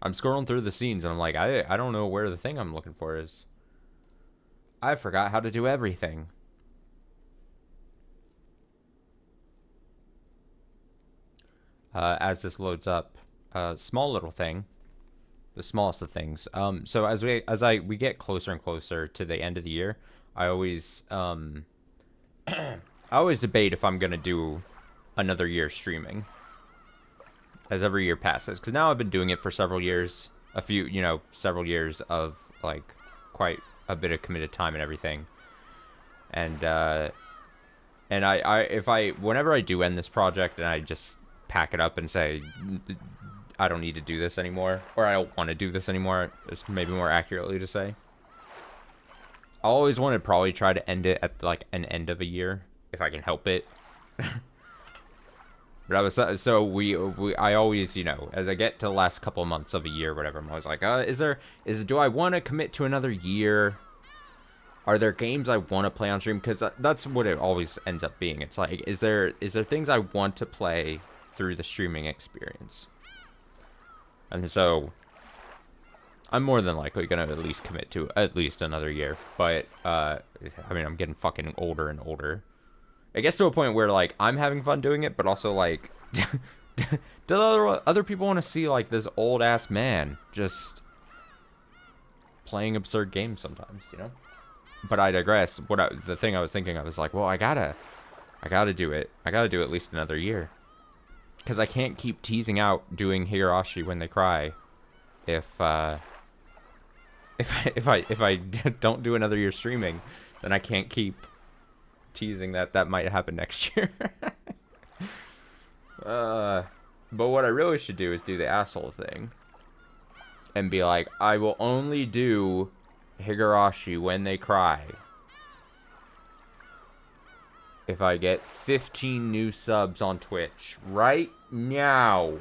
I'm scrolling through the scenes and I'm like, I don't know where the thing I'm looking for is. I forgot how to do everything. As this loads up, small little thing, the smallest of things. So we get closer and closer to the end of the year, I always I always debate if I'm gonna do another year streaming as every year passes, because now I've been doing it for several years, several years of like quite a bit of committed time and everything, and whenever I do end this project and I just pack it up and say I don't need to do this anymore, or I don't want to do this anymore, is maybe more accurately to say. I always want to probably try to end it at like an end of a year if I can help it. But I always, as I get to the last couple of months of a year, or whatever, I'm always like, do I want to commit to another year? Are there games I want to play on stream? Because that's what it always ends up being. It's like, is there things I want to play through the streaming experience? And so I'm more than likely going to at least commit to at least another year. But, I'm getting fucking older and older. It gets to a point where, like, I'm having fun doing it, but also, like, do other people want to see, like, this old-ass man just playing absurd games sometimes, But I digress. The thing I was thinking of is, like, well, I gotta do it. I gotta do at least another year. Because I can't keep teasing out doing Higurashi when they cry if I don't do another year streaming, then I can't keep teasing that might happen next year. But what I really should do is do the asshole thing and be like, I will only do Higurashi when they cry if I get 15 new subs on Twitch right now.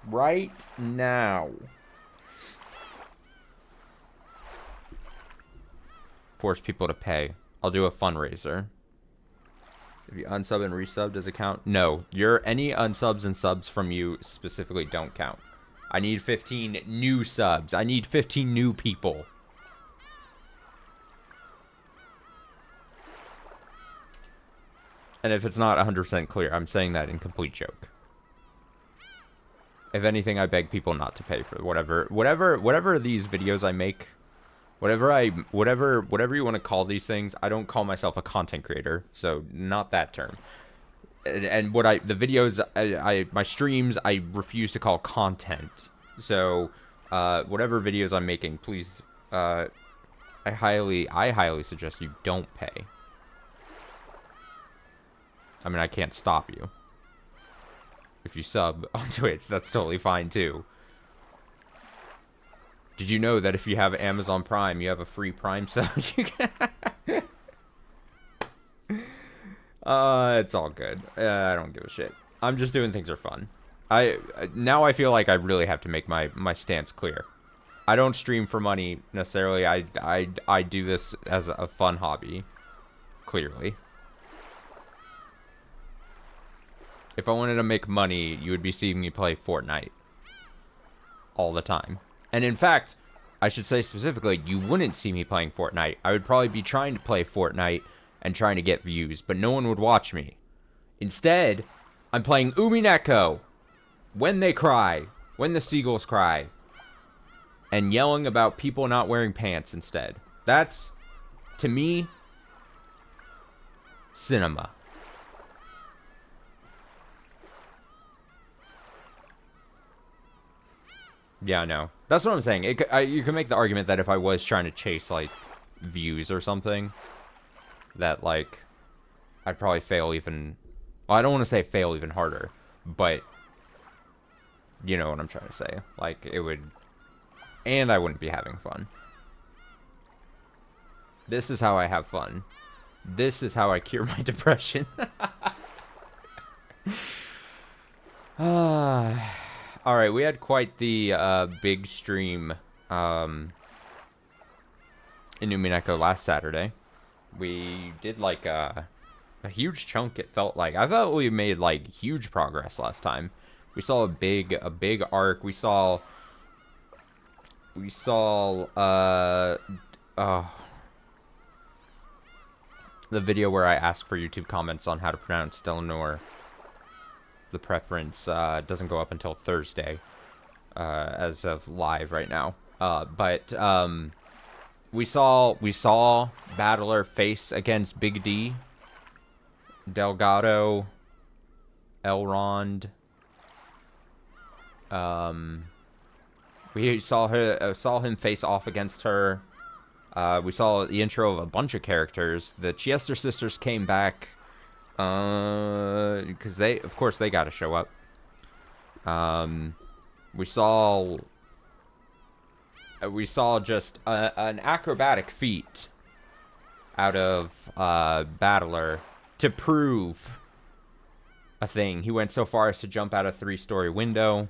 Right now. Force people to pay. I'll do a fundraiser. If you unsub and resub, does it count? No. Any unsubs and subs from you specifically don't count. I need 15 new subs. I need 15 new people. And if it's not 100% clear, I'm saying that in complete joke. If anything, I beg people not to pay for whatever these videos I make. Whatever you want to call these things, I don't call myself a content creator, so not that term. And my streams, I refuse to call content. So, whatever videos I'm making, please, I highly suggest you don't pay. I mean, I can't stop you. If you sub on Twitch, that's totally fine too. Did you know that if you have Amazon Prime, you have a free Prime sub? It's all good. I don't give a shit. I'm just doing things for fun. Now I feel like I really have to make my stance clear. I don't stream for money necessarily. I do this as a fun hobby. Clearly. If I wanted to make money, you would be seeing me play Fortnite all the time. And in fact, I should say specifically, you wouldn't see me playing Fortnite. I would probably be trying to play Fortnite and trying to get views, but no one would watch me. Instead, I'm playing Umineko when they cry, when the seagulls cry, and yelling about people not wearing pants instead. That's, to me, cinema. Yeah, I know. That's what I'm saying. You can make the argument that if I was trying to chase, like, views or something, that, like, I'd probably fail even... Well, I don't want to say fail even harder, but you know what I'm trying to say. Like, it would... And I wouldn't be having fun. This is how I have fun. This is how I cure my depression. Alright, we had quite the big stream in Umineko last Saturday. We did like a huge chunk, it felt like. I thought we made like huge progress last time. We saw a big arc. We saw the video where I asked for YouTube comments on how to pronounce Delanor. The preference doesn't go up until Thursday, as of live right now. But we saw Battler face against Big D, Delgado, Elrond. We saw him face off against her. We saw the intro of a bunch of characters. The Chiester sisters came back, because of course they got to show up. We saw just an acrobatic feat out of Battler to prove a thing. He went so far as to jump out a 3-story window.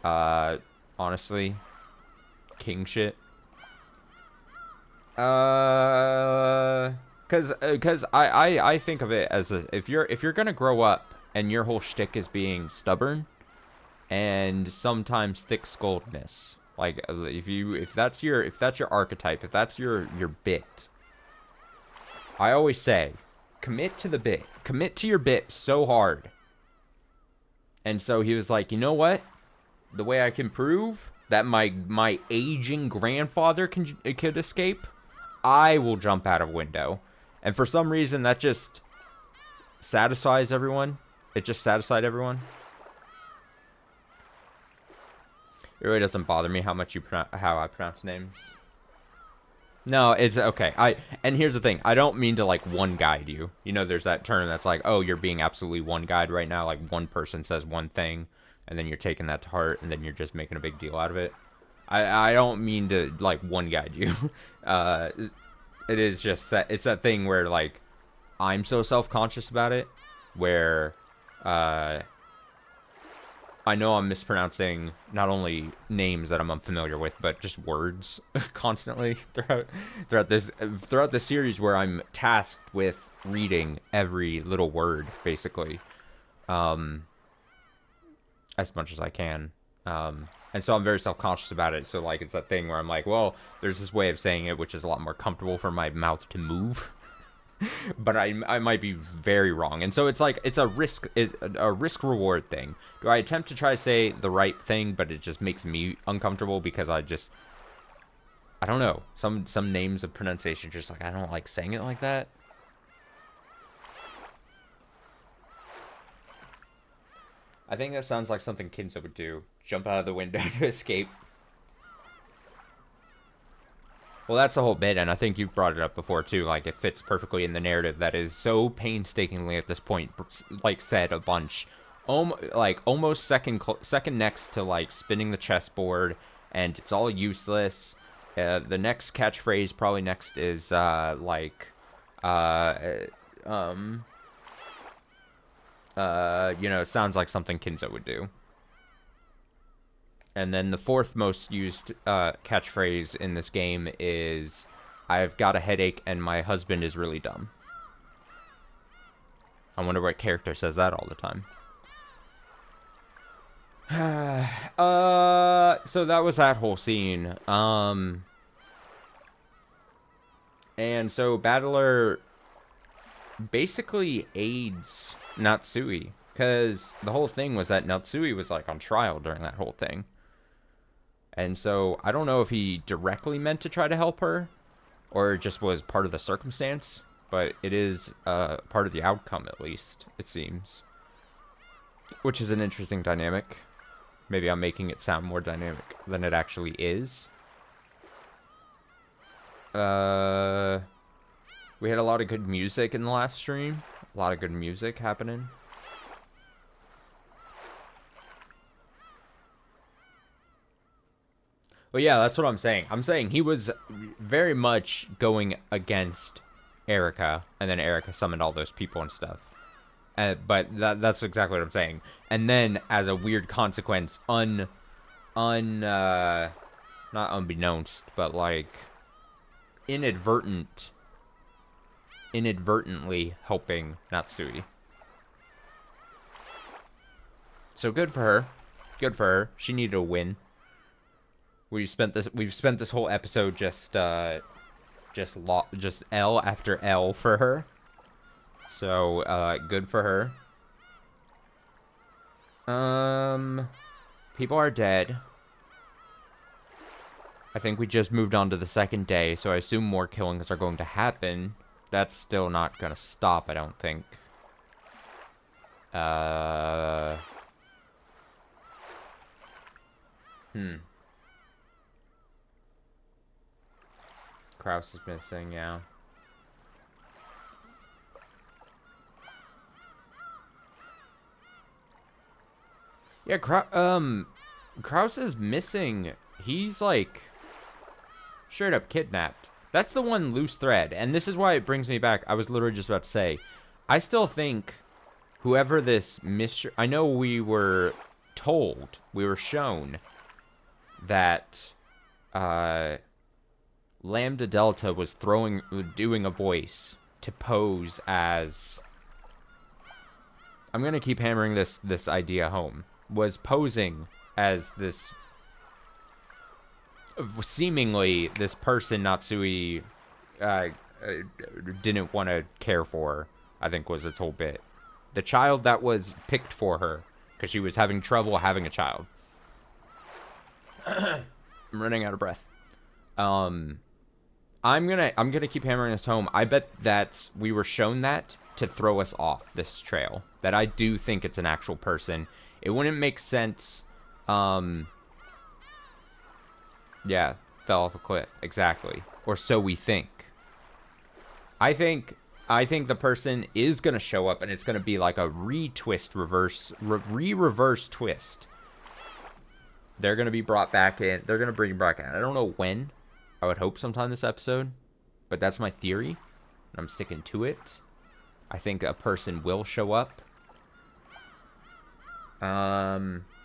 Honestly, king shit. Cause I think of it as if you're gonna grow up and your whole shtick is being stubborn and sometimes thick-skulledness. Like, if that's your archetype, if that's your bit, I always say, commit to the bit. Commit to your bit so hard. And so he was like, you know what? The way I can prove that my aging grandfather could escape, I will jump out of window. And for some reason, that just satisfies everyone. It just satisfied everyone. It really doesn't bother me how I pronounce names. No, it's okay. And here's the thing. I don't mean to, like, one guide you. You know, there's that term that's like, oh, you're being absolutely one guide right now. Like, one person says one thing, and then you're taking that to heart, and then you're just making a big deal out of it. I don't mean to, like, one guide you. It is just that, it's that thing where, like, I'm so self-conscious about it, where, I know I'm mispronouncing not only names that I'm unfamiliar with, but just words constantly throughout the series, where I'm tasked with reading every little word, basically, as much as I can. And so I'm very self-conscious about it. So, like, it's that thing where I'm like, well, there's this way of saying it which is a lot more comfortable for my mouth to move. But I might be very wrong. And so it's like, it's a risk-reward thing. Do I attempt to try to say the right thing, but it just makes me uncomfortable because I don't know. Some names of pronunciation, just like, I don't like saying it like that. I think that sounds like something Kinzo would do. Jump out of the window to escape. Well, that's the whole bit, and I think you've brought it up before, too. Like, it fits perfectly in the narrative that is so painstakingly, at this point, like, said a bunch. Almost second next to, like, spinning the chessboard, and it's all useless. The next catchphrase probably next is, it sounds like something Kinzo would do. And then the fourth most used catchphrase in this game is, I've got a headache and my husband is really dumb. I wonder what character says that all the time. So that was that whole scene. And so Battler basically aids Natsui, because the whole thing was that Natsui was, like, on trial during that whole thing. And so I don't know if he directly meant to try to help her, or it just was part of the circumstance, but it is part of the outcome, at least, it seems. Which is an interesting dynamic. Maybe I'm making it sound more dynamic than it actually is. We had a lot of good music in the last stream. A lot of good music happening. Well, yeah, that's what I'm saying. I'm saying he was very much going against Erica, and then Erica summoned all those people and stuff. But that's exactly what I'm saying. And then, as a weird consequence, not unbeknownst, but, like, inadvertently helping Natsui. So good for her. Good for her. She needed a win. We've spent this whole episode just L after L for her. So good for her. People are dead. I think we just moved on to the second day, so I assume more killings are going to happen. That's still not gonna stop, I don't think. Kraus is missing, yeah. Yeah, Kraus is missing. He's like straight up kidnapped. That's the one loose thread, and this is why it brings me back. I was literally just about to say, I still think whoever this mystery... I know we were told, we were shown that Lambda Delta was doing a voice to pose as... I'm gonna keep hammering this idea home. Was posing as this... seemingly this person Natsui didn't want to care for, I think was its whole bit. The child that was picked for her because she was having trouble having a child. I'm running out of breath. I'm gonna keep hammering this home. I bet that we were shown that to throw us off this trail. That I do think it's an actual person. It wouldn't make sense. Yeah, fell off a cliff. Exactly. Or so we think. I think the person is going to show up and it's going to be like a reverse twist. They're going to be brought back in. They're going to bring back in. I don't know when. I would hope sometime this episode. But that's my theory. And I'm sticking to it. I think a person will show up.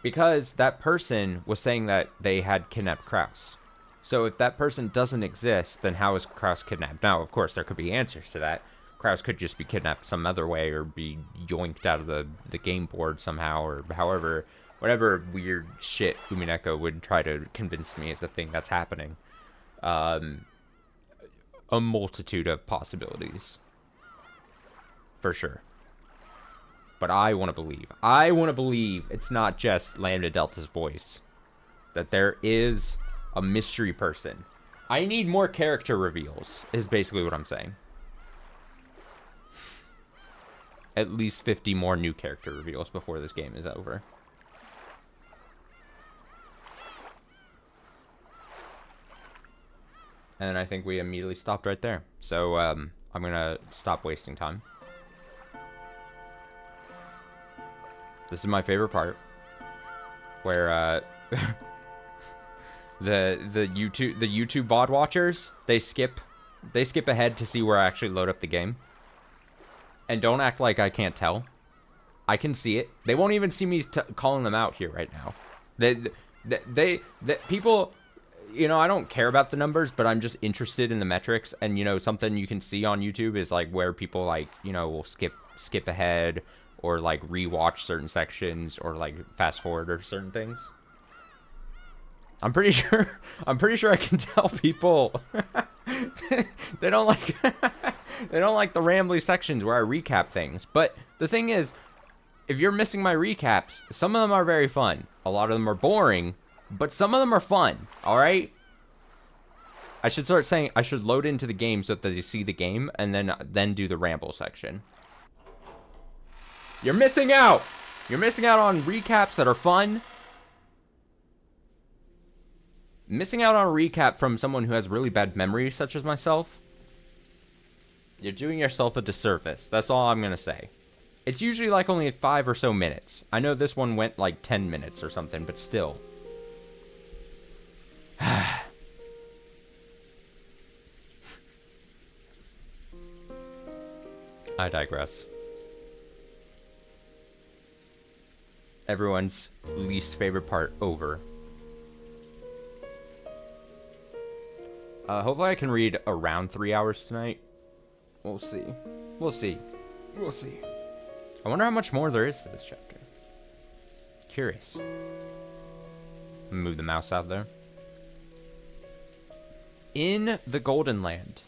Because that person was saying that they had kidnapped Kraus. So if that person doesn't exist, then how is Kraus kidnapped? Now, of course, there could be answers to that. Kraus could just be kidnapped some other way or be yoinked out of the game board somehow or however, whatever weird shit Umineko would try to convince me is a thing that's happening. A multitude of possibilities. For sure. But I want to believe. I want to believe it's not just Lambda Delta's voice. That there is a mystery person. I need more character reveals, is basically what I'm saying. At least 50 more new character reveals before this game is over. And I think we immediately stopped right there. So, I'm gonna stop wasting time. This is my favorite part, where the YouTube VOD watchers, they skip ahead to see where I actually load up the game, and don't act like I can't tell. I can see it. They won't even see me calling them out here right now. They people, you know, I don't care about the numbers, but I'm just interested in the metrics, and you know, something you can see on YouTube is like where people like, you know, will skip ahead. Or like rewatch certain sections, or like fast forward or certain things. I'm pretty sure I can tell people they don't like the rambly sections where I recap things. But the thing is, if you're missing my recaps, some of them are very fun. A lot of them are boring, but some of them are fun. All right. I should start saying I should load into the game so that they see the game and then do the ramble section. You're missing out! You're missing out on recaps that are fun. Missing out on a recap from someone who has really bad memory, such as myself. You're doing yourself a disservice. That's all I'm gonna say. It's usually like only 5 or so minutes. I know this one went like 10 minutes or something, but still. I digress. Everyone's least favorite part over. Hopefully I can read around 3 hours tonight. We'll see. We'll see. We'll see. I wonder how much more there is to this chapter. Curious. Move the mouse out there. In the Golden Land,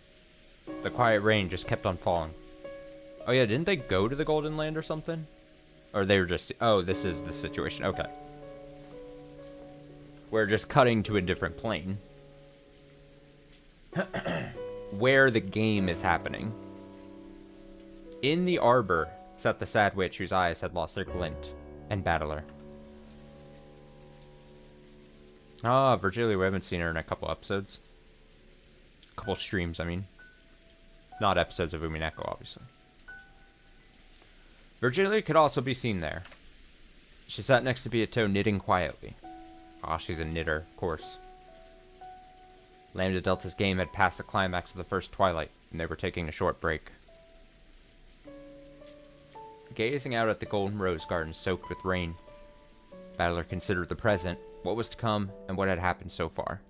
the quiet rain just kept on falling. Oh yeah, didn't they go to the Golden Land or something? Or they were just... Oh, this is the situation. Okay. We're just cutting to a different plane. Where the game is happening. In the arbor sat the sad witch whose eyes had lost their glint, and Battler. Ah, Virgilia, we haven't seen her in a couple episodes. A couple streams, I mean. Not episodes of Umineko, obviously. Virgilia could also be seen there. She sat next to Beato, knitting quietly. Ah, she's a knitter, of course. Lambda Delta's game had passed the climax of the first twilight, and they were taking a short break. Gazing out at the golden rose garden soaked with rain, Battler considered the present, what was to come, and what had happened so far.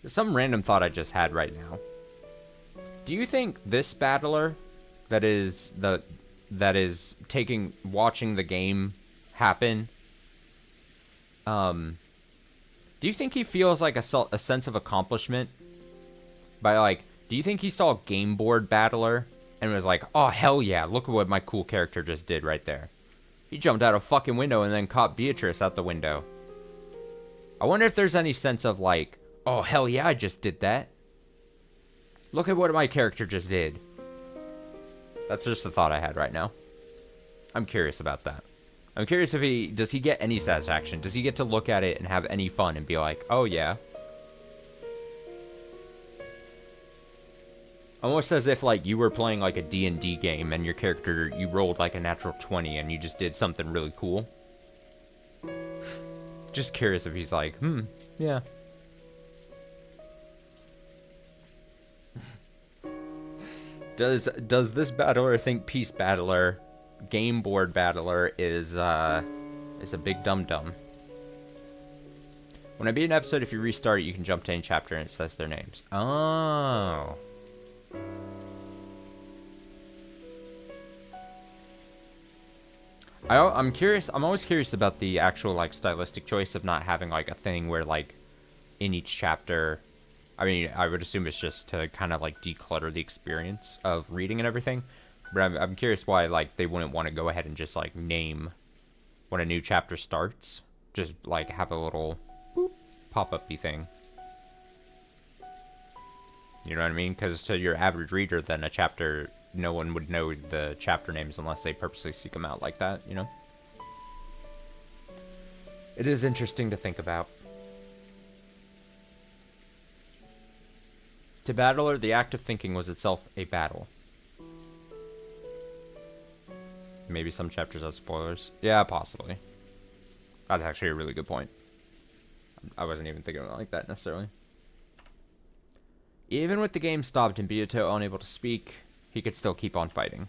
Some random thought I just had right now. Do you think this Battler that is watching the game happen, do you think he feels like a sense of accomplishment by, like, do you think he saw Game Board Battler and was like, oh hell yeah, look at what my cool character just did right there. He jumped out a fucking window and then caught Beatrice out the window. I wonder if there's any sense of like, oh hell yeah, I just did that. Look at what my character just did. That's just a thought I had right now. I'm curious about that. I'm curious if does he get any satisfaction? Does he get to look at it and have any fun and be like, oh yeah. Almost as if like you were playing like a D&D game and your character, you rolled like a natural 20 and you just did something really cool. Just curious if he's like, yeah. Does this Battler think Peace Battler, Game Board Battler is a big dum-dum? When I beat an episode, if you restart it, you can jump to any chapter and it says their names. Oh. I'm curious. I'm always curious about the actual like stylistic choice of not having like a thing where like in each chapter. I mean, I would assume it's just to kind of like declutter the experience of reading and everything. But I'm curious why like they wouldn't want to go ahead and just like name when a new chapter starts. Just like have a little boop, pop-up-y thing. You know what I mean? Because to your average reader, then a chapter, no one would know the chapter names unless they purposely seek them out like that, you know? It is interesting to think about. To Battler, the act of thinking was itself a battle. Maybe some chapters have spoilers. Yeah, possibly. That's actually a really good point. I wasn't even thinking of it like that necessarily. Even with the game stopped and Beato unable to speak, he could still keep on fighting.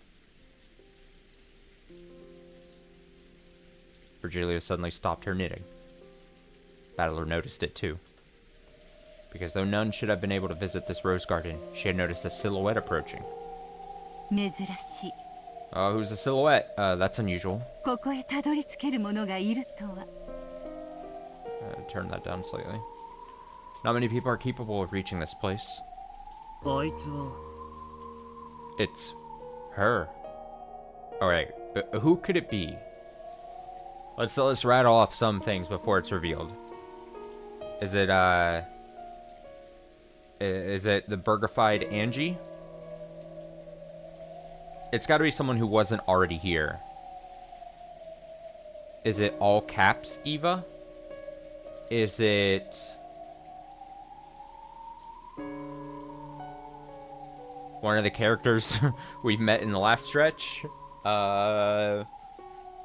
Virgilia suddenly stopped her knitting. Battler noticed it too. Because though none should have been able to visit this rose garden, she had noticed a silhouette approaching. Oh, who's a silhouette? That's unusual. Turn that down slightly. Not many people are capable of reaching this place. It's her. Alright, who could it be? Let's rattle off some things before it's revealed. Is it the burgerfied Angie? It's got to be someone who wasn't already here. Is it all caps Eva? Is it... one of the characters we've met in the last stretch? I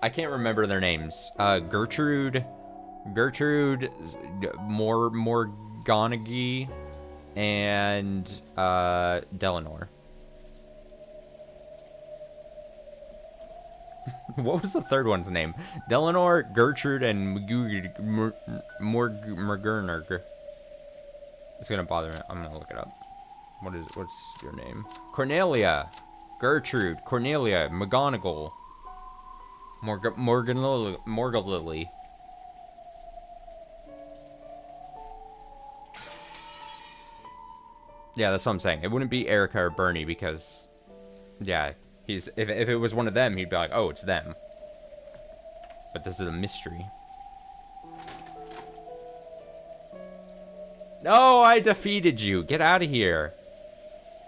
can't remember their names. Gertrude, Morganagy, and Delanor. What was the third one's name? Delanor, Gertrude, and Morgurner. It's gonna bother me. I'm gonna look it up. What's your name? Cornelia. Gertrude, Cornelia, McGonagall, Morgan Lily. Yeah, that's what I'm saying. It wouldn't be Erica or Bernie because, yeah, if it was one of them, he'd be like, oh, it's them. But this is a mystery. No, I defeated you. Get out of here.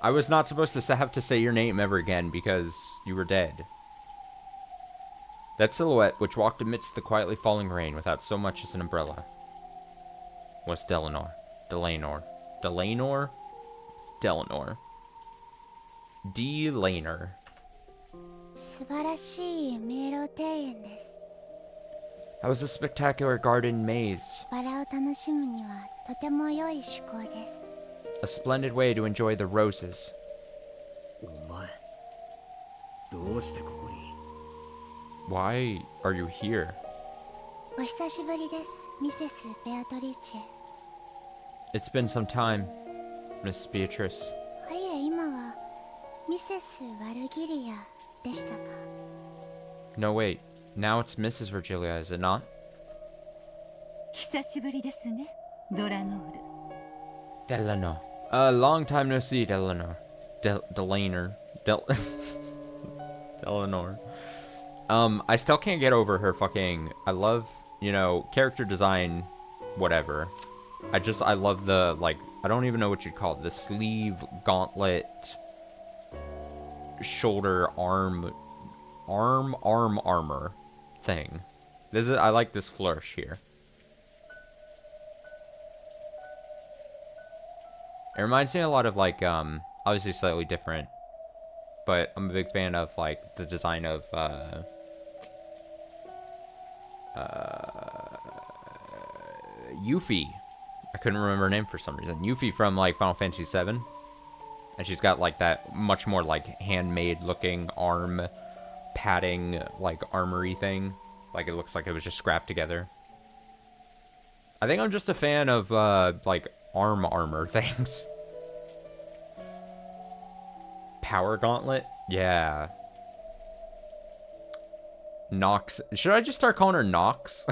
I was not supposed to have to say your name ever again because you were dead. That silhouette, which walked amidst the quietly falling rain without so much as an umbrella, was Delanor. Delanor. Delanor? Delanor. Delaner. That was a spectacular garden maze. A splendid way to enjoy the roses. Why are you here? It's been some time, Miss Beatrice. No, wait. Now it's Mrs. Virgilia, is it not? Delanor. Long time no see, Delanor. Delanor. Delanor. I still can't get over her fucking... I love, character design, whatever. I love the, like, I don't even know what you'd call it. The sleeve, gauntlet, shoulder, armor thing. I like this flourish here. It reminds me a lot of, like, obviously slightly different, but I'm a big fan of, like, the design of, Yuffie. I couldn't remember her name for some reason. Yuffie from, like, Final Fantasy VII. And she's got, like, that much more, like, handmade looking arm padding, like, armory thing. Like, it looks like it was just scrapped together. I think I'm just a fan of, like, armor things. Power Gauntlet? Yeah. Nox. Should I just start calling her Nox?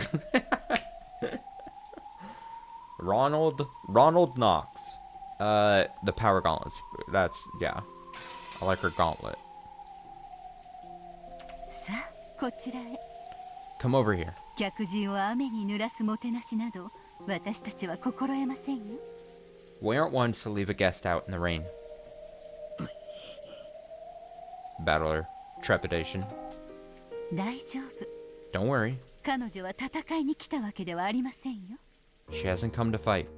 Ronald Knox. The Power Gauntlets. Yeah. I like her gauntlet. Come over here. We aren't ones to leave a guest out in the rain. Battler. Trepidation. Don't worry. She hasn't come to fight.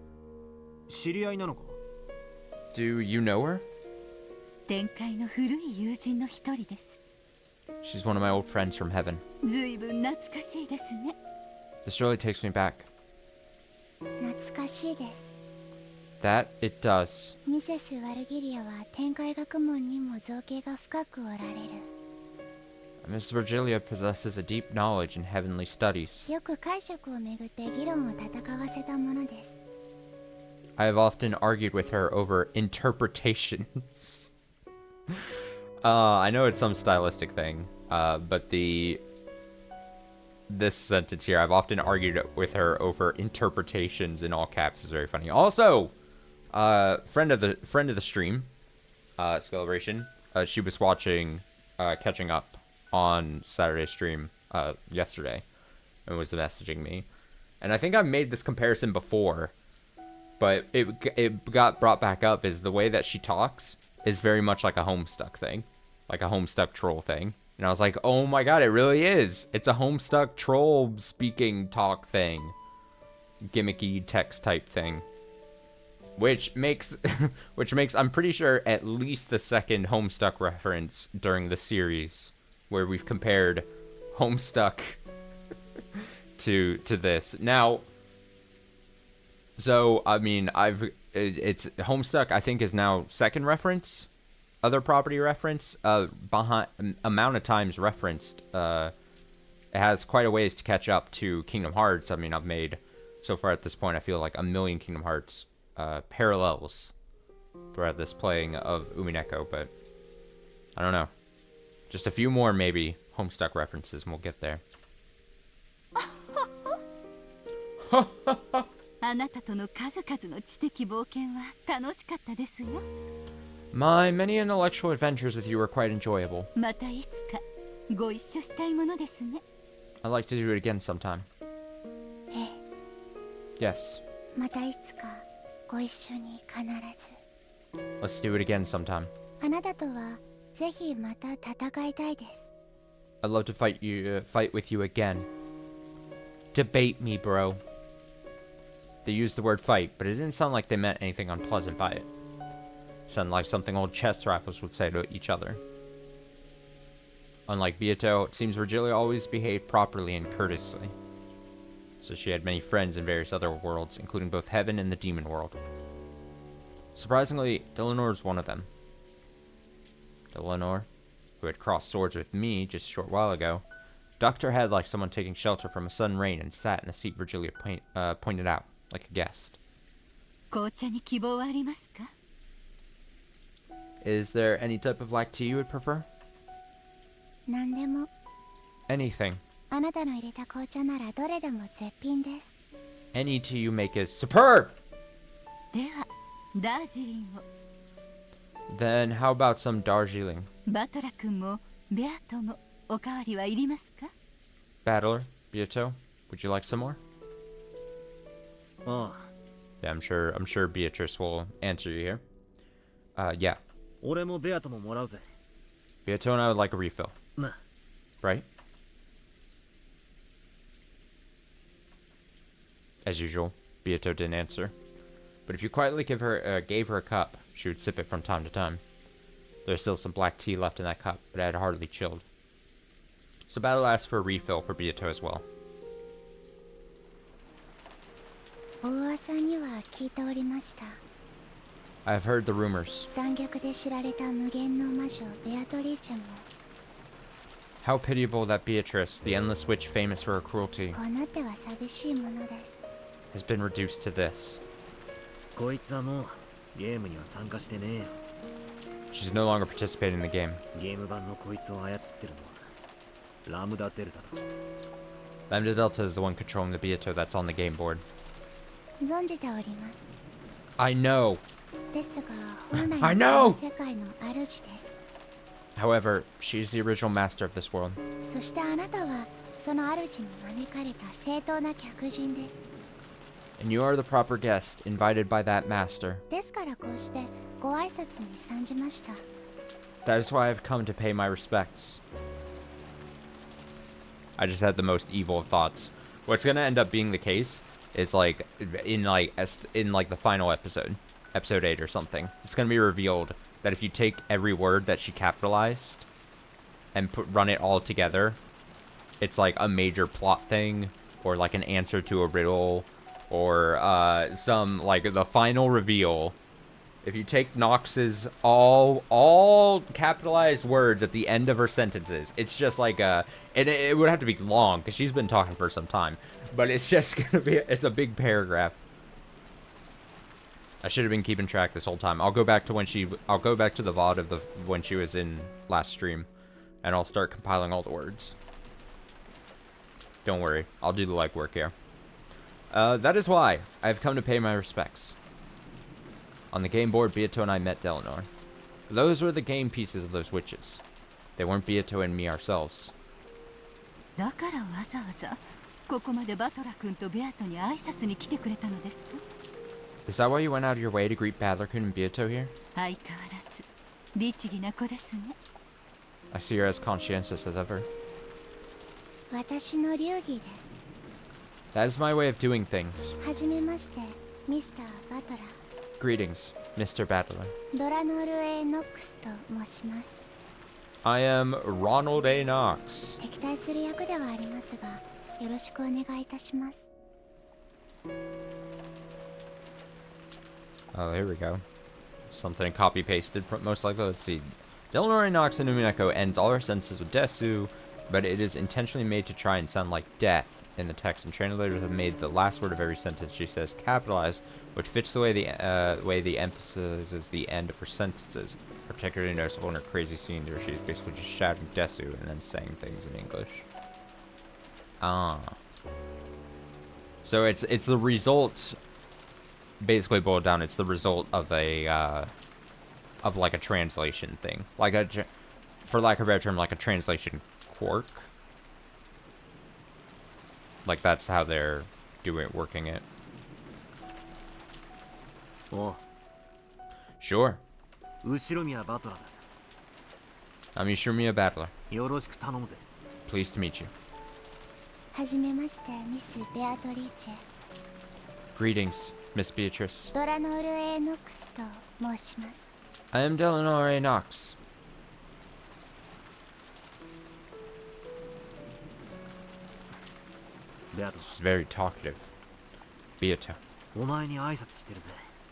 Do you know her? She's one of my old friends from heaven. This really takes me back. That it does. Miss Virgilia possesses a deep knowledge in heavenly studies. I have often argued with her over interpretations. I know it's some stylistic thing, but this sentence here, I've often argued with her over interpretations in all caps, is very funny. Also, friend of the stream, Celebration, she was watching, catching up on Saturday's stream yesterday, and was messaging me, and I think I've made this comparison before, but it got brought back up. Is the way that she talks is very much like a Homestuck thing, like a Homestuck troll thing, and I was like, oh my god, it really is. It's a Homestuck troll speaking talk thing, gimmicky text type thing, which makes I'm pretty sure at least the second Homestuck reference during the series, where we've compared Homestuck to this. Now, so I mean, it's Homestuck, I think, is now second reference, other property reference, behind amount of times referenced. It has quite a ways to catch up to Kingdom Hearts. I mean, I've made so far at this point, I feel like 1 million Kingdom Hearts parallels throughout this playing of Umineko, but I don't know. Just a few more, maybe, Homestuck references and we'll get there. あなたとの数々の知的冒険は楽しかったですよ。My many intellectual adventures with you were quite enjoyable. またいつかご一緒したいものですね。I'd like to do it again sometime. ええ。Yes. またいつかご一緒に必ず。Let's do it again sometime. あなたとはぜひまた戦いたいです。I'd love to fight with you again. Debate me, bro. They used the word fight, but it didn't sound like they meant anything unpleasant by it. It sounded like something old chess rappers would say to each other. Unlike Beato, it seems Virgilia always behaved properly and courteously. So she had many friends in various other worlds, including both heaven and the demon world. Surprisingly, Delanorr was one of them. Delanorr, who had crossed swords with me just a short while ago, ducked her head like someone taking shelter from a sudden rain and sat in a seat Virgilia pointed out, like a guest. 紅茶に希望はありますか? Is there any type of black tea you would prefer? 何でも。Anything. あなたの入れた紅茶ならどれでも絶品です。Any tea you make is superb! では、ダージリンを。Then how about some Darjeeling? バトラ君もベアトもおかわりはいりますか? Battler, Beato, would you like some more? Ah. Yeah, I'm sure Beatrice will answer you here. Yeah. 俺もベアトももらうぜ。 Beato and I would like a refill. な。 Right? As usual, Beato didn't answer. But if you quietly gave her a cup, she would sip it from time to time. There's still some black tea left in that cup, but it had hardly chilled. So Battle asked for a refill for Beato as well. お噂には聞いておりました。 I have heard the rumors. 残虐で知られた無限の魔女ベアトリーチェも How pitiable that Beatrice, the endless witch famous for her cruelty, こうなっては寂しいものです。 has been reduced to this. こいつはもうゲームには参加してねえよ。 She's no longer participating in the game. ゲーム版のこいつを操ってるのはラムダデルタだ。 Lambda Delta is the one controlling the Beato that's on the game board. 存じております。 I know. ですが本来 I の know! 世界の主です。 However, she's the original master of this world. そしてあなたはその主に招かれた正当な客人です。 And you are the proper guest, invited by that master. ですからこうしてご挨拶に参じました。 That is why I've come to pay my respects. I just had the most evil of thoughts. What's gonna end up being the case is in the final episode 8 or something. It's gonna be revealed that if you take every word that she capitalized and run it all together, it's like a major plot thing, or like an answer to a riddle, or some like the final reveal. If you take Nox's all capitalized words at the end of her sentences, it's just like it would have to be long because she's been talking for some time, but it's just gonna be, it's a big paragraph. I should have been keeping track this whole time. I'll go back to the VOD of when she was in last stream, and I'll start compiling all the words. Don't worry, I'll do the legwork here. That is why I've come to pay my respects. On the game board, Beato and I met Delanorr. Those were the game pieces of those witches. They weren't Beato and me ourselves. だからわざわざここまでバトラ君とベアトに挨拶に来てくれたのですか? Is that why you went out of your way to greet Badler-kun and Beato here? 相変わらず律儀な子ですね。 I see her as conscientious as ever. 私の流儀です。 That is my way of doing things. はじめまして、ミスター・バトラー。 Greetings, Mr. Battler. ドラノール・エノックスと申します。 I am Ronald A. Knox. 敵対する役ではありますが、よろしくお願いいたします。 Oh, here we go. Something copy-pasted, most likely. Let's see. Delanorr Knox and Umineko ends all her sentences with desu, but it is intentionally made to try and sound like death in the text, and translators have made the last word of every sentence she says capitalized, which fits the way the emphasis is the end of her sentences. Particularly noticeable in her crazy scenes where she's basically just shouting Desu and then saying things in English. Ah. So it's the result, basically boiled down, it's the result of a, of like a translation thing. Like for lack of a better term, like a translation quirk. Like that's how they're working it. Oh. Sure. 後ろ宮バトラーだ。 I'm Yushimiya Battler. よろしく頼むぜ。 Pleased to meet you. はじめまして、ミス・ベアトリーチェ。 Greetings, Miss Beatrice. ドラノール・エノックスと申します。 I am Delanore Knox. ベアト、 She's very talkative. Beato. お前に挨拶してるぜ。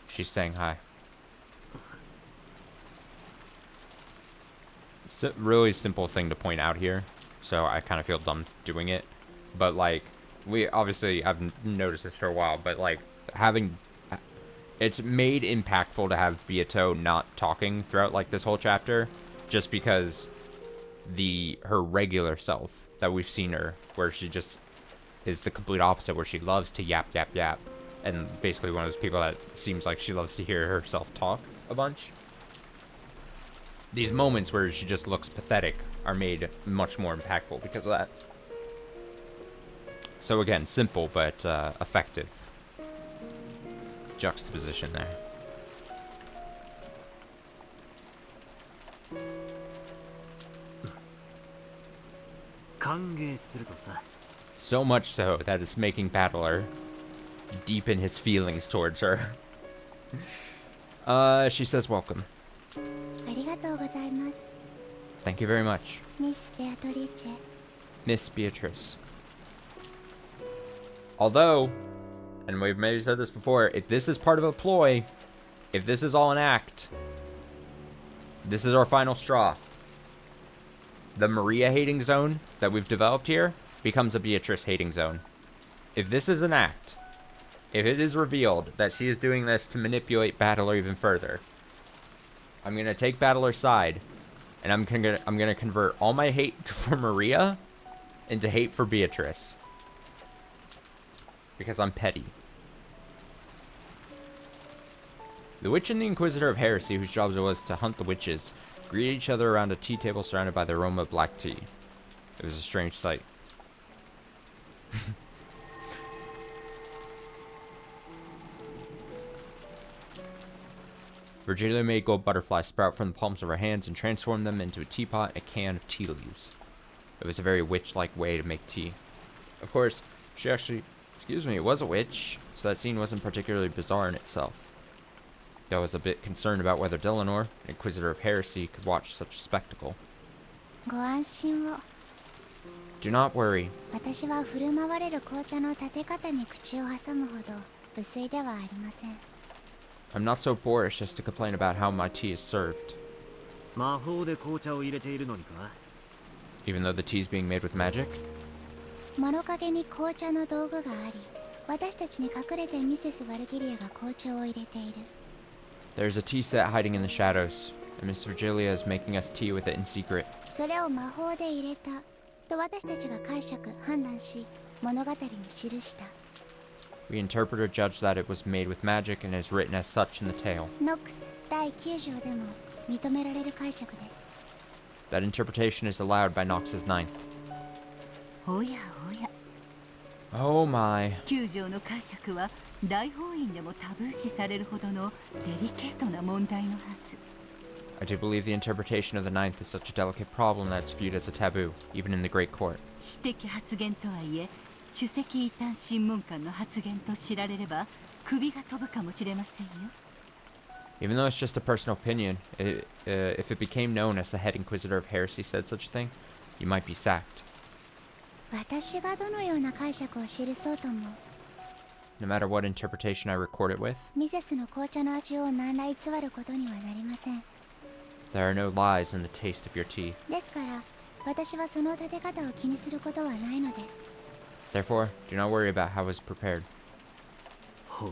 She's saying hi. It's a really simple thing to point out here, so I kind of feel dumb doing it. But like, I've noticed this for a while, but like it's made impactful to have Beato not talking throughout like this whole chapter, just because her regular self that we've seen her, where she just is the complete opposite, where she loves to yap yap yap, and basically one of those people that seems like she loves to hear herself talk a bunch. These moments where she just looks pathetic are made much more impactful because of that. So again, simple but effective juxtaposition there. So much so that it's making Battler deepen his feelings towards her. She says welcome. ありがとうございます。 Thank you very much, ミス・ベアトリーチェ。 Miss Beatrice. Although, and we've maybe said this before, if this is part of a ploy, if this is all an act, this is our final straw. The Maria hating zone that we've developed here becomes a Beatrice hating zone. If this is an act, if it is revealed that she is doing this to manipulate Battler even further, I'm gonna take Battler's side, and I'm gonna convert all my hate for Maria into hate for Beatrice. Because I'm petty. The witch and the Inquisitor of Heresy, whose jobs it was to hunt the witches, greeted each other around a tea table surrounded by the aroma of black tea. It was a strange sight. Virgilia made gold butterflies sprout from the palms of her hands and transformed them into a teapot and a can of tea leaves. It was a very witch-like way to make tea. Of course, she actually, was a witch, so that scene wasn't particularly bizarre in itself. Though I was a bit concerned about whether Delanore, an Inquisitor of Heresy, could watch such a spectacle. ご安心を。 Do not worry. 私は振る舞われる紅茶の立て方に口を挟むほど無粋ではありません。 I'm not so boorish as to complain about how my tea is served. 魔法で紅茶を入れているのにか Even though the tea is being made with magic? 物陰に紅茶の道具があり、私たちに隠れてミセス・ワルキリアが紅茶を入れている。 There's a tea set hiding in the shadows, and Miss Virgilia is making us tea with it in secret. それを魔法で入れたと私たちが解釈・判断し、物語に記した。 We interpreter judged that it was made with magic and is written as such in the tale. ノックス第9条でも認められる解釈です。 That interpretation is allowed by Knox's ninth. おやおや。 Oh my. 9条の解釈は大法院でもタブー視されるほどのデリケートな問題のはず。 I do believe the interpretation of the ninth is such a delicate problem that it's viewed as a taboo, even in the Great Court. 私的発言とはいえ、首席異端審問官の発言と知られれば首が飛ぶかもしれませんよ。 Even though it's just a personal opinion, if it became known as the head Inquisitor of Heresy said such a thing, you might be sacked. 私がどのような解釈を記そうとも、 No matter what interpretation I record it with, ミセスの紅茶の味を何ら偽ることにはなりません。 there are no lies in the taste of your tea. ですから、私はその立て方を気にすることはないのです。 Therefore, do not worry about how it was prepared. ほう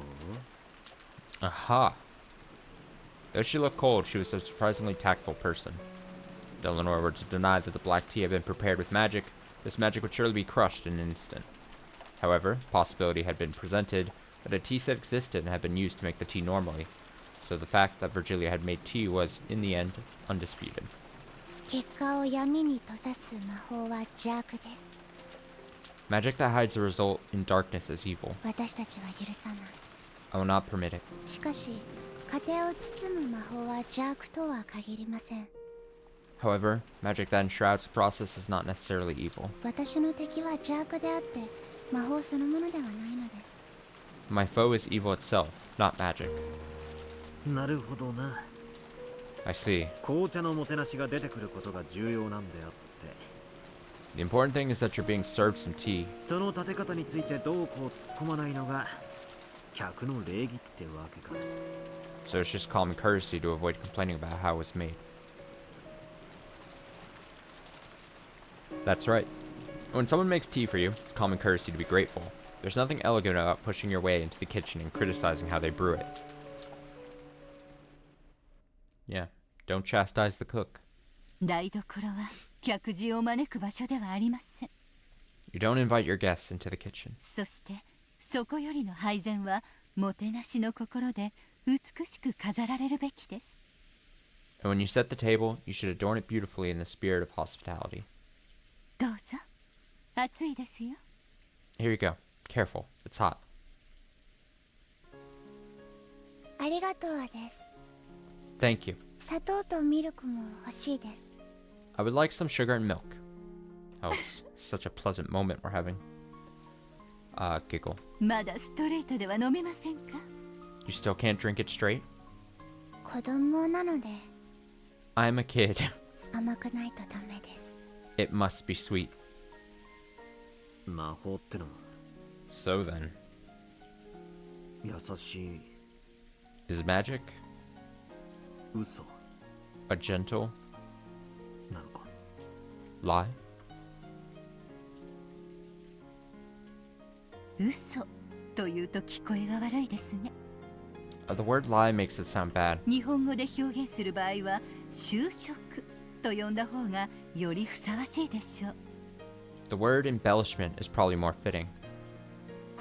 Aha. Though she looked cold, she was a surprisingly tactful person. If Eleanor were to deny that the black tea had been prepared with magic, this magic would surely be crushed in an instant. However, possibility had been presented that a tea set existed and had been used to make the tea normally, so the fact that Virgilia had made tea was, in the end, undisputed. 結果を闇に閉ざす魔法は邪悪です。 Magic that hides the result in darkness is evil. 私たちは許さない。 I will not permit it. しかし、家庭を包む魔法は邪悪とは限りません。 However, magic that enshrouds the process is not necessarily evil. 私の敵は邪悪であって、魔法そのものではないのです。 My foe is evil itself, not magic. なるほどな。 I see. 紅茶のもてなしが出てくることが重要なんであって、 The important thing is that you're being served some tea. その立て方についてどうこう突っ込まないのが客の礼儀ってわけか。 So it's just common courtesy to avoid complaining about how it was made. That's right. When someone makes tea for you, it's common courtesy to be grateful. There's nothing elegant about pushing your way into the kitchen and criticizing how they brew it. Yeah, don't chastise the cook. 台所は客人を招く場所ではありません。 You don't invite your guests into the kitchen. そしてそこよりの配膳はもてなしの心で美しく飾られるべきです。 And when you set the table, you should adorn it beautifully in the spirit of hospitality. どうぞ。暑いですよ。 Here you go. Careful, it's hot. ありがとうです。 Thank you. 砂糖とミルクも欲しいです。 I would like some sugar and milk. Oh, it's such a pleasant moment we're having. Giggle. まだストレートでは飲めませんか？ You still can't drink it straight? 子供なので I'm a kid. 甘くないとダメです。 It must be sweet. 魔法ってのは So then, 優しい is magic 嘘 a gentle なのか。 lie? 嘘というと聞こえが悪いですね。The word lie makes it sound bad. 日本語で表現する場合は就職と呼んだ方がよりふさわしいでしょう。 The word embellishment is probably more fitting.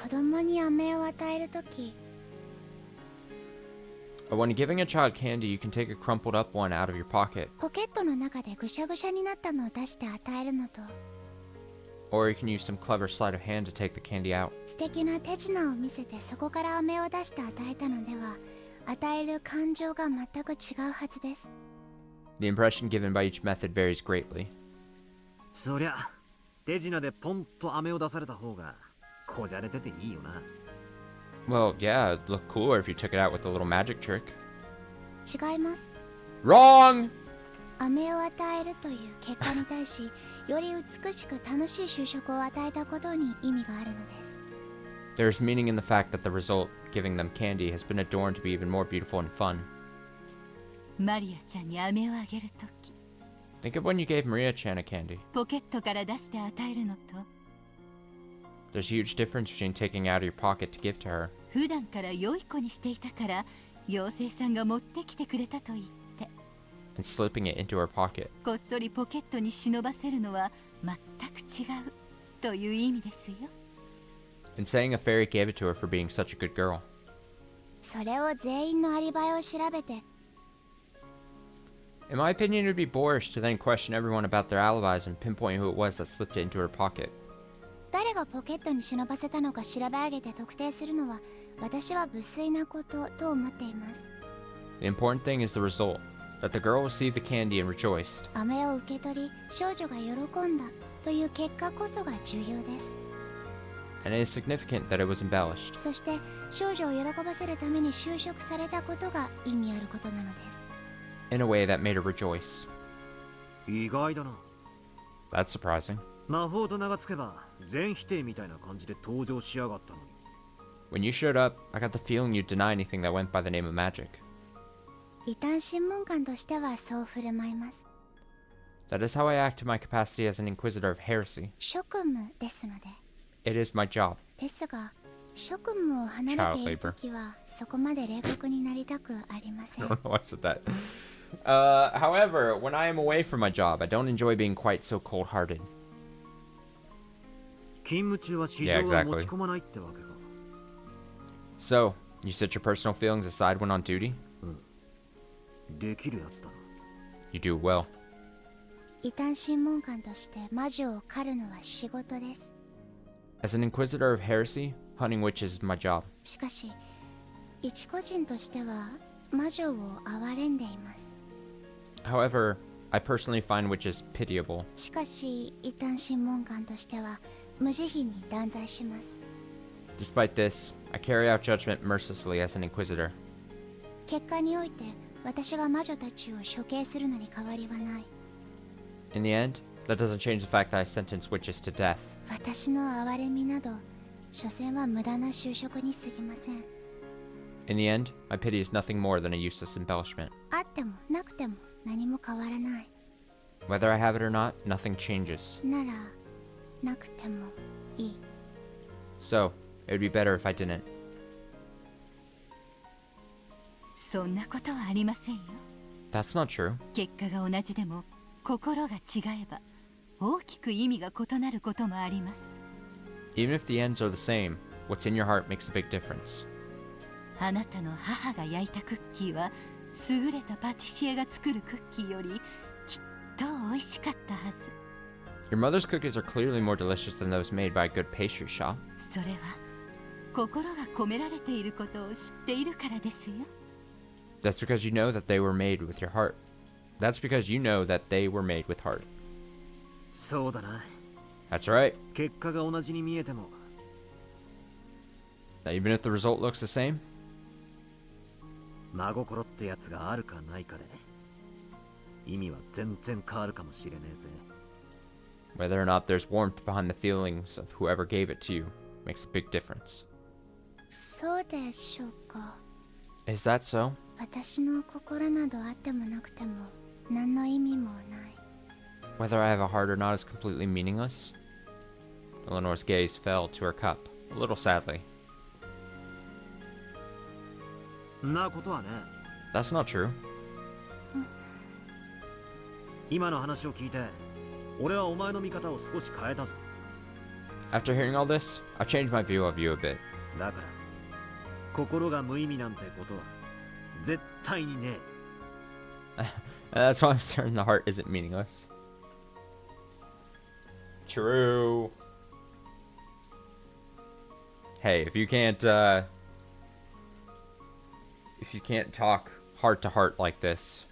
子供に飴を与えるとき、 But when giving a child candy, you can take a crumpled up one out of your pocket, ポケットの中でぐしゃぐしゃになったのを出して与えるのと、 or you can use some clever sleight of hand to take the candy out. 素敵な手品を見せてそこから飴を出して与えたのでは、与える感情が全く違うはずです。 The impression given by each method varies greatly. そりゃ手品でポンと飴を出された方がこじゃれてていいよな。 Well, yeah, it'd look cooler if you took it out with a little magic trick. 違います。 Wrong! 飴を与えるという結果に対し、より美しく楽しい就職を与えたことに意味があるのです。 There's meaning in the fact that the result, giving them candy, has been adorned to be even more beautiful and fun. マリアちゃんに飴をあげるとき、 Think of when you gave Maria-chan a candy. ポケットから出して与えるのと、 There's a huge difference between taking out of your pocket to give to her 普段から良い子にしていたから妖精さんが持ってきてくれたと言って、 and slipping it into her pocket. こっそりポケットに忍ばせるのは全く違うという意味ですよ。 And saying a fairy gave it to her for being such a good girl. それを全員のアリバイを調べて、 In my opinion, it would be boorish to then question everyone about their alibis and pinpoint who it was that slipped it into her pocket. 誰がポケットに忍ばせたのか調べ上げて特定するのは、私は無粋なことと思っています。 The important thing is the result, that the girl received the candy and rejoiced. 飴を受け取り、少女が喜んだという結果こそが重要です。 And it is significant that it was embellished. そして少女を喜ばせるために就職されたことが意味あることなのです。 In a way that made her rejoice. 意外だな。 That's surprising. 魔法と名がつけば全否定みたいな感じで登場しやがったのに。 When you showed up, I got the feeling you'd deny anything that went by the name of magic. 異端審問官としてはそう振る舞います。 That is how I act in my capacity as an inquisitor of heresy. 職務ですので。 It is my job. ですが、職務を離れているときはそこまで冷酷になりたくありません。 I don't know why I said that. However, when I am away from my job, I don't enjoy being quite so cold-hearted. 勤務中は市場 Yeah, は exactly. 持ち込まないってわけか。 So, you set your personal feelings aside when on duty? できるやつだな。 You do well. 異端審問官として魔女を狩るのは仕事です。 As an inquisitor of heresy, hunting witches is my job. しかし一個人としては魔女を憐れんでいます。 However, I personally find witches pitiable. しかし異端審問官としては無慈悲に断罪します。 Despite this, I carry out judgment mercilessly as an inquisitor. 結果において私が魔女たちを処刑するのに変わりはない。 In the end, that doesn't change the fact that I sentence witches to death. 私の憐れみなど所詮は無駄な就職に過ぎません。 In the end, my pity is nothing more than a useless embellishment. あってもなくても何も変わらない。 Whether I have it or not, nothing changes. ならなくてもいい。 So, it would be better if I didn't. そんなことはありませんよ。 That's not true. 結果が同じでも心が違えば大きく意味が異なることもあります。 Even if the ends are the same, what's in your heart makes a big difference. あなたの母が焼いたクッキーは優れたパティシエが作るクッキーよりきっと美味しかったはず。 Your mother's cookies are clearly more delicious than those made by a good pastry shop. それは心が込められていることを知っているからですよ。 That's because you know that they were made with your heart. That's because you know that they were made with heart. そうだな。 That's right. 結果が同じに見えても、 Now, even if the result looks the same, 真心ってやつがあるかないかで意味は全然変わるかもしれねえぜ。 whether or not there's warmth behind the feelings of whoever gave it to you makes a big difference. そうでしょうか。 Is that so? 私の心などあってもなくても何の意味もない。 Whether I have a heart or not is completely meaningless? Eleanor's gaze fell to her cup, a little sadly. んなことはね。 That's not true. 今の話を聞いて、俺はお前の見方を少し変えたぞ。 After hearing all this, I've changed my view of you a bit. だから、心が無意味なんてことは絶対にねえ。 That's why I'm certain the heart isn't meaningless. True. Hey, if you can't talk heart to heart like this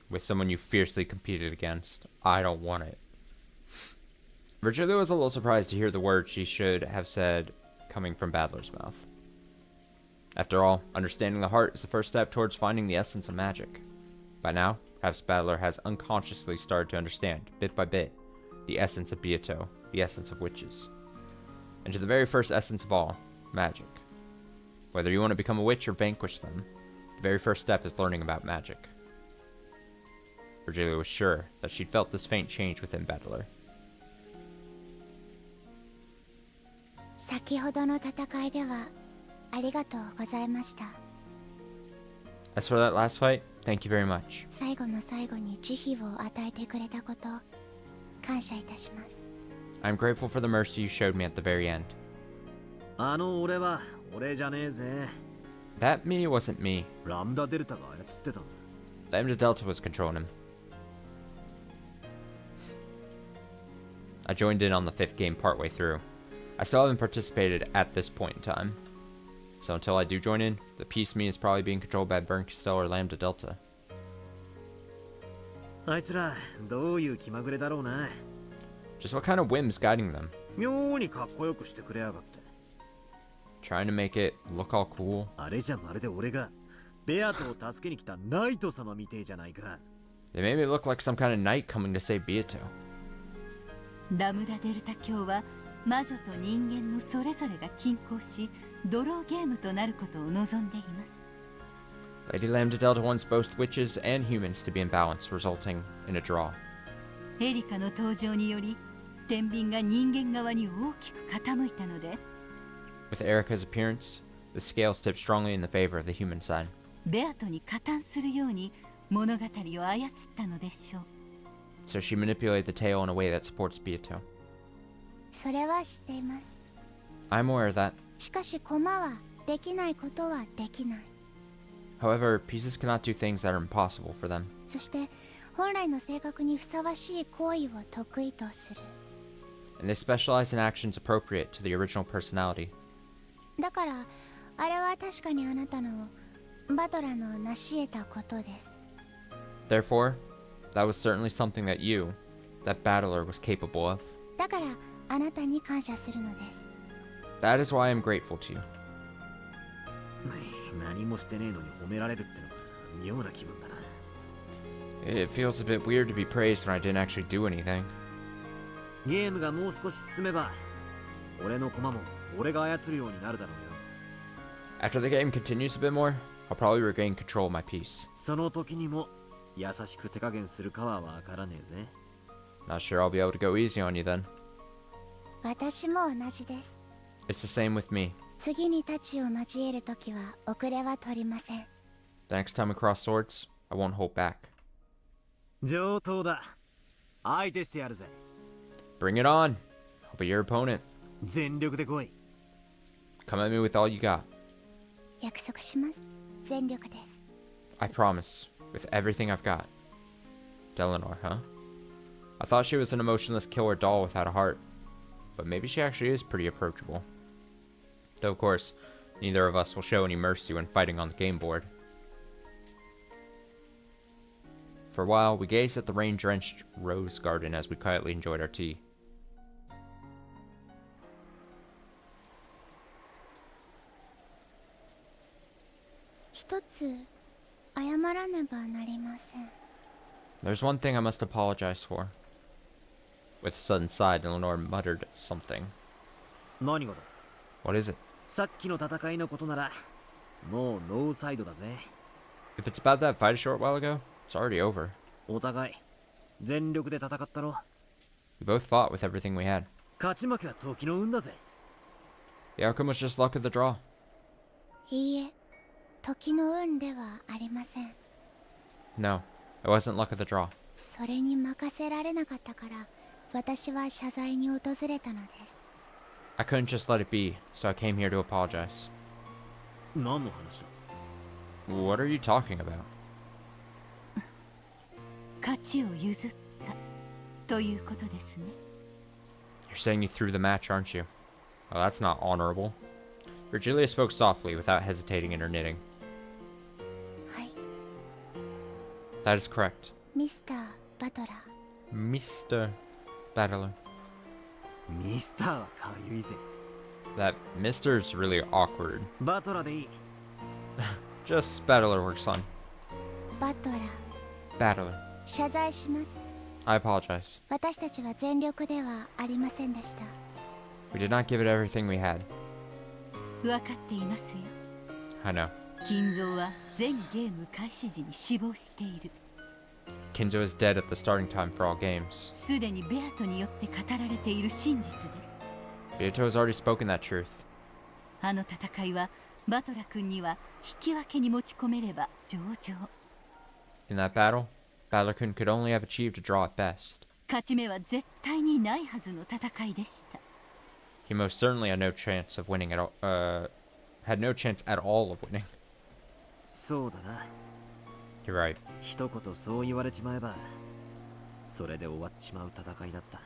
with someone you fiercely competed against, I don't want it. Virgilia was a little surprised to hear the words she should have said coming from Badler's mouth. After all, understanding the heart is the first step towards finding the essence of magic. By now, perhaps Badler has unconsciously started to understand, bit by bit, the essence of Beato, the essence of witches. And to the very first essence of all, magic. Whether you want to become a witch or vanquish them, the very first step is learning about magic. Virgilia was sure that she'd felt this faint change within Badler. 先ほどの戦いではありがとうございました。 As for that last fight, thank you very much. 最後の最後に慈悲を与えてくれたこと感謝いたします。 I'm grateful for the mercy you showed me at the very end. 俺は俺じゃねえぜ。 That me wasn't me. ラムダデルタが操ってたんだ。 Lambda Delta was controlling him. I joined in on the 5th game partway through. I still haven't participated at this point in time. So until I do join in, the piece me is probably being controlled by Bernkstel or Lambda Delta. あいつらどういう気まぐれだろうな。 Just what kind of whim's guiding them? 妙にかっこよくしてくれやがって。 Trying to make it look all cool? あれじゃまるで俺がベアトを助けに来たナイト様みてえじゃないか。 They made me look like some kind of knight coming to save Beato. ラムダデルタ教は魔女と人間のそれぞれが均衡しドローゲームとなることを望んでいます。 Lady Lambda Delta wants both witches and humans to be in balance, resulting in a draw. エリカの登場により天秤が人間側に大きく傾いたので With Erica's appearance, the scales tipped strongly in the favor of the human side. ベアトに加担するように物語を操ったのでしょう。 So she manipulated the tale in a way that supports Beato. それは知っています。 I'm aware of that. しかし駒はできないことはできない。 However, pieces cannot do things that are impossible for them. そして本来の性格にふさわしい行為を得意とする。 And they specialize in actions appropriate to the original personality. だからあれは確かにあなたのバトラの成し得たことです。 Therefore, that was certainly something that you, that battler, was capable of. だからあなたに感謝するのです。 That is why I'm grateful to you. 何もしてねえのに褒められるってのが妙な気分だな。 It feels a bit weird to be praised when I didn't actually do anything. ゲームがもう少し進めば俺の駒も俺が操るようになるだろうよ。 After the game continues a bit more, I'll probably regain control of my piece. その時にも優しく手加減するかはわからねえぜ。 Not sure I'll be able to go easy on you then. 私も同じです。 It's the same with me. 次に太刀を交えるときは遅れは取りません。 The next time we cross swords, I won't hold back. 上等だ。相手してやるぜ。 Bring it on. I'll be your opponent. 全力で来い。 Come at me with all you got. 約束します。全力です。 I promise. With everything I've got. Deleanor, huh? I thought she was an emotionless killer doll without a heart. But maybe she actually is pretty approachable. Though of course, neither of us will show any mercy when fighting on the game board. For a while, we gazed at the rain-drenched rose garden as we quietly enjoyed our tea. 一つ謝らねばなりません。 There's one thing I must apologize for. With a sudden sigh, Eleanor muttered something. 何がだ。 What is it? さっきの戦いのことならもうノーサイドだぜ。 If it's about that fight a short while ago, it's already over. お互い全力で戦ったろ。 We both fought with everything we had. 勝ち負けは時の運だぜ。 The outcome was just luck of the draw. いいえ、時の運ではありません。 No, it wasn't luck of the draw. それに任せられなかったから私は謝罪に訪れたのです。 I couldn't just let it be, so I came here to apologize. 何の話だ。 What are you talking about? 勝ちを譲ったということですね。 You're saying you threw the match, aren't you? Oh, that's not honorable. Virgilia spoke softly, without hesitating in her knitting. はい、 That is correct. ミスター・バトラー。 Mr. Battler. ミスターはかゆいぜ。 That Mr's really awkward. バトラでいい。 Just Battler works fine. バトラー、 Battler. 謝罪します。 I apologize. 私たちは全力ではありませんでした。 We did not give it everything we had. 分かっていますよ。 I know. 金蔵は全ゲーム開始時に死亡している。 Kinzo is dead at the starting time for all games. すでにベアトによって語られている真実です。 Beato has already spoken that truth. あの戦いはバトラ君には引き分けに持ち込めれば上々。 In that battle, Battler-kun could only have achieved a draw at best. 勝ち目は絶対にないはずの戦いでした。 He most certainly had no chance of winning at all. Had no chance at all of winning. そうだな。 You're right. 一言そう言われちまえばそれで終わっちまう戦いだった。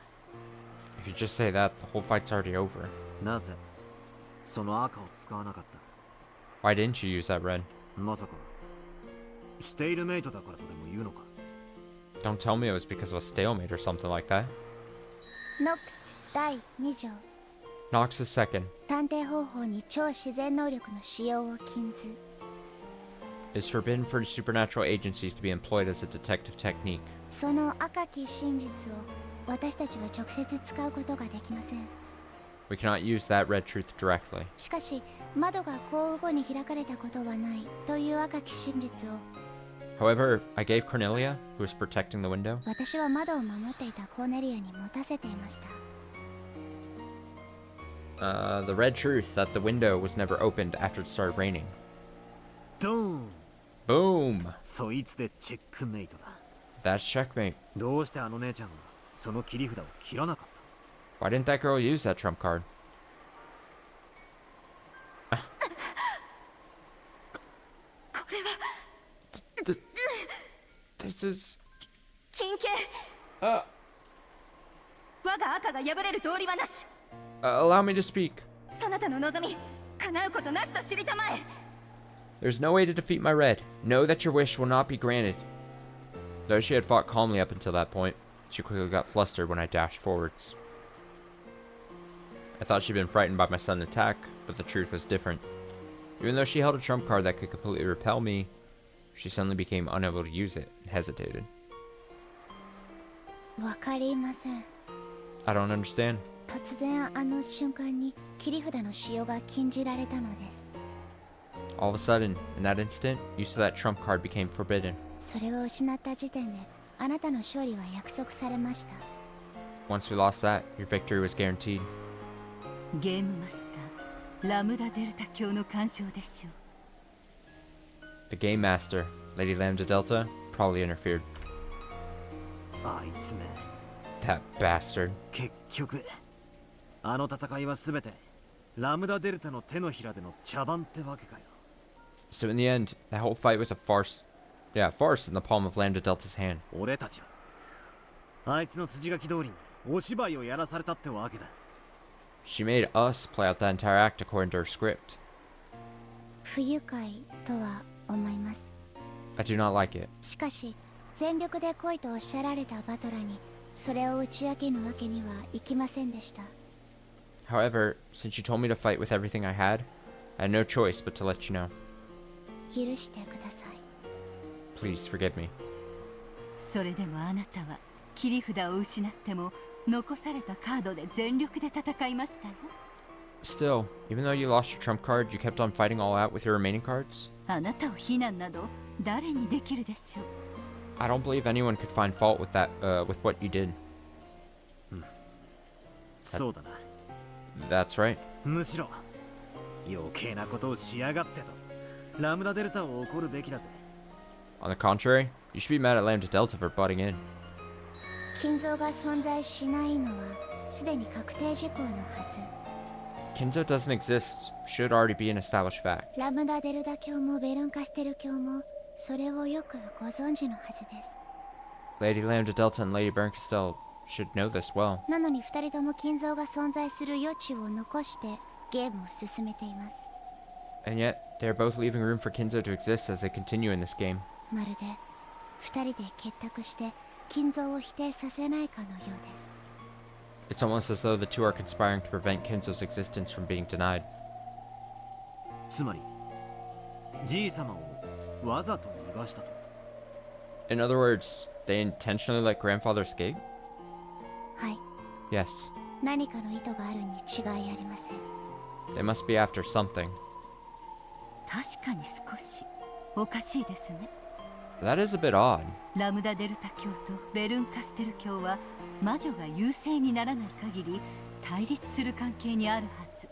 If you just say that, the whole fight's already over. なぜその赤を使わなかった。 Why didn't you use that red? まさかステイルメイトだからとでも言うのか。 Don't tell me it was because of a stalemate or something like that. ノックス第2条、 Nox's second 探偵方法に超自然能力の使用を禁ず。 is forbidden for supernatural agencies to be employed as a detective technique. その赤き真実を私たちは直接使うことができません。 We cannot use that red truth directly. しかし窓が降雨後に開かれたことはないという赤き真実を However, I gave Cornelia, who was protecting the window, 私は窓を守っていたコーネリアに持たせていました。The red truth that the window was never opened after it started raining. ドーン Boom! そいつでチェックメイトだ。 That's checkmate. どうしてあの姉ちゃんはその切り札を切らなかっ Why didn't that girl use that trump card? This is... 金系 Uh, 我が赤が破れる道理はなし。 allow me to speak. そなたの望み叶うことなしと知りたまえ。 There's no way to defeat my red. Know that your wish will not be granted. Though she had fought calmly up until that point, she quickly got flustered when I dashed forwards. I thought she'd been frightened by my sudden attack, but the truth was different. Even though she held a trump card that could completely repel me, she suddenly became unable to use it and hesitated. わかりません。 I don't understand. 突然あの瞬間に切り札の使用が禁じられたのです。 All of a sudden, in that instant, use of that trump card became forbidden. それを失った時点であなたの勝利は約束されました。 Once we lost that, your victory was guaranteed. ゲームマスターラムダデルタ教の干渉でしょう。 The game master, Lady Lambda Delta, probably interfered. た。あいつめ That bastard. 結局あの戦いは全てラムダデルタの手のひらでの茶番ってわけかよ。 So in the end, that whole fight was a farce. Yeah, a farce in the palm of Lambda Delta's hand. 俺たちはあいつの筋書き通りにお芝居をやらされたってわけだ。 She made us play out the entire act according to her script. 不愉快とは思います。 I do not like it. しかし全力で来いとおっしゃられたバトラにそれを打ち明けぬわけにはいきませんでした。 However, since you told me to fight with everything I had no choice but to let you know. 許してください。 Please forgive me. それでもあなたは切り札を失っても残されたカードで全力で戦いましたよ。 Still, even though you lost your trump card, you kept on fighting all out with your remaining cards? あなたを非難など誰にできるでしょう。 I don't believe anyone could find fault with that, with what you did. そうだな。 That's right. むしろ余計なことをしやがってとラムダデルタを怒るべきだぜ。 On the contrary, you should be mad at Lambda Delta for butting in. 金像が存在しないのはすでに確定事項のはず。 Kinzo doesn't exist should already be an established fact. ラムダデルタ教もベルンカステル教もそれをよくご存知のはずです。 Lady Lambda Delta and Lady Bernkastel should know this well. なのに二人とも金像が存在する余地を残してゲームを進めています。 And yet, they are both leaving room for Kinzo to exist as they continue in this game. まるで二人で結託して金像を否定させないかのようです。 It's almost as though the two are conspiring to prevent Kinzo's existence from being denied. つまりじい様をわざと逃がしたと。 In other words, they intentionally let grandfather escape? はい、 Yes. 何かの意図があるに違いありません。 They must be after something. 確かに少しおかしいですね。 That is a bit odd. ラムダデルタ教とベルンカステル教は魔女が優勢にならない限り対立する関係にあるはず。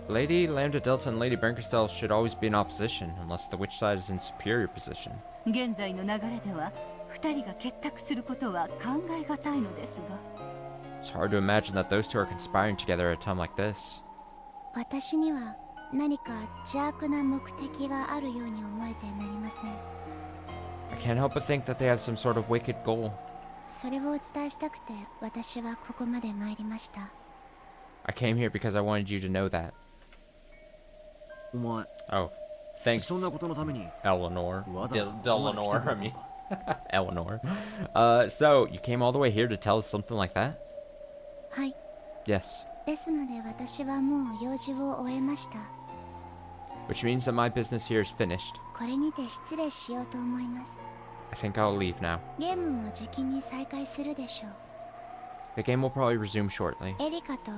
Lady Lambda Delta and Lady Bernkastel should always be in opposition unless the witch side is in superior position. 現在の流れでは二人が結託することは考えがたいのですが。 It's hard to imagine that those two are conspiring together at a time like this. 私には何か邪悪な目的があるように思えてなりません。 I can't help but think that they have some sort of wicked goal. それをお伝えしたくて私はここまで参りました。 I came here because I wanted you to know that. お前 Oh, thanks, そんなことのために Eleanor. わざわざ Delanor, I mean. Eleanor. So, you came all the way here to tell us something like that? はい。 Yes. ですので私はもう用事を終えました。 Which means that my business here is finished. これにて失礼しようと思います。 I think I'll leave now. ゲームも時期に再開するでしょう。 The game will probably resume shortly. エリカと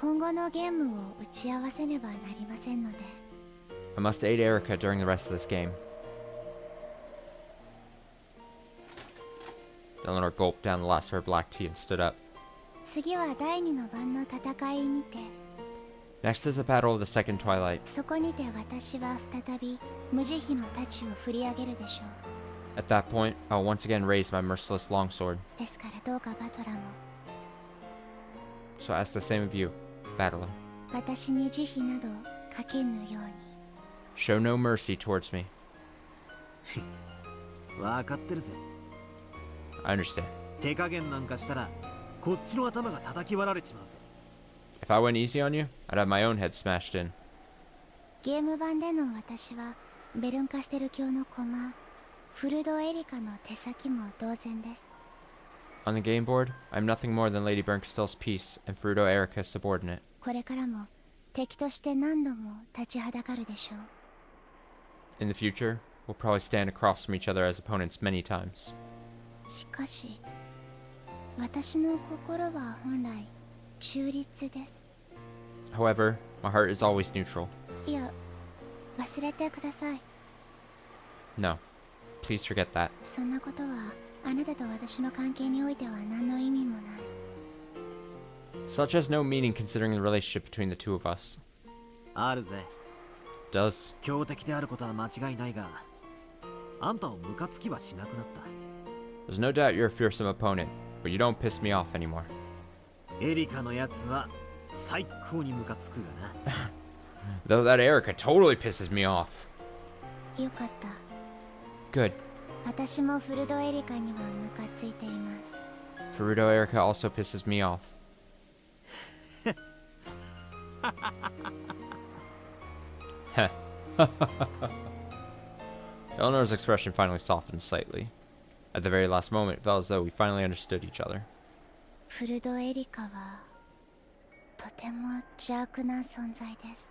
今後のゲームを打ち合わせねばなりませんので。 I must aid Erica during the rest of this game. Eleanor gulped down the last of her black tea and stood up. 次は第二の番の戦いにて Next is the battle of the second twilight. そこにて私は再び無慈悲の太刀を振り上げるでしょう。 At that point, I will once again raise my merciless longsword. ですからどうかバトラも So I ask the same of you, battler. 私に慈悲などかけぬように。 Show no mercy towards me. 分かってるぜ。 I understand. 手加減なんかしたらこっちの頭が叩き割られちまうぜ。 If I went easy on you, I'd have my own head smashed in. ゲーム版での私はベルンカステル教の駒フルドエリカの手先も同然です。 On the game board, I'm nothing more than Lady Berncastell's piece and Fruto Erica's subordinate. これからも敵として何度も立ちはだかるでしょう。 In the future, we'll probably stand across from each other as opponents many times. しかし私の心は本来中立です。 However, my heart is always neutral. いや忘れてください。 No, please forget that. そんなことはあなたと私の関係においては何の意味もない。 Such has no meaning considering the relationship between the two of us. あるぜ。 Does. 強敵であることは間違いないが、あんたをムカつきはしなくなった。 There's no doubt you're a fearsome opponent, but you don't piss me off anymore. エリカのやつは最高にムカつくがな。Though that Erica totally pisses me off. よかった。 Good. 私もフルドエリカにはムカついています。 Fruto Erica also pisses me off. Heh. Eleanor's expression finally softened slightly. At the very last moment, it felt as though we finally understood each other. フルドエリカはとても邪悪な存在です。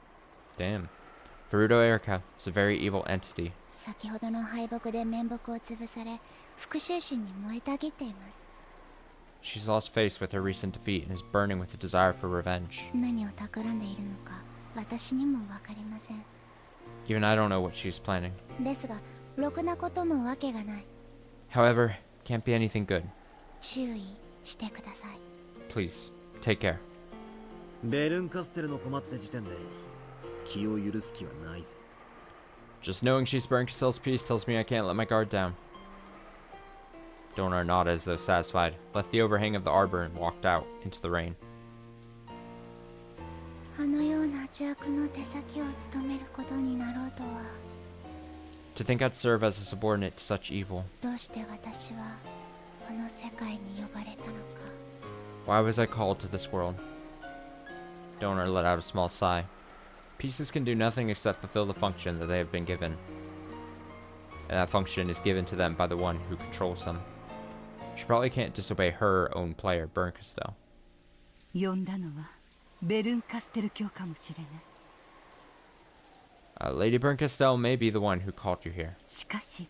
Damn. Fruto Erica is a very evil entity. 先ほどの敗北で面目を潰され、復讐心に燃えたぎっています。 She's lost face with her recent defeat and is burning with a desire for revenge. 何を企んでいるのか私にもわかりません。 Even I don't know what she's planning. ですがろくなことのわけがない。 However, can't be anything good. 注意してください。 Please, take care. ベルンカステルの駒って時点で気を許す気はないぜ。 Just knowing she's Berncastell's piece tells me I can't let my guard down. Donar nodded as though satisfied, left the overhang of the arbor and walked out into the rain. あのような邪悪の手先を務めることになろうとは。 To think I'd serve as a subordinate to such evil. どうして私はこの世界に呼ばれたのか。 Why was I called to this world? Donar let out a small sigh. Pieces can do nothing except fulfill the function that they have been given. And that function is given to them by the one who controls them. She probably can't disobey her own player, Berncastel. 呼んだのはベルンカステル教かもしれない。 Lady Berncastel may be the one who called you here. しかし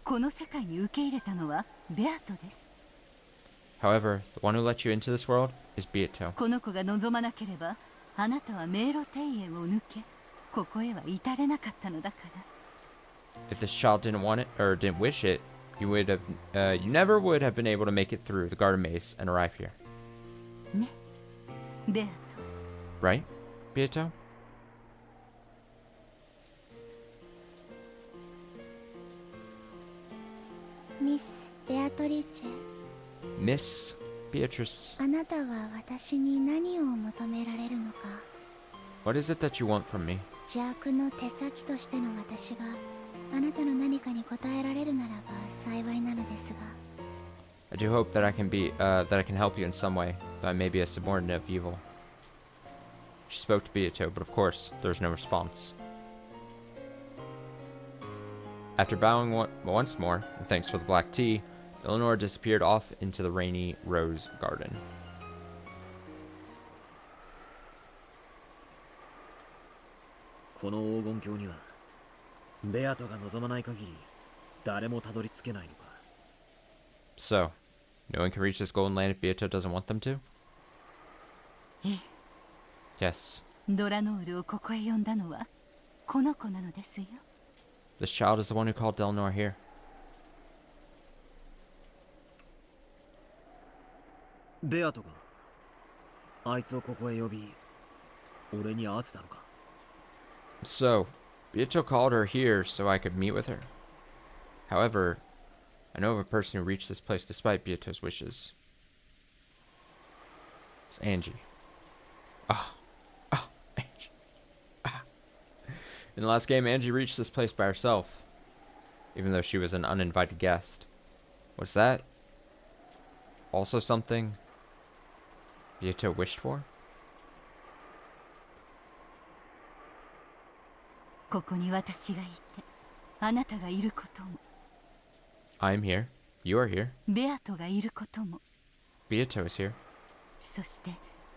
この世界に受け入れたのはベアトです。 However, the one who let you into this world is Beato. この子が望まなければあなたは迷路庭園を抜けここへは至れなかったのだから。 If this child didn't want it or didn't wish it, you never would have been able to make it through the garden maze and arrive here. ね、ベアト。 Right, Beato? ミス・ベアトリーチェ、 Miss Beatrice, あなたは私に何を求められるのか。 what is it that you want from me? 邪悪の手先としての私があなたの何かに応えられるならば幸いなのですが。 I do hope that I can help you in some way, though I may be a subordinate of evil. She spoke to Beato, but of course, there was no response. After bowing once more, and thanks for the black tea, Eleanor disappeared off into the rainy rose garden. この黄金鏡にはベアトが望まない限り誰もたどり着けないのか。 So, no one can reach this golden land if Beato doesn't want them to? ええ、 Yes. ドラノールをここへ呼んだのはこの子なのですよ。 This child is the one who called Eleanor here. ベアトがあいつをここへ呼び俺に会わせたのか。 So, Bieto called her here so I could meet with her. However, I know of a person who reached this place despite Bieto's wishes. It's Angie. Oh, Angie. In the last game, Angie reached this place by herself, even though she was an uninvited guest. What's that? Also something Bieto wished for? ここに私がいて、あなたがいることも、 I'm here. You are here. ベアトがいることも、 Bieto is here. そして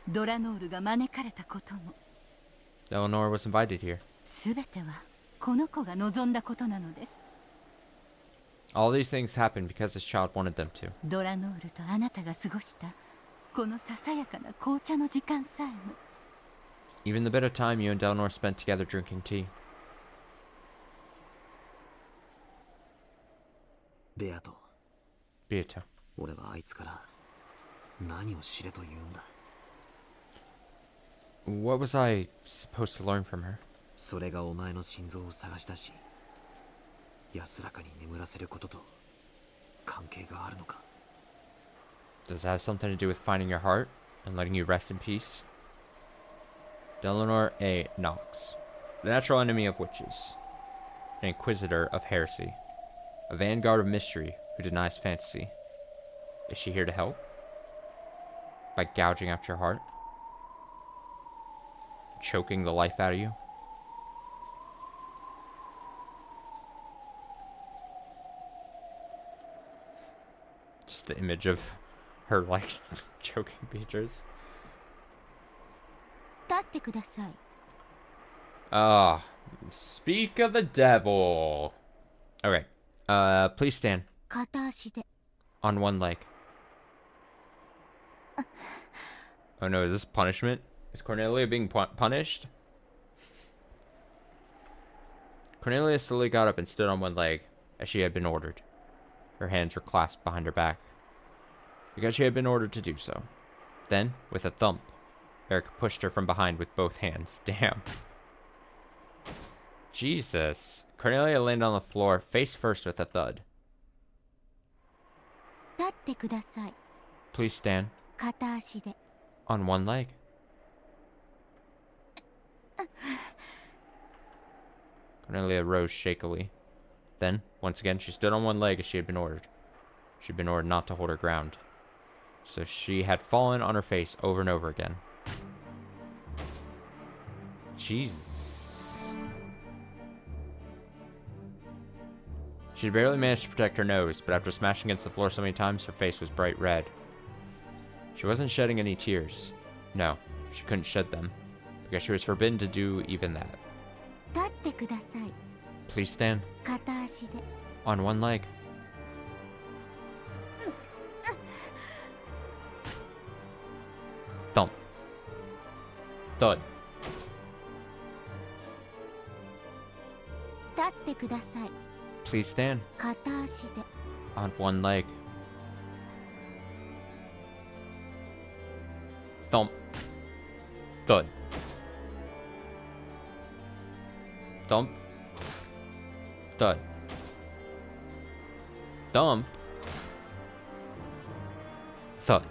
ドラノールが招かれたことも、 Eleanor was invited here. すべてはこの子が望んだことなのです。 All these things happened because this child wanted them to. ドラノールとあなたが過ごしたこのささやかな紅茶の時間さえも、 Even the bit of time you and Eleanor spent together drinking tea. ベアと Bieto. 俺はあいつから何を知れと言うんだ。 What was I supposed to learn from her? それがお前の心臓を探し出し安らかに眠らせることと関係があるのか。 Does it have something to do with finding your heart and letting you rest in peace? Eleanor A. Knox, the natural enemy of witches, an inquisitor of heresy, a vanguard of mystery who denies fantasy. Is she here to help? By gouging out your heart? Choking the life out of you? Just the image of her, like, choking Beatrice. 立ってください。 Ah, speak of the devil. Okay, please stand 片足で。 on one leg. Oh no, is this punishment? Is Cornelia being punished? Cornelia slowly got up and stood on one leg, as she had been ordered. Her hands were clasped behind her back, because she had been ordered to do so. Then, with a thump, Eric pushed her from behind with both hands. Damn. Jesus. Cornelia landed on the floor, face first with a thud. 立ってください。 Please stand 片足で。 on one leg. Cornelia rose shakily. Then, once again, she stood on one leg as she had been ordered. She had been ordered not to hold her ground. So she had fallen on her face over and over again. Jesus. She barely managed to protect her nose, but after smashing against the floor so many times, her face was bright red. She wasn't shedding any tears. No, she couldn't shed them, because she was forbidden to do even that. 立ってください。 Please stand 片足で。 on one leg. Thump. Thud. 立ってください。 Please stand 片足で。 on one leg. Thump. Thud. Thump. Thud. Thump. Thud.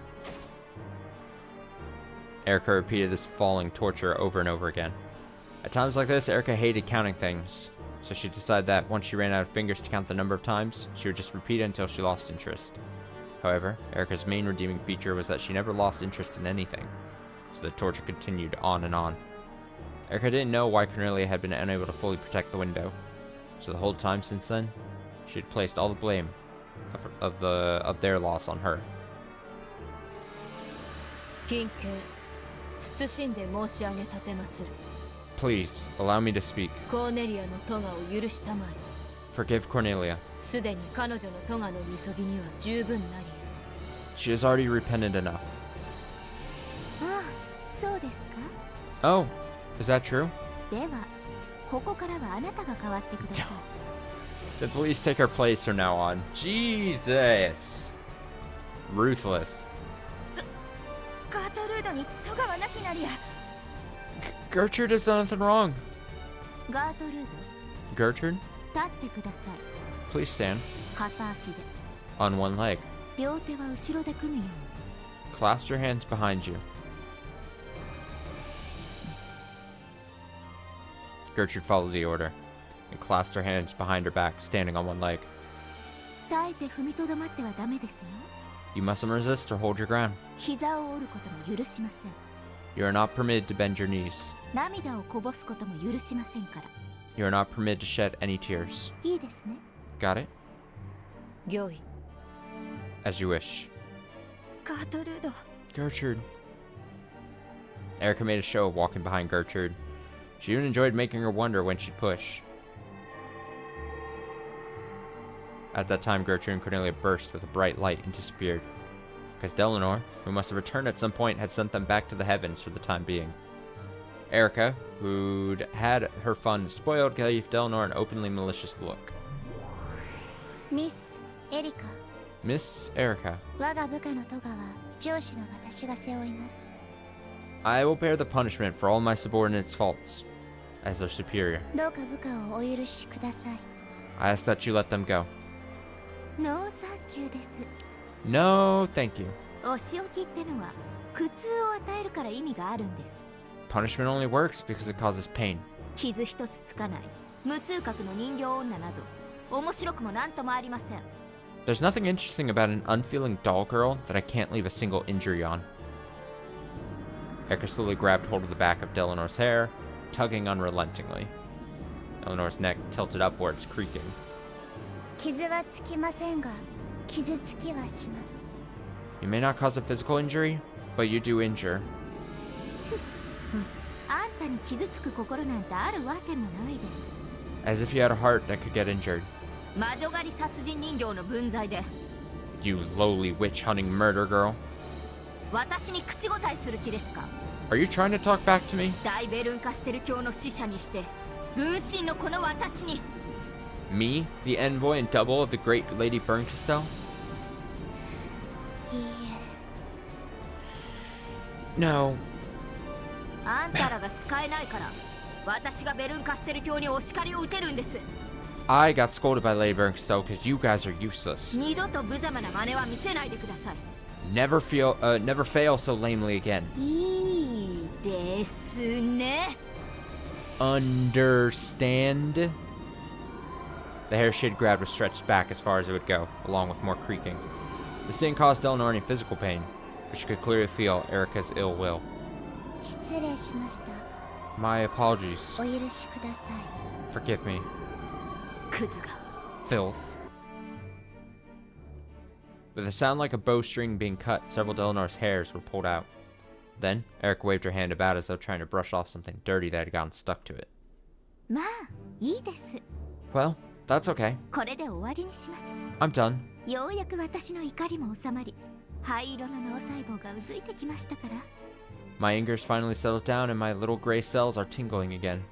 Erica repeated this falling torture over and over again. At times like this, Erica hated counting things, so she decided that once she ran out of fingers to count the number of times, she would just repeat it until she lost interest. However, Erica's main redeeming feature was that she never lost interest in anything, so the torture continued on and on. Erica didn't know why Cornelia had been unable to fully protect the window, so the whole time since then, she had placed all the blame of their loss on her. 近景謹んで申し上げ立てまつる Please, allow me to speak. コーネリアの咎を許したまえ Forgive Cornelia. すでに彼女の咎のみそぎには十分なり She has already repented enough. ああ、そうですか。 Oh, is that true? では、ここからはあなたが変わってください。 Then please take her place from now on. Jesus! Ruthless. ガートルードに咎はなきなりや。Gertrude has done nothing wrong. ガートルー Gertrude, ド、立ってください。 please stand 片足で。 on one leg. 両手は後ろで組むように。 Clasp your hands behind you. Gertrude followed the order and clasped her hands behind her back, standing on one leg. 耐えて踏みとどまってはダメですよ。 You mustn't resist or hold your ground. 膝を折ることも許しません。 You are not permitted to bend your knees. 涙をこぼすことも許しませんから。 You are not permitted to shed any tears. いいですね。 Got it? 御意。 As you wish. ガートルード。 Gertrude. Erica made a show of walking behind Gertrude. She even enjoyed making her wonder when she'd push. At that time, Gertrude and Cornelia burst with a bright light and disappeared, because Delanor, who must have returned at some point, had sent them back to the heavens for the time being. Erica, who'd had her fun spoiled, gave Delanor an openly malicious look. ミスエリカ、 Miss Erica, 我が部下のトガは上司の私が背負います。 I will bear the punishment for all my subordinates' faults, as their superior. どうか部下をお許しください。 I ask that you let them go. ノーサンキューです。 No, thank you. お仕置きってのは苦痛を与えるから意味があるんです。 Punishment only works because it causes pain. 傷一つつかない無痛覚の人形女など面白くもなんともありません。 There's nothing interesting about an unfeeling doll girl that I can't leave a single injury on. Erica slowly grabbed hold of the back of Delanor's hair, tugging unrelentingly. Eleanor's neck tilted upwards, creaking. 傷はつきませんが、傷つきはします。 You may not cause a physical injury, but you do injure. あんたに傷つく心なんてあるわけもないです。 As if you had a heart that could get injured. 魔女狩り殺人人形の分際で You lowly witch-hunting murder girl. 私に口答えする気ですか？ Are you trying to talk back to me? 大ベルンカステル教の使者にして分身のこの私に Me, the envoy and double of the great Lady Berncastel? いい No. あんたらが使えないから私がベルンカステル教にお叱りを受けるんです。 I got scolded by Lady Berncastel because you guys are useless. 二度と無様な真似は見せないでください。 Never fail so lamely again. いいですね。 Understand? The hair she had grabbed was stretched back as far as it would go, along with more creaking. This didn't cause Delanor any physical pain, but she could clearly feel Erica's ill will. 失礼しました。 My apologies. お許しください。 Forgive me. クズが Filth. With a sound like a bowstring being cut, several Delanor's hairs were pulled out. Then, Erica waved her hand about as though trying to brush off something dirty that had gotten stuck to it. まあいいです。 Well, that's okay. これで終わりにします。 I'm done. ようやく私の怒りも収まり灰色の脳細胞がうずいてきましたから。 My anger's finally settled down and my little gray cells are tingling again.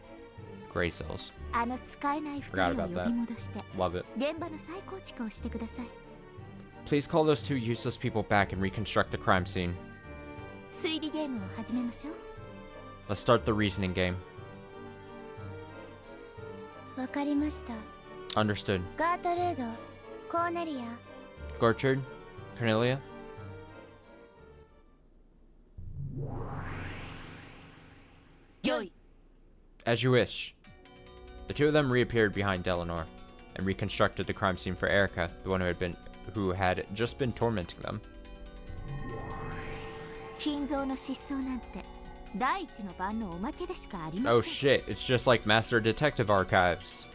Gray cells. あの使えない二人を呼び戻して Love it. 現場の再構築をしてください。 Please call those two useless people back and reconstruct the crime scene. 推理ゲームを始めましょう。 Let's start the reasoning game. わかりました。 Understood. ガートルード、コーネリア、 Gertrude? Cornelia? 御意。 As you wish. The two of them reappeared behind Delanor and reconstructed the crime scene for Erica, the one who had just been tormenting them. 金蔵の失踪なんて第一の晩のおまけでしかありません。 Oh shit, it's just like Master Detective Archives.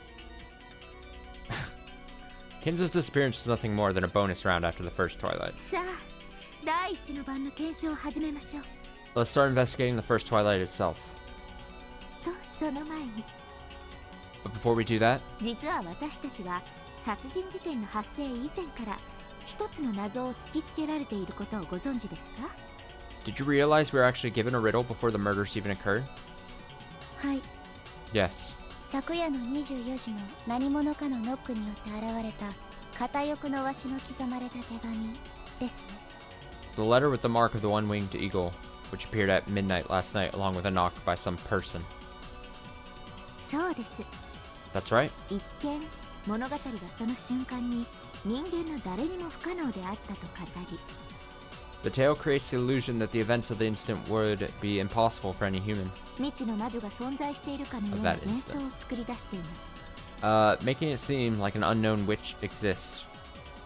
Kinza's disappearance is nothing more than a bonus round after the first Twilight. さあ第一の晩の検証を始めましょう。 Let's start investigating the first Twilight itself. とその前に But before we do that, 実は私たちは殺人事件の発生以前から一つの謎を突きつけられていることをご存知ですか？ did you realize we were actually given a riddle before the murders even occurred? はい。 Yes. 昨夜の24時の何者かのノックによって現れた片翼のわしの刻まれた手紙ですね。 The letter with the mark of the one-winged eagle. which appeared at midnight last night along with a knock by some person. そうです。 That's right. 一見物語がその瞬間に人間の誰にも不可能であったと語り、 The tale creates the illusion that the events of the incident would be impossible for any human, 未知の魔女が存在しているかのよう Of な that 幻想を作り出しています。 making it seem like an unknown witch exists.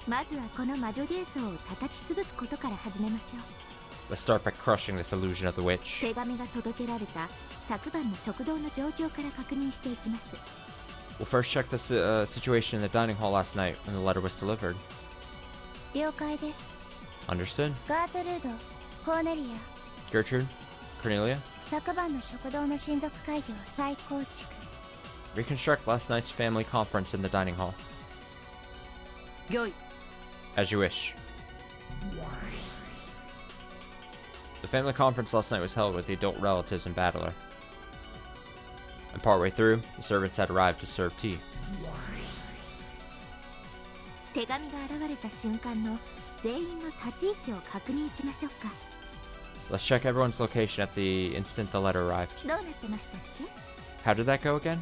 まずはこの魔女幻想を叩き潰すことから始めましょう。 Let's start by crushing this illusion of the witch. 手紙が届けられた昨晩の食堂の状況から確認していきます。 We'll first check the situation in the dining hall last night when the letter was delivered. 了解です。 Understood? ガートルード、コーネリ Gertrude? Cornelia? ア、昨晩の食堂の親族会議を再構築。 Reconstruct last night's family conference in the dining hall. 御意。 As you wish. The family conference last night was held with the adult relatives and Battler. And partway through, the servants had arrived to serve tea. 手紙が現れた瞬間の全員の立ち位置を確認しましょうか。 Let's check everyone's location at the instant the letter arrived. どうなってましたっけ？ How did that go again?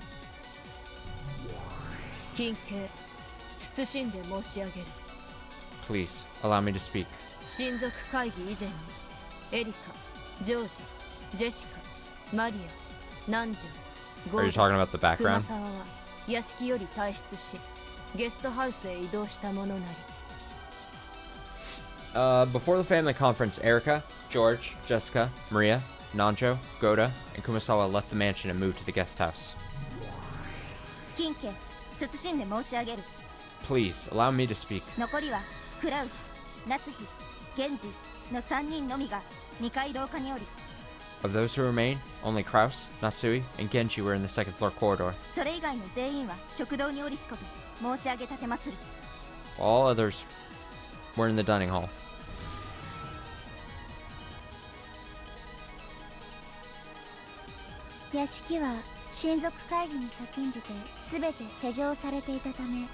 近景謹んで申し上げる。 Please, allow me to speak. 親族会議以前にエリカ、ジョージ、ジェシカ、マリア、南條、ゴ Are ー you ダ talking about the 熊 background? 沢は屋敷より退出しゲストハウスへ移動したものなり。 Before the family conference, Erica, George, Jessica, Maria, Nanjo, Goda, and Kumasawa left the mansion and moved to the guest house. 近景謹んで申し上げる。 Please, allow me to speak. 残りはクラウス、夏日、源氏の3人のみが2階廊下におり、 Of those who remain, only Kraus, Natsui, and Genji were in the second floor corridor, それ以外の全員は食堂におりしこび申し上げたてまつる。 while all others were in the dining hall. 屋敷は親族会議に先んじて全て施錠されていたため、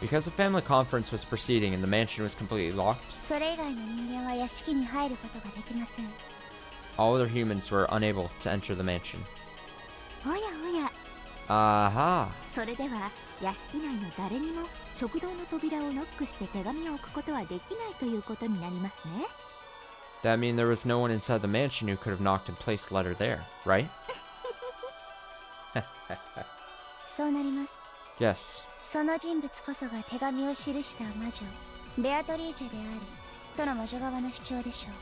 Because the family conference was proceeding and the mansion was completely locked, それ以外の人間は屋敷に入ることができません。 all other humans were unable to enter the mansion. おやおや、 Aha! それでは屋敷内の誰にも食堂の扉をノックして手紙を置くことはできないということになりますね。 That mean there was no one inside the mansion who could have knocked and placed the letter there, right? そうなります。 Yes. その人物こそが手紙を記した魔女ベアトリーチェであるとの魔女側の主張でしょう。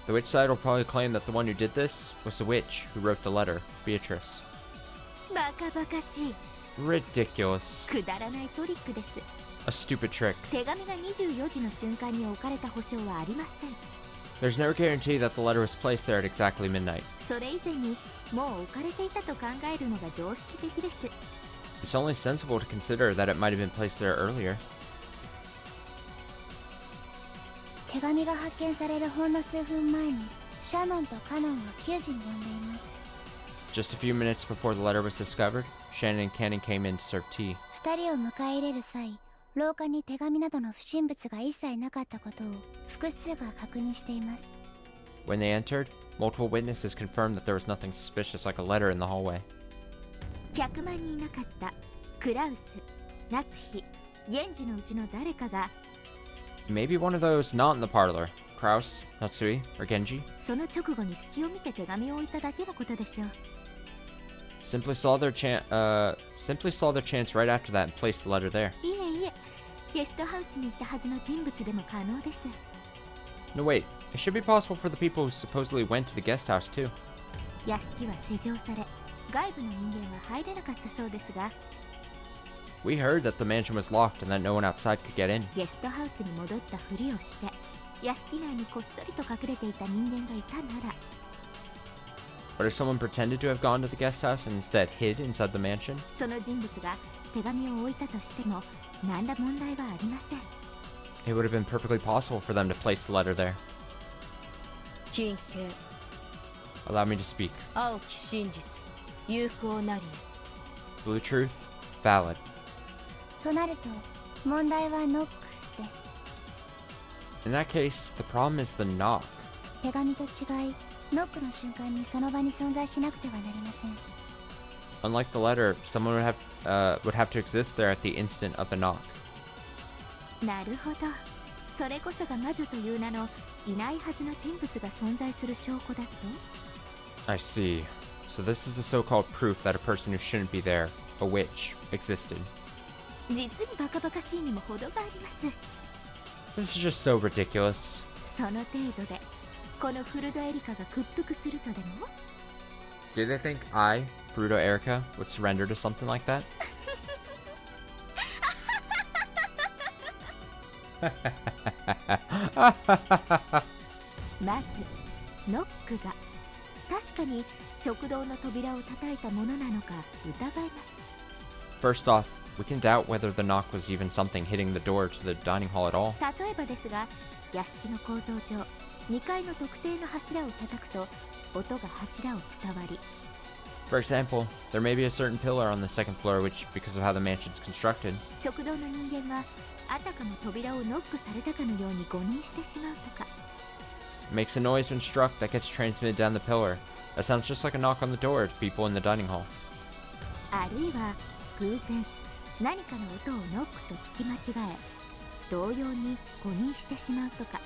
The witch side will probably claim that the one who did this was the witch who wrote the letter, Beatrice. バカバカしい Ridiculous. くだらないトリックです。 A stupid trick. 手紙が24時の瞬間に置かれた保証はありません。 There's no guarantee that the letter was placed there at exactly midnight. それ以前にもう置かれていたと考えるのが常識的です。 It's only sensible to consider that it might have been placed there earlier. 手紙が発見されるほんの数分前にシャノンとカノンは給仕に呼んでいます。 Just a few minutes before the letter was discovered, Shannon and Cannon came in to serve tea. 2人を迎え入れる際、廊下に手紙などの不審物が一切なかったことを複数が確認しています。 When they entered, multiple witnesses confirmed that there was nothing suspicious like a letter in the hallway. 100万人いなかったクラウス、夏日、源氏のうちの誰かが Maybe one of those not in the parlor. Kraus, Natsui, or Genji その直後に隙を見て手紙を置いただけのことでしょう。 simply saw their chance right after that and placed the letter there. いえいえ、ゲストハウスに行ったはずの人物でも可能です。 No wait, it should be possible for the people who supposedly went to the guest house too. 屋敷は施錠され、外部の人間は入れなかったそうですが、 We heard that the mansion was locked and that no one outside could get in. ゲストハウスに戻ったふりをして屋敷内にこっそりと隠れていた人間がいたなら、 But if someone pretended to have gone to the guest house and instead hid inside the mansion, その人物が手紙を置いたとしても何ら問題はありません。 it would have been perfectly possible for them to place the letter there. 近景 Allow me to speak. 青き真実有効なり Blue truth, valid. となると問題はノックです。 In that case, the problem is the knock. 手紙と違い、ノックの瞬間にその場に存在しなくてはなりません。 Unlike the letter, someone would have to exist there at the instant of the knock. なるほど。それこそが魔女という名のいないはずの人物が存在する証拠だと。 I see. So this is the so-called proof that a person who shouldn't be there, a witch, existed. 実にバカバカしいにも程があります。 This is just so ridiculous. その程度でこのフルドエリカが屈服するとでも？ Do they think I, Fruto Erica, would surrender to something like that? まずノックが確かに食堂の扉を叩いたものなのか疑います。 First off, we can doubt whether the knock was even something hitting the door to the dining hall at all. 例えばですが、屋敷の構造上2階の特定の柱を叩くと音が柱を伝わり、 For example, there may be a certain pillar on the second floor which, because of how the mansion's constructed, 食堂の人間はあたかも扉をノックされたかのように誤認してしまうとか。 makes a noise when struck that gets transmitted down the pillar. That sounds just like a knock on the door to people in the dining hall. あるいは偶然何かの音をノックと聞き間違え、同様に誤認してしまうとか。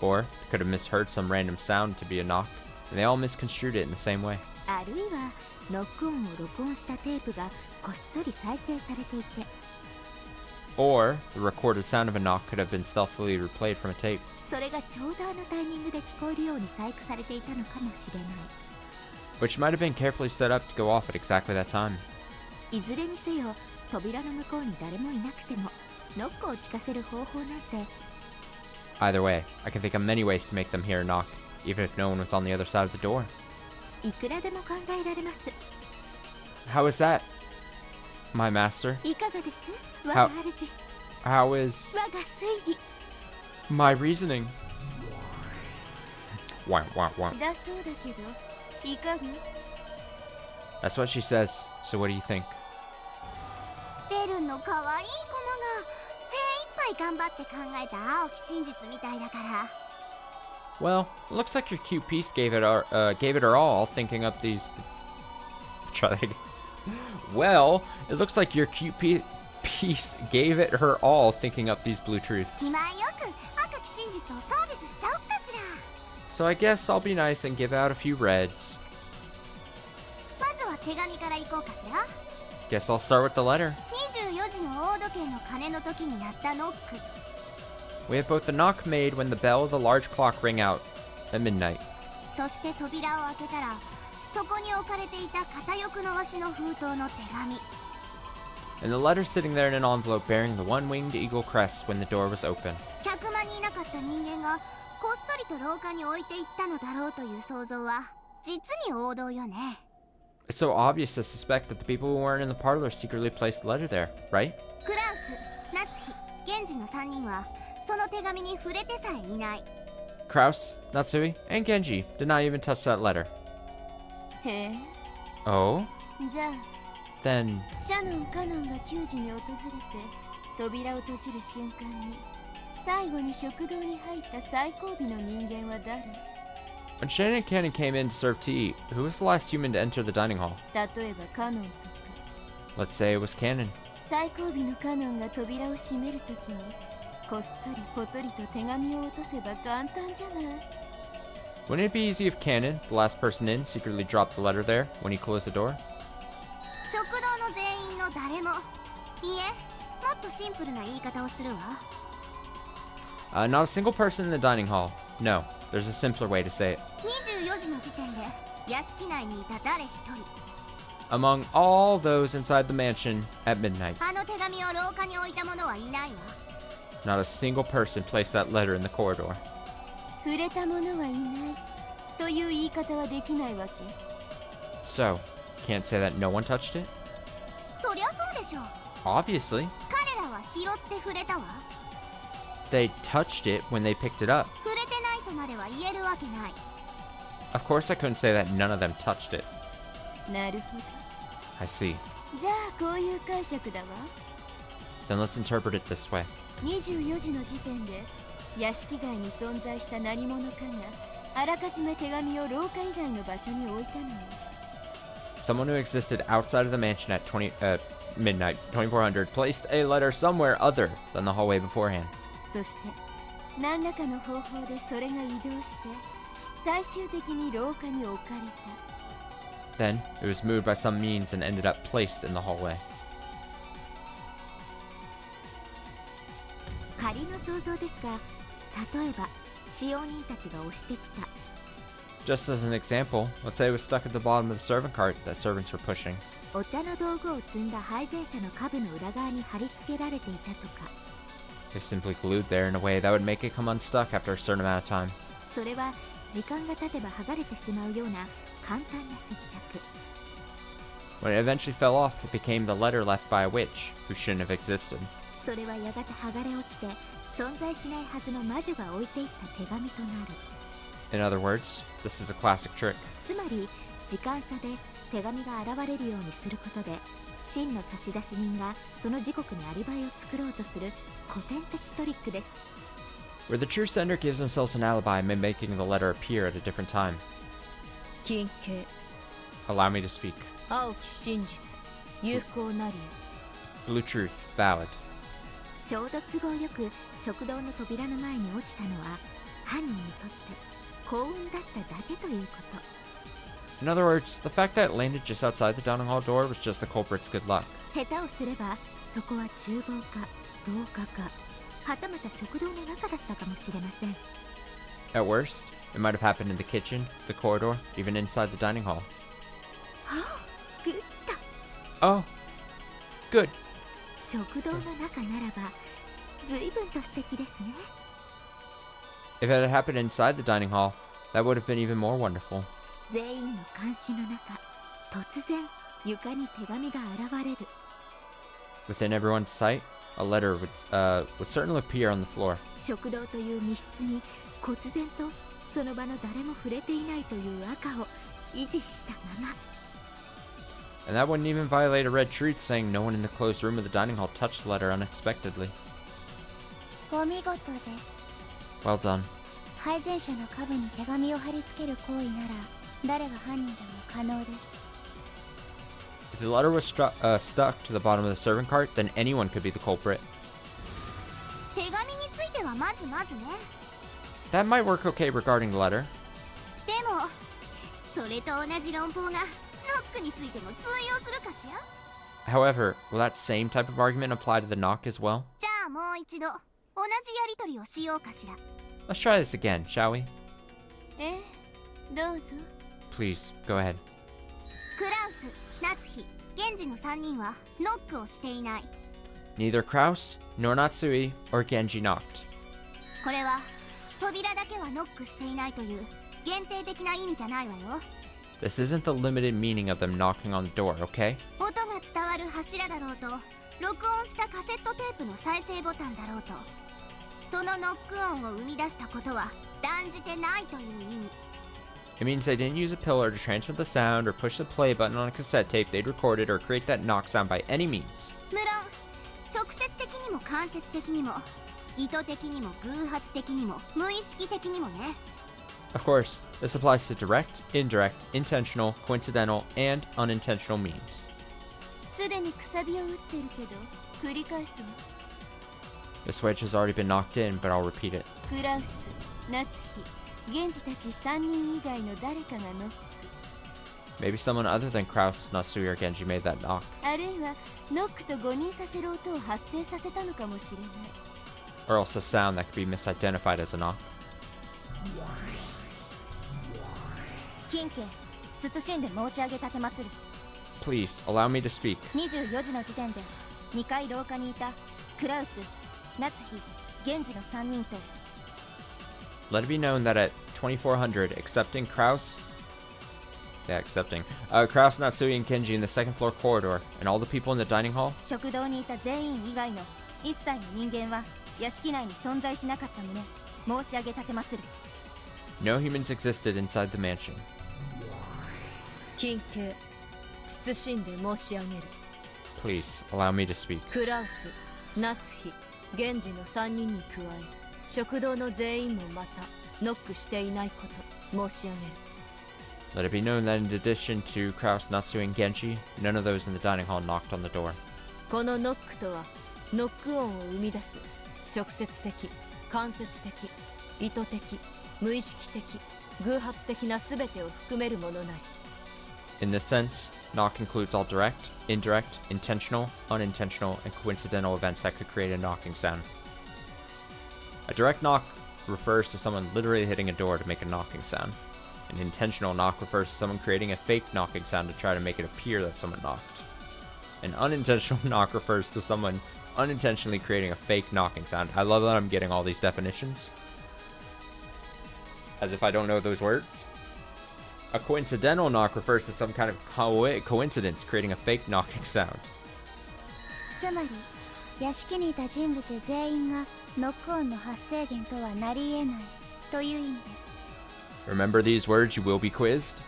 Or, they could have misheard some random sound to be a knock, and they all misconstrued it in the same way. あるいはノック音を録音したテープがこっそり再生されていて、 Or, the recorded sound of a knock could have been stealthily replayed from a tape. それがちょうどあのタイミングで聞こえるように細工されていたのかもしれない。 Which might have been carefully set up to go off at exactly that time. いずれにせよ扉の向こうに誰もいなくてもノックを聞かせる方法なんて。 Either way, I can think of many ways to make them hear a knock, even if no one was on the other side of the door. いくらでも考えられます。 How is that, my master? いかがです？我が主。 How is 我が推理 my reasoning? Wow, wow, wow. だそうだけど、いかが？ That's what she says. So what do you think? ベルンの可愛い子が精一杯頑張って考えた青き真実みたいだから。 Well, it looks like your cute piece gave it her all, thinking up these. Try that again. Well, it looks like your cute piece gave it her all, thinking up these blue truths. 気前よく赤き真実をサービスしちゃおっかしら。 So I guess I'll be nice and give out a few reds. まずは手紙から行こうかしら。 Guess I'll start with the letter. 24時の大時計の鐘の時に鳴ったノック。 We have both the knock made when the bell of the large clock rang out at midnight. そして扉を開けたら、そこに置かれていた片翼のわしの封筒の手紙。 And the letter sitting there in an envelope bearing the one-winged eagle crest when the door was open. 客間にいなかった人間がこっそりと廊下に置いていったのだろうという想像は実に王道よね。 It's so obvious to suspect that the people who weren't in the parlor secretly placed the letter there, right? クラウス、夏日、源氏の3人はその手紙に触れてさえいない。 Kraus, Natsui, and Genji did not even touch that letter. へえ。 Oh? じゃあ Then, シャノン・カノンが給仕に訪れて扉を閉じる瞬間に最後に食堂に入った最後尾の人間は誰？ when Shannon and Cannon came in to serve tea, who was the last human to enter the dining hall? 例えばカノンとか。 Let's say it was Cannon. 最後尾のカノンが扉を閉めるときにこっそりポトリと手紙を落とせば簡単じゃない？ Wouldn't it be easy if Cannon, the last person in, secretly dropped the letter there when he closed the door? 食堂の全員の誰も、いえ、もっとシンプルな言い方をするわ。 Not a single person in the dining hall. No, there's a simpler way to say it. 24時の時点で屋敷内にいた誰一人、 Among all those inside the mansion at midnight, あの手紙を廊下に置いた者はいないわ。 not a single person placed that letter in the corridor. 触れた者はいないという言い方はできないわけ。 So, can't say that no one touched it? そりゃそうでしょう。 Obviously. 彼らは拾って触れたわ。 They touched it when they picked it up. 触れてないとまでは言えるわけない。 Of course I couldn't say that none of them touched it. なるほど。 I see. じゃあこういう解釈だわ。 Then let's interpret it this way. 24時の時点で屋敷外に存在した何者かがあらかじめ手紙を廊下以外の場所に置いたのよ。 Someone who existed outside of the mansion at midnight 2400 placed a letter somewhere other than the hallway beforehand. そして何らかの方法でそれが移動して最終的に廊下に置かれた。 Then it was moved by some means and ended up placed in the hallway. 仮の想像ですが、例えば使用人たちが押してきた。 Just as an example, let's say it was stuck at the bottom of the servant cart that servants were pushing. お茶の道具を積んだ配膳車の下部の裏側に貼り付けられていたとか。 They're simply glued there in a way that would make it come unstuck after a certain amount of time. それは時間が経てば剥がれてしまうような簡単な接着。 When it eventually fell off, it became the letter left by a witch who shouldn't have existed. それはやがて剥がれ落ちて存在しないはずの魔女が置いていった手紙となる。 In other words, this is a classic trick. つまり時間差で手紙が現れるようにすることで真の差出人がその時刻にアリバイを作ろうとする古典的トリックです。 Where the true sender gives themselves an alibi by making the letter appear at a different time. 金形 Allow me to speak. 青き真実有効なり Blue truth, valid. ちょうど都合よく食堂の扉の前に落ちたのは犯人にとって幸運だっただけということ。 In other words, the fact that it landed just outside the dining hall door was just the culprit's good luck. 下手をすればそこは厨房か廊下かはたまた食堂の中だったかもしれません。 At worst, it might have happened in the kitchen, the corridor, even inside the dining hall. グッと Oh, good. 食堂の中ならば随分と素敵ですね。 If it had happened inside the dining hall, that would have been even more wonderful. 全員の監視の中突然床に手紙が現れる。 Within everyone's sight, a letter would certainly appear on the floor. 食堂という密室に忽然とその場の誰も触れていないという赤を維持したまま。 And that wouldn't even violate a red truth saying no one in the closed room of the dining hall touched the letter unexpectedly. お見事です。 Well done. 配膳車の下部に手紙を貼り付ける行為なら誰が犯人でも可能です。 If the letter was stuck to the bottom of the servant cart, then anyone could be the culprit. 手紙についてはまずね。 That might work okay regarding the letter. でもそれと同じ論法がノックについても通用するかしら。 However, will that same type of argument apply to the knock as well? じゃあもう一度同じやり取りをしようかしら。 Let's try this again, shall we? ええ、どうぞ。 Please, go ahead. クラウス、夏日、源氏の3人はノックをしていない。 Neither Kraus, nor Natsui, or Genji knocked. これは扉だけはノックしていないという限定的な意味じゃないわよ。 This isn't the limited meaning of them knocking on the door, okay? 音が伝わる柱だろうと録音したカセットテープの再生ボタンだろうとそのノック音を生み出したことは断じてないという意味。 It means they didn't use a pillar to transmit the sound or push the play button on a cassette tape they'd recorded or create that knock sound by any means. 無論直接的にも間接的にも意図的にも偶発的にも無意識的にもね。 Of course, this applies to direct, indirect, intentional, coincidental, and unintentional means. すでにくさびを打ってるけど繰り返すわ。 This wedge has already been knocked in, but I'll repeat it. クラウス、夏日、源氏たち3人以外の誰かがノック、 Maybe someone other than Kraus, Natsui, or Genji made that knock. あるいはノックと誤認させる音を発生させたのかもしれない。 Or else a sound that could be misidentified as a knock. 金家謹んで申し上げたてまつる。 Please, allow me to speak. 24時の時点で2階廊下にいたクラウス、夏日、源氏の3人と Let it be known that at 2400, accepting Kraus, Natsui, and Genji in the second floor corridor, and all the people in the dining hall, 食堂にいた全員以外の一切の人間は屋敷内に存在しなかった旨申し上げたてまつる。 no humans existed inside the mansion. 金形謹んで申し上げる。 Please, allow me to speak. クラウス、夏日、源氏の3人に加え食堂の全員もまたノックしていないこと申し上げる。 Let it be known that in addition to Kraus, Natsu, and Genji, none of those in the dining hall knocked on the door. このノックとはノック音を生み出す直接的、間接的、意図的、無意識的、偶発的な全てを含めるものなり。 In this sense, knock includes all direct, indirect, intentional, unintentional, and coincidental events that could create a knocking sound. A direct knock refers to someone literally hitting a door to make a knocking sound. An intentional knock refers to someone creating a fake knocking sound to try to make it appear that someone knocked. An unintentional knock refers to someone unintentionally creating a fake knocking sound. I love that I'm getting all these definitions. As if I don't know those words. A coincidental knock refers to some kind of coincidence creating a fake knocking sound. つまり屋敷にいた人物全員がノック音の発生源とはなり得ないという意味です。 Remember these words, you will be quizzed.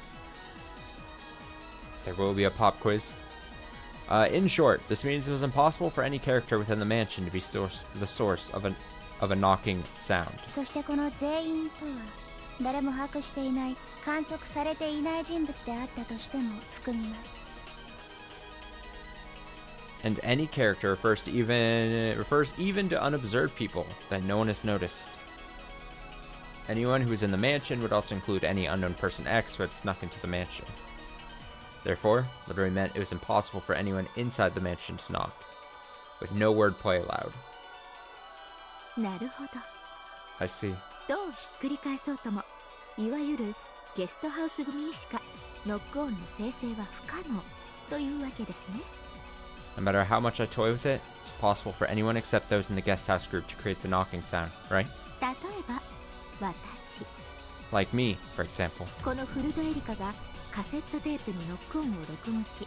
There will be a pop quiz. In short, this means it was impossible for any character within the mansion to be the source of a knocking sound. そしてこの全員とは誰も把握していない観測されていない人物であったとしても含みます。 And any character refers even to unobserved people that no one has noticed. Anyone who is in the mansion would also include any unknown person X who had snuck into the mansion. Therefore, literally meant it was impossible for anyone inside the mansion to knock, with no wordplay allowed. なるほど。 I see. どうひっくり返そうとも、いわゆるゲストハウス組にしかノックオンの生成は不可能というわけですね。 No matter how much I toy with it, it's possible for anyone except those in the guest house group to create the knocking sound, right? 例えば私、 Like me, for example. このフルドエリカがカセットテープにノック音を録音し、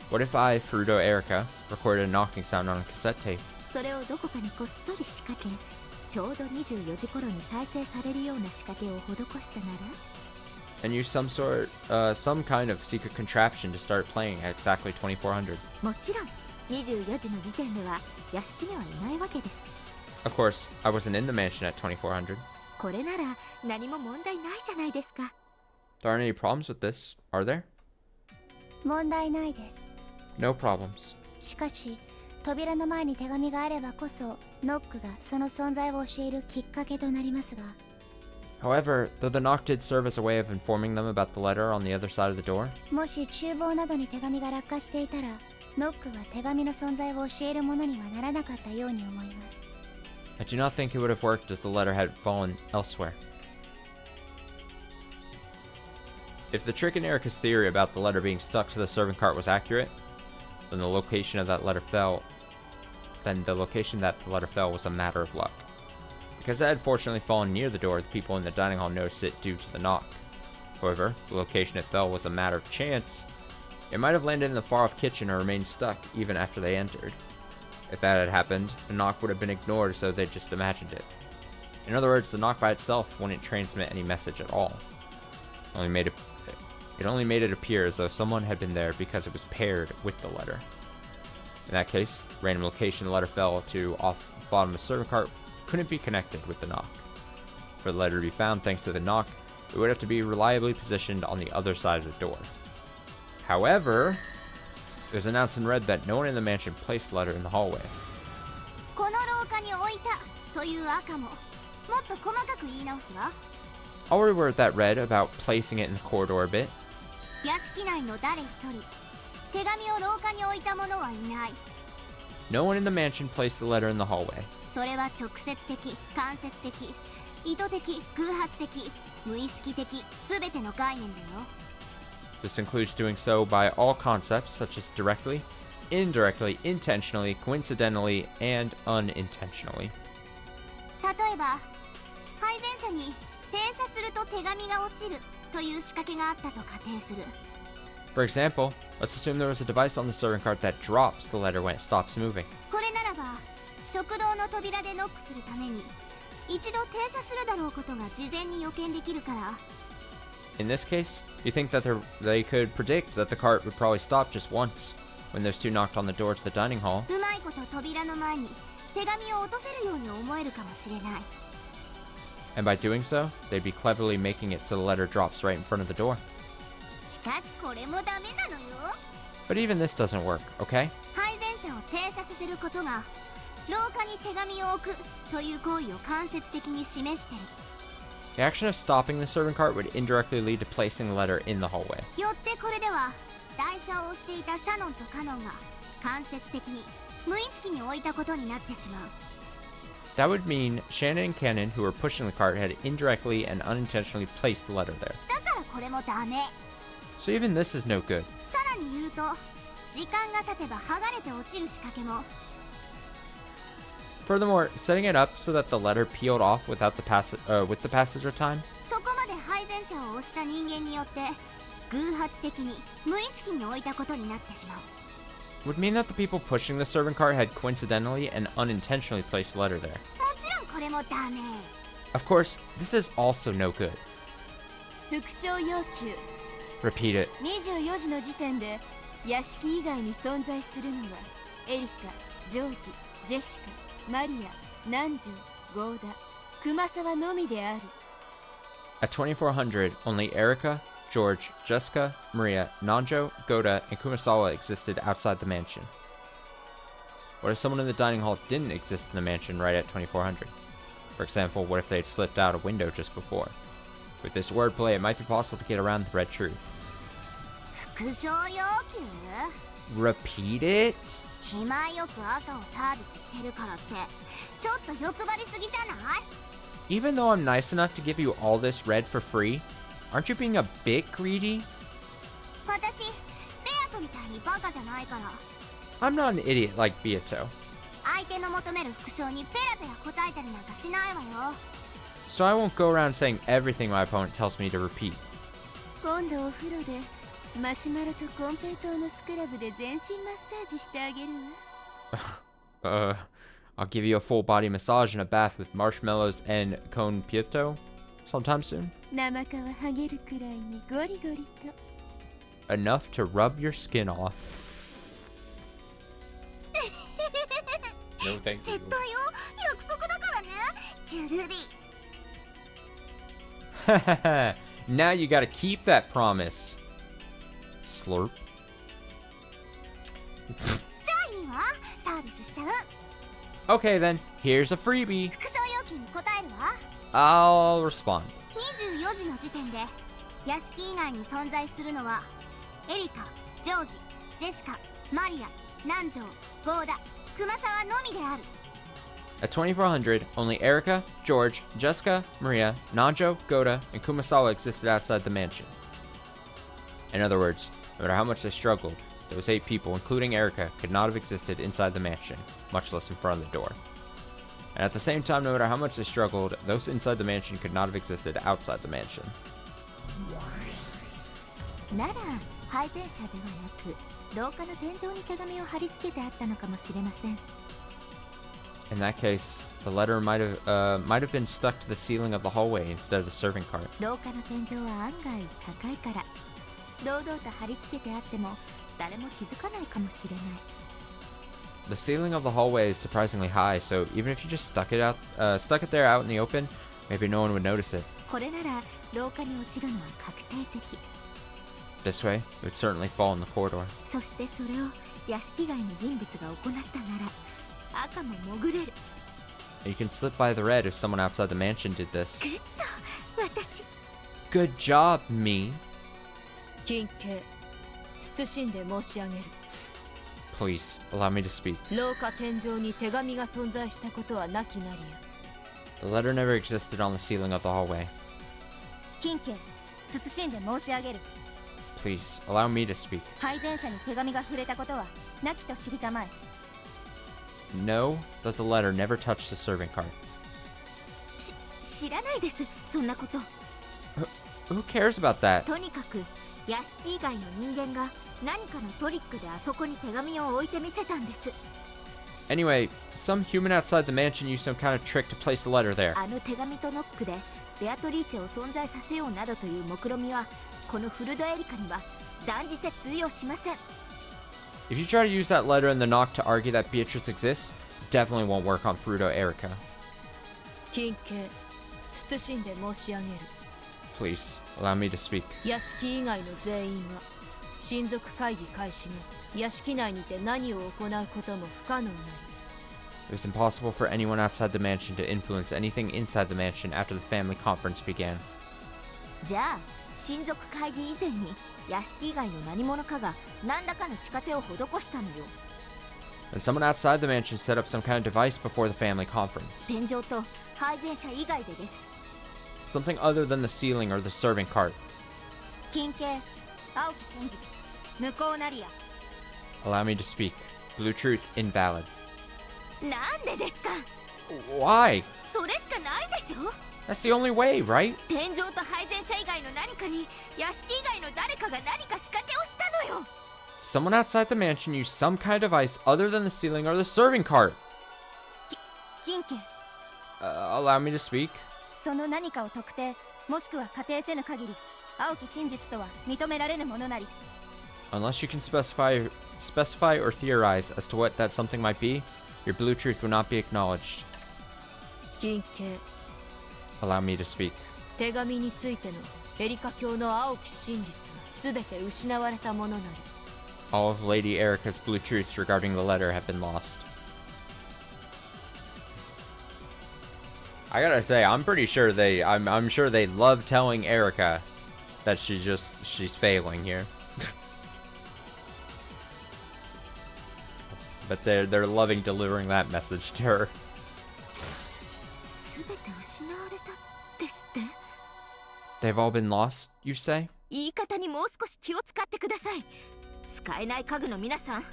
What if I, Furudo Erica, recorded a knocking sound on a cassette tape? それをどこかにこっそり仕掛け、ちょうど24時頃に再生されるような仕掛けを施したなら And use some kind of secret contraption to start playing at exactly 2400. もちろん24時の時点では屋敷にはいないわけです。 Of course, I wasn't in the mansion at 2400. これなら何も問題ないじゃないですか。 There aren't any problems with this, are there? 問題ないです。 No problems. しかし扉の前に手紙があればこそノックがその存在を教えるきっかけとなりますが。 However, though the knock did serve as a way of informing them about the letter on the other side of the door, もし厨房などに手紙が落下していたらノックは手紙の存在を教えるものにはならなかったように思います。 I do not think it would have worked if the letter had fallen elsewhere. If the trick in Erica's theory about the letter being stuck to the serving cart was accurate, then the location that the letter fell was a matter of luck. Because it had fortunately fallen near the door, the people in the dining hall noticed it due to the knock. However, the location it fell was a matter of chance. It might have landed in the far-off kitchen or remained stuck even after they entered. If that had happened, the knock would have been ignored, so they just imagined it. In other words, the knock by itself wouldn't transmit any message at all. It only made it appear as though someone had been there because it was paired with the letter. In that case, random location the letter fell to off the bottom of the serving cart couldn't be connected with the knock. For the letter to be found thanks to the knock, it would have to be reliably positioned on the other side of the door. However, it was announced in red that no one in the mansion placed the letter in the hallway. この廊下に置いたという赤ももっと細かく言い直すわ。 I'll reword that red about placing it in the corridor a bit. 屋敷内の誰一人手紙を廊下に置いた者はいない。 No one in the mansion placed the letter in the hallway. それは直接的、間接的、意図的、偶発的、無意識的、すべての概念だよ。 This includes doing so by all concepts such as directly, indirectly, intentionally, coincidentally, and unintentionally. 例えば、配膳車に停車すると手紙が落ちるという仕掛けがあったと仮定する。 For example, let's assume there was a device on the serving cart that drops the letter when it stops moving. これならば、食堂の扉でノックするために一度停車するだろうことが事前に予見できるから。 In this case, you think that they could predict that the cart would probably stop just once when those two knocked on the door to the dining hall. うまいこと扉の前に手紙を落とせるように思えるかもしれない。And by doing so, they'd be cleverly making it so the letter drops right in front of the door. しかしこれもダメなのよ。 But even this doesn't work, okay? 配膳車を停車させることが廊下に手紙を置くという行為を間接的に示してる。 The action of stopping the servant cart would indirectly lead to placing the letter in the hallway. よってこれでは台車を押していたシャノンとカノンが間接的に無意識に置いたことになってしまう。 That would mean Shannon and Cannon, who were pushing the cart, had indirectly and unintentionally placed the letter there. だからこれもダメ。 So even this is no good. さらに言うと時間が経てば剥がれて落ちる仕掛けも。 Furthermore, setting it up so that the letter peeled off with the passage of time そこまで配膳車を押した人間によって偶発的に無意識に置いたことになってしまう。 would mean that the people pushing the servant cart had coincidentally and unintentionally placed the letter there. もちろんこれもダメ。 Of course, this is also no good. 副賞要求 Repeat it. 24時の時点で屋敷以外に存在するのはエリカ、ジョージ、ジェシカ、マリア、南條、ゴーダ、熊沢のみである。 At 2400, only Erica, George, Jessica, Maria, Nanjo, Goda, and Kumasawa existed outside the mansion. What if someone in the dining hall didn't exist in the mansion right at 2400? For example, what if they'd slipped out a window just before? With this wordplay, it might be possible to get around the red truth. 副賞要求 Repeat it? 気前よく赤をサービスしてるからってちょっと欲張りすぎじゃない？ Even though I'm nice enough to give you all this red for free, aren't you being a bit greedy? 私ベアトみたいにバカじゃないから。 I'm not an idiot like Beato, 相手の求める副賞にペラペラ答えたりなんかしないわよ。 so I won't go around saying everything my opponent tells me to repeat. 今度お風呂でマシュマロとコンペイトーのスクラブで全身マッサージしてあげるわ。I'll give you a full body massage and a bath with marshmallows and con pieto sometime soon. 生皮剥げるくらいにゴリゴリと。 Enough to rub your skin off. No thank 絶対よ、約束だからね、ジュルリ。 you. Now you gotta keep that promise. Slurp. じゃあいいわ、サービスしちゃう。 Okay then, here's a freebie. 副賞要求に答えるわ。 I'll respond. 24時の時点で屋敷以外に存在するのはエリカ、ジョージ、ジェシカ、マリア、南條、ゴーダ、熊沢のみである。 At 2400, only Erica, George, Jessica, Maria, Nanjo, Goda, and Kumasawa existed outside the mansion. In other words, no matter how much they struggled, those 8 people, including Erica, could not have existed inside the mansion, much less in front of the door. And at the same time, no matter how much they struggled, those inside the mansion could not have existed outside the mansion. なら配膳車ではなく廊下の天井に手紙を貼り付けてあったのかもしれません。 In that case, the letter might have been stuck to the ceiling of the hallway instead of the serving cart. 廊下の天井は案外高いから堂々と貼り付けてあっても誰も気づかないかもしれない。 The ceiling of the hallway is surprisingly high, so even if you just stuck it there out in the open, maybe no one would notice it. これなら廊下に落ちるのは確定的。 This way, it would certainly fall in the corridor. そしてそれを屋敷外の人物が行ったなら赤も潜れる。 You can slip by the red if someone outside the mansion did this. グッと私 Good job, me. 金慶謹んで申し上げる。 Please, allow me to speak. 廊下天井に手紙が存在したことはなきなりや。 The letter never existed on the ceiling of the hallway. 金家謹んで申し上げる。 Please, allow me to speak. 配膳車に手紙が触れたことはなきと知りたまえ。 Know that the letter never touched the serving cart. 知らないです、そんなこと。 Who cares about that? とにかく屋敷以外の人間が何かのトリックであそこに手紙を置いてみせたんです。 Anyway, some human outside the mansion used some kind of trick to place the letter there. あの手紙とノックでベアトリーチェを存在させようなどという目論みはこのフルドエリカには断じて通用しません。 If you try to use that letter in the knock to argue that Beatrice exists, it definitely won't work on Fruto Erica. 金慶謹んで申し上げる。 Please, allow me to speak. 屋敷以外の全員は親族会議開始後屋敷内にて何を行うことも不可能になり It was impossible for anyone outside the mansion to influence anything inside the mansion after the family conference began. じゃあ親族会議以前に屋敷以外の何者かが何らかの仕掛けを施したのよ。 And someone outside the mansion set up some kind of device before the family conference. 天井と配膳車以外でです。 Something other than the ceiling or the serving cart. 金系青木真実無効なりや。 Allow me to speak. Blue truth invalid. なんでですか。 Why? それしかないでしょ。 That's the only way, right? 天井と配膳車以外の何かに屋敷以外の誰かが何か仕掛けをしたのよ。 Someone outside the mansion used some kind of device other than the ceiling or the serving cart. 金系 Allow me to speak. その何かを特定もしくは仮定せぬ限り青木真実とは認められぬものなり。 Unless you can specify or theorize as to what that something might be, your blue truth will not be acknowledged. 金系 Allow me to speak. 手紙についてのエリカ教の青き真実は全て失われたものなり All of Lady Erica's blue truths regarding the letter have been lost. I gotta say, I'm pretty sure I'm sure they love telling Erica that she's failing here. But they're loving delivering that message to her. 全て失われたですって。 They've all been lost, you say? 言い方にもう少し気を使ってください。使えない家具の皆さん、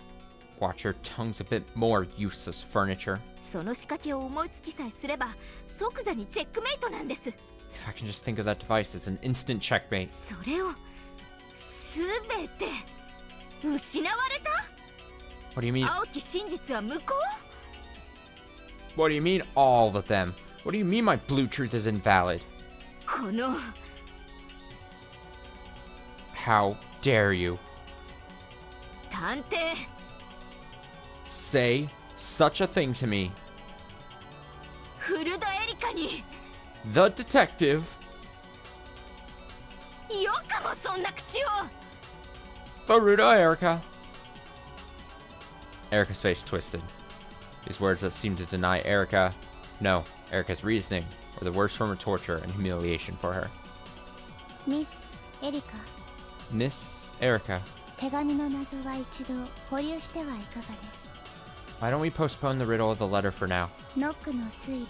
Watch your tongues a bit more, useless furniture. その仕掛けを思いつきさえすれば即座にチェックメイトなんです。 If I can just think of that device, it's an instant checkmate. それを全て失われた。 What do you mean? 青き真実は無効。 What do you mean, all of them? What do you mean my blue truth is invalid? この How dare you 探偵 say such a thing to me? フルドエリカに The detective? よくもそんな口を。 Baruto Erica. Erica's face twisted. These words that seemed to deny Erica's reasoning were the worst form of torture and humiliation for her. ミスエリカ Miss Erica, 手紙の謎は一度保留してはいかがです。 why don't we postpone the riddle of the letter for now? ノックの推理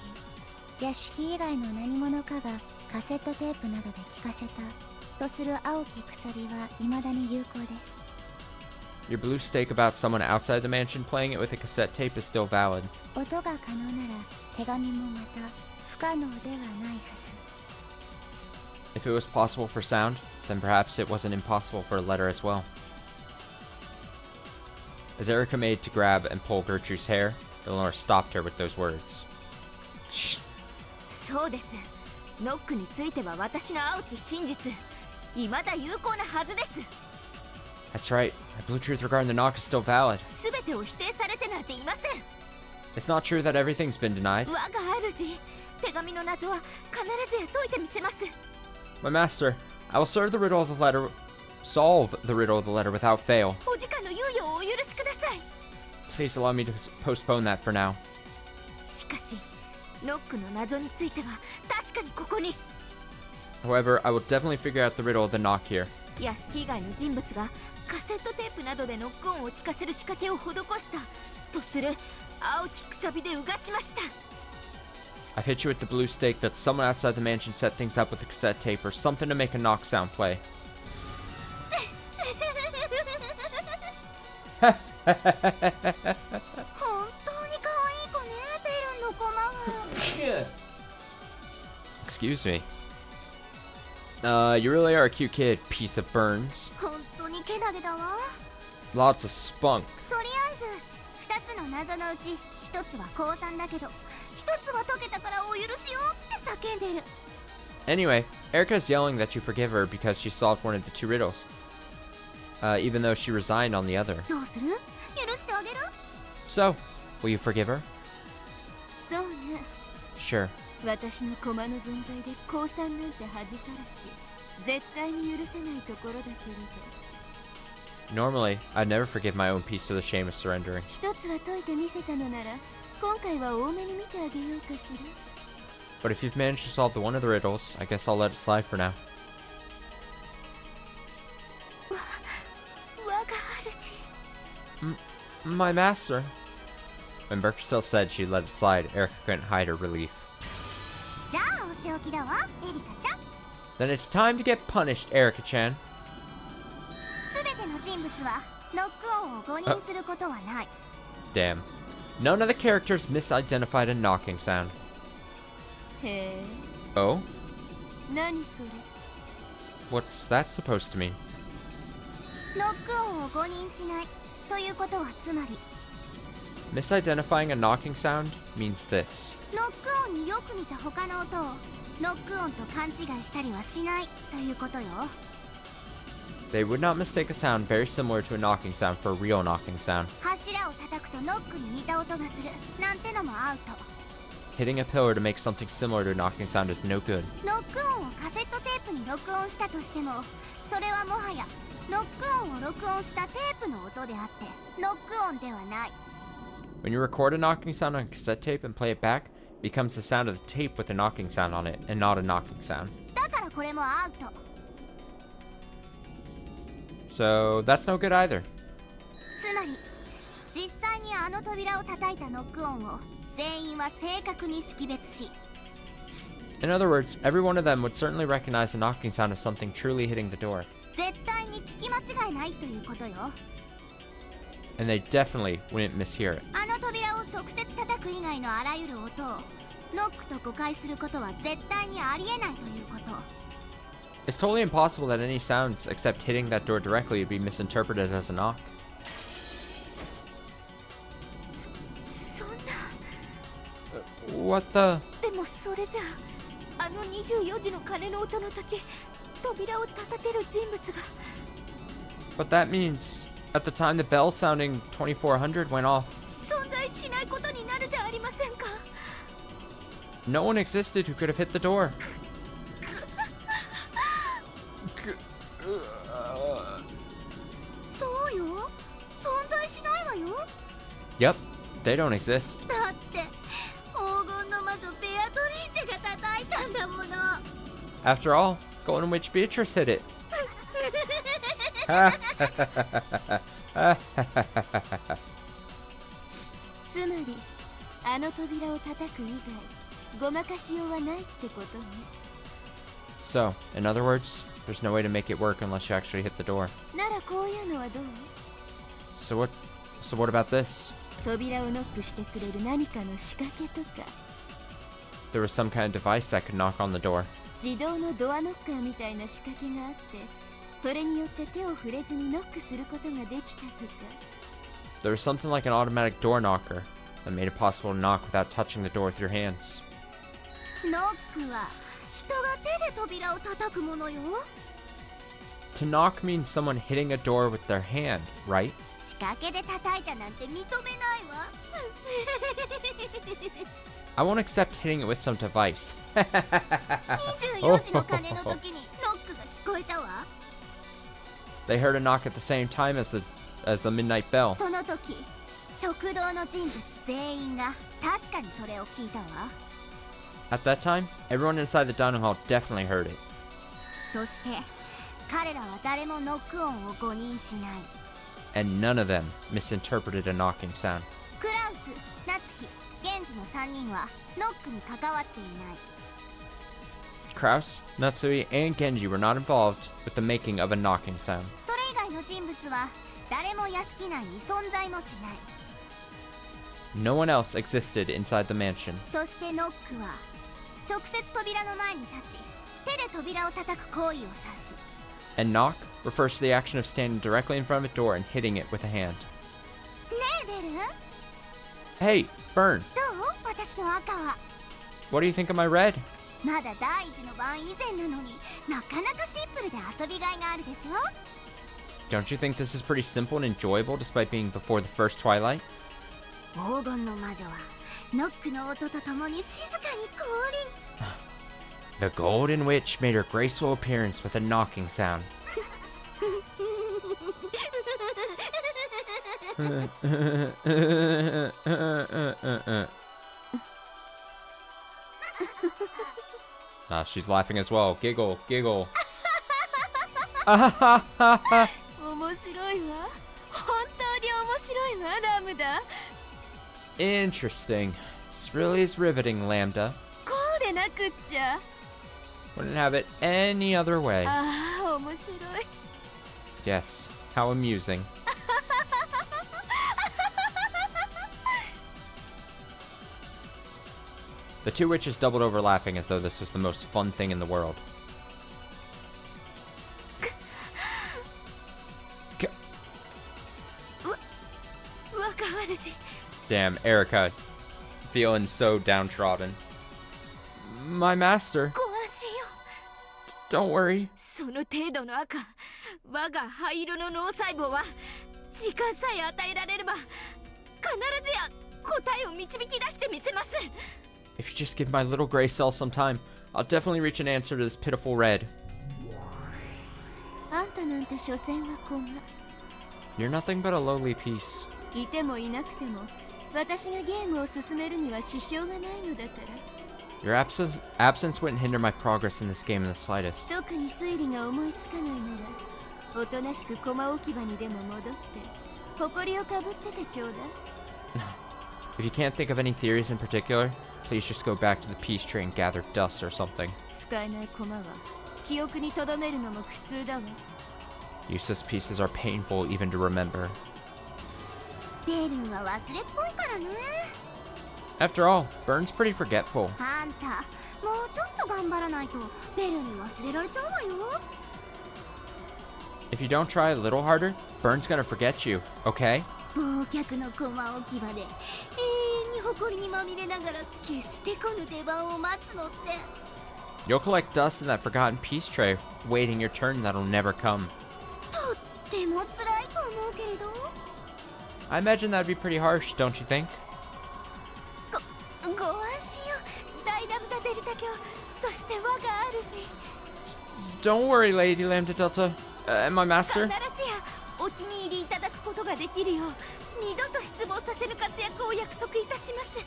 屋敷以外の何者かがカセットテープなどで聞かせたとする青き鎖は未だに有効です。 Your blue stake about someone outside the mansion playing it with a cassette tape is still valid. 音が可能なら手紙もまた不可能ではないはず。 If it was possible for sound, then perhaps it wasn't impossible for a letter as well. As Erica made to grab and pull Gertrude's hair, Eleanor stopped her with those words. そうです。ノックについては私の青き真実未だ有効なはずです。 That's right, my blue truth regarding the knock is still valid. 全てを否定されてなんていません。 It's not true that everything's been denied. 我が主、手紙の謎は必ずや解いてみせます。 My master, I will solve the riddle of the letter without fail. お時間の猶予をお許しください。 Please allow me to postpone that for now. しかし、ノックの謎については確かにここに However, I will definitely figure out the riddle of the knock here. 屋敷以外の人物がカセットテープなどでノック音を聞かせる仕掛けを施したとする青きくさびでうがちました。 I've hit you with the blue stake that someone outside the mansion set things up with a cassette tape or something to make a knock sound play. 本当に可愛い子ねベルンのコマは。Excuse me. You really are a cute kid, piece of Burns. 本当にけなげだわ。 Lots of spunk. とりあえず2つの謎のうち1つは高3だけど1つは解けたからお許しをって叫んでる。 Anyway, Erica's yelling that you forgive her because she solved one of the two riddles. Even though she resigned on the other. どうする？許してあげる？ So, will you forgive her? そうね。 Sure. 私の駒の分際で降参なんて恥さらし、絶対に許せないところだけれど。 Normally, I'd never forgive my own piece for the shame of surrendering. 一つは解いてみせたのなら、今回は多めに見てあげようかしら。 But if you've managed to solve the one of the riddles, I guess I'll let it slide for now. 我が主。 My master. When Burke still said she'd let it slide, Erica couldn't hide her relief. じゃあお仕置きだわエリカちゃん。 Then it's time to get punished, Erica-chan. すべての人物はノックオンを誤認することはない。 Damn. None of the characters misidentified a knocking sound. へえ、 Oh? 何それ。 What's that supposed to mean? ノックオンを誤認しないということはつまり、 Misidentifying a knocking sound means this. ノックオンによく似た他の音をノックオンと勘違いしたりはしないということよ。 They would not mistake a sound very similar to a knocking sound for a real knocking sound. 柱を叩くとノックに似た音がするなんてのもアウト。 Hitting a pillar to make something similar to a knocking sound is no good. ノックオンをカセットテープに録音したとしても、それはもはやノックオンを録音したテープの音であってノックオンではない。 When you record a knocking sound on cassette tape and play it back, it becomes the sound of the tape with a knocking sound on it, and not a knocking sound. だからこれもアウト。 So that's no good either. つまり実際にあの扉を叩いたノックオンを全員は正確に識別し、 In other words, every one of them would certainly recognize the knocking sound of something truly hitting the door. 絶対に聞き間違いないということよ。 And they definitely wouldn't mishear it. あの扉を直接叩く以外のあらゆる音をノックと誤解することは絶対にありえないということ。 It's totally impossible that any sounds except hitting that door directly would be misinterpreted as a knock. そんな。 What the? でもそれじゃあ、あの24時の鐘の音の時、扉を叩ける人物が。 But that means at the time the bell sounding 2400 went off, 存在しないことになるじゃありませんか。 no one existed who could have hit the door. そうよ、存在しないわよ。 Yep, they don't exist. だって黄金の魔女ベアトリーチェが叩いたんだもの。 After all, Golden Witch Beatrice hit it. つまりあの扉を叩く以外ごまかしようはないってことね。 So, in other words, there's no way to make it work unless you actually hit the door. ならこういうのはどう？ So what about this? 扉をノックしてくれる何かの仕掛けとか、 There was some kind of device that could knock on the door. 自動のドアノッカーみたいな仕掛けがあって、それによって手を触れずにノックすることができたとか。 There was something like an automatic door knocker that made it possible to knock without touching the door with your hands. ノックは人が手で扉を叩くものよ。 To knock means someone hitting a door with their hand, right? 仕掛けで叩いたなんて認めないわ。 I won't accept hitting it with some device. 24時の鐘の時にノックが聞こえたわ。 They heard a knock at the same time as the midnight bell. その時食堂の人物全員が確かにそれを聞いたわ。 At that time, everyone inside the dining hall definitely heard it. そして彼らは誰もノックオンを誤認しない。 And none of them misinterpreted a knocking sound. クラウス、夏希、ゲンジの3人はノックに関わっていない。 Kraus, Natsui, and Genji were not involved with the making of a knocking sound. それ以外の人物は誰も屋敷内に存在もしない。 No one else existed inside the mansion. そしてノックは直接扉の前に立ち手で扉を叩く行為を指す。 And knock refers to the action of standing directly in front of a door and hitting it with a hand. ねえベル、 Hey, Burn, どう？私の赤は what do you think of my red? まだ第一の番以前なのになかなかシンプルで遊びがいがあるでしょ。 Don't you think this is pretty simple and enjoyable despite being before the first twilight? 黄金の魔女はノックの音とともに静かに降臨。 The Golden Witch made her graceful appearance with a knocking sound. Ah, she's laughing as well. Giggle, giggle. 面白いわ。本当に面白いわ、ラムダ。 Interesting. This really is riveting, Lambda. こうでなくっちゃ。 Wouldn't have it any other way. ああ、面白い。 Yes, how amusing. The two witches doubled over laughing as though this was the most fun thing in the world. Damn, Erica. Feeling so downtrodden. My master. ご安心よ。 Don't worry. その程度の赤、我が灰色の脳細胞は時間さえ与えられれば必ずや答えを導き出してみせます。 If you just give my little gray cell some time, I'll definitely reach an answer to this pitiful red. あんたなんて所詮は駒。 You're nothing but a lowly piece. いてもいなくても、私がゲームを進めるには支障がないのだから。 Your absence wouldn't hinder my progress in this game in the slightest. 特に推理が思いつかないなら、おとなしく駒置き場にでも戻って、埃をかぶっててちょうだい。If you can't think of any theories in particular, please just go back to the peace tree and gather dust or something. 使えない駒は記憶に留めるのも苦痛だわ。 Useless pieces are painful even to remember. ベルンは忘れっぽいからね。 After all, Burn's pretty forgetful. あんたもうちょっと頑張らないとベルンに忘れられちゃうわよ。 If you don't try a little harder, Burn's gonna forget you, okay? 忘却の駒置き場で永遠に埃にまみれながら決して来ぬ出番を待つのって。 You'll collect dust in that forgotten peace tray, waiting your turn that'll never come. とっても辛いと思うけれど。 I imagine that'd be pretty harsh, don't you think? ご安心よ。大ラムダデルタ卿、そして我が主。 Don't worry, Lady Lambda Delta. And my 必ず master? やお気に入りいただくことができるよう、二度と失望させぬ活躍を約束いたします。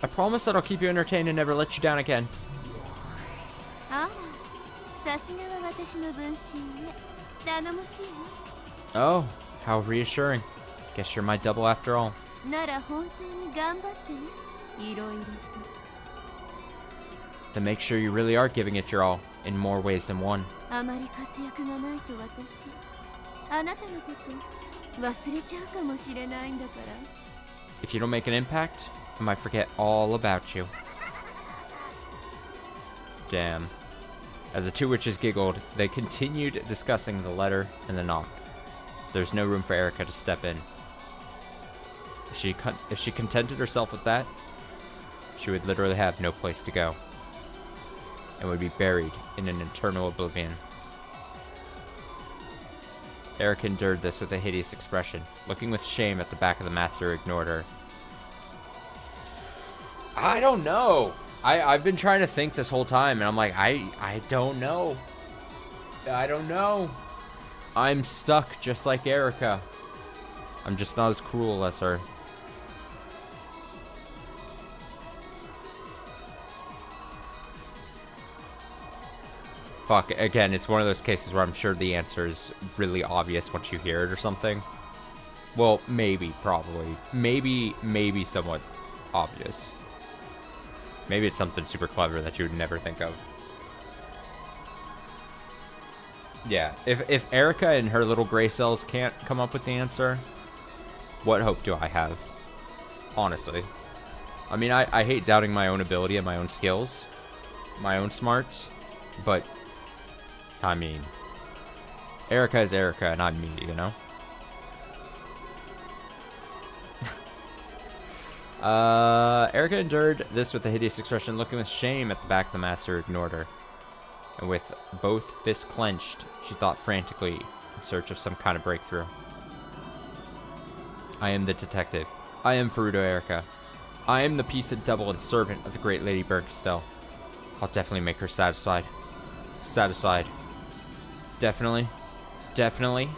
I promise that I'll keep you entertained and never let you down again. あら、さすがは私の分身ね。頼もしい Oh, how reassuring. Guess you're my double after all. わ。なら本当に頑張ってね。いろいろと。 Then make sure you really are giving it your all, in more ways than one. あまり活躍がないと私、あなたのこと忘れちゃうかもしれないんだから。 If you don't make an impact, I might forget all about you. Damn. As the two witches giggled, they continued discussing the letter and the knock. There's no room for Erica to step in. If she contented herself with that, she would literally have no place to go, and would be buried in an eternal oblivion. Erica endured this with a hideous expression, looking with shame at the back of the master who ignored her. I don't know. I've been trying to think this whole time, and I'm like, I don't know. I don't know. I'm stuck just like Erica. I'm just not as cruel as her. Fuck, again, it's one of those cases where I'm sure the answer is really obvious once you hear it or something. Well, maybe, probably. Maybe somewhat obvious. Maybe it's something super clever that you would never think of. Yeah, if Erica and her little gray cells can't come up with the answer, what hope do I have? Honestly. I mean, I hate doubting my own ability and my own skills, my own smarts, but, I mean, Erica is Erica and I'm me, you know? Erica endured this with a hideous expression, looking with shame at the back of the master who ignored her. And with both fists clenched, she thought frantically in search of some kind of breakthrough. I am the detective. I am Furuto Erica. I am the peasant double and servant of the great Lady Bernkastel. I'll definitely make her satisfied. Satisfied. Definitely. Definitely.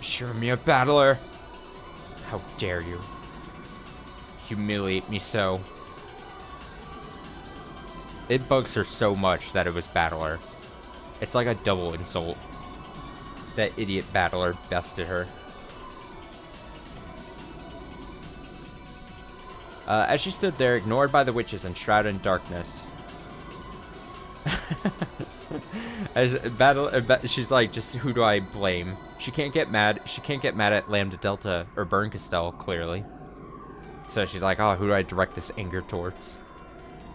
Sure me a battler. How dare you humiliate me so. It bugs her so much that it was battler. It's like a double insult. That idiot battler bested her. As she stood there, ignored by the witches and shrouded in darkness. She's like, just who do I blame? She can't get mad. She can't get mad at Lambda Delta or Bernkastel, clearly. So she's like, oh, who do I direct this anger towards?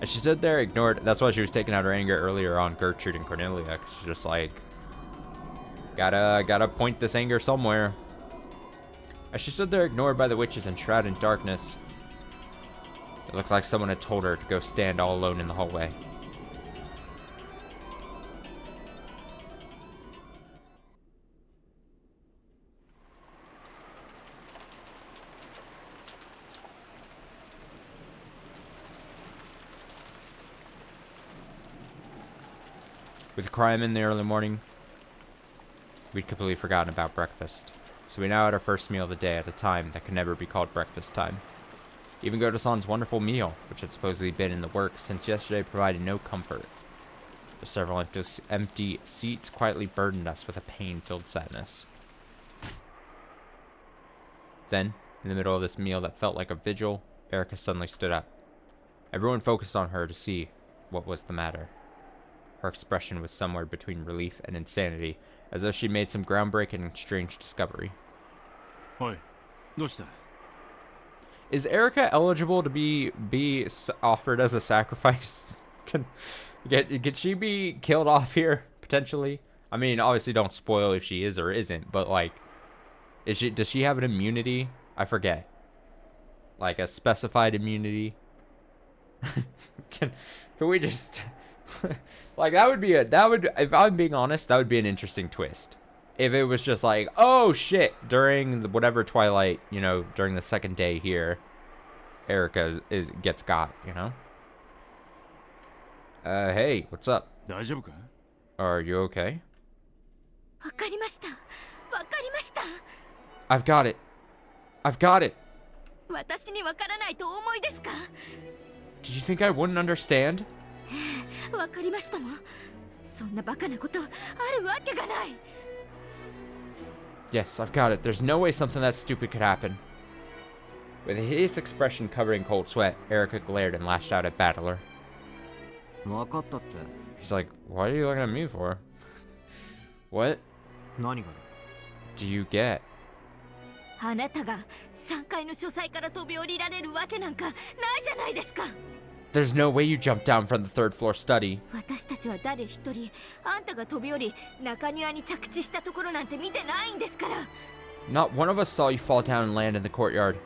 And she stood there, ignored. That's why she was taking out her anger earlier on Gertrude and Cornelia. 'Cause she's just like, gotta point this anger somewhere. As she stood there, ignored by the witches and shrouded in darkness, it looked like someone had told her to go stand all alone in the hallway. With crime in the early morning, we'd completely forgotten about breakfast. So we now had our first meal of the day at a time that could never be called breakfast time. Even Goto-san's wonderful meal, which had supposedly been in the works since yesterday, provided no comfort. The several empty seats quietly burdened us with a pain-filled sadness. Then, in the middle of this meal that felt like a vigil, Erica suddenly stood up. Everyone focused on her to see what was the matter. Her expression was somewhere between relief and insanity, as though she'd made some groundbreaking and strange discovery. Oi, どうした? Is Erica eligible to be offered as a sacrifice? Can she be killed off here, potentially? I mean, obviously don't spoil if she is or isn't, but like, does she have an immunity? I forget. Like a specified immunity? Can we just... like, if I'm being honest, that would be an interesting twist. If it was just like, oh shit, during the whatever twilight, you know, during the second day here, Erica gets got, you know? Hey, what's up? 大丈夫か? Are you okay? わかりました。わかりました。 I've got it. I've got it. 私にわからないとお思いですか? Did you think I wouldn't understand? わかりましたもん。そんなバカなことあるわけがない。 Yes, I've got it. There's no way something that stupid could happen. With a hideous expression covering cold sweat, Erica glared and lashed out at Battler. 分かったって。 He's like, what are you looking at me for? What 何がだ? do you get? あなたが3階の書斎から飛び降りられるわけなんかないじゃないですか。 There's no way you jumped down from the third floor study. 私たちは誰一人あんたが飛び降り中庭に着地したところなんて見てないんですから。 Not one of us saw you fall down and land in the courtyard.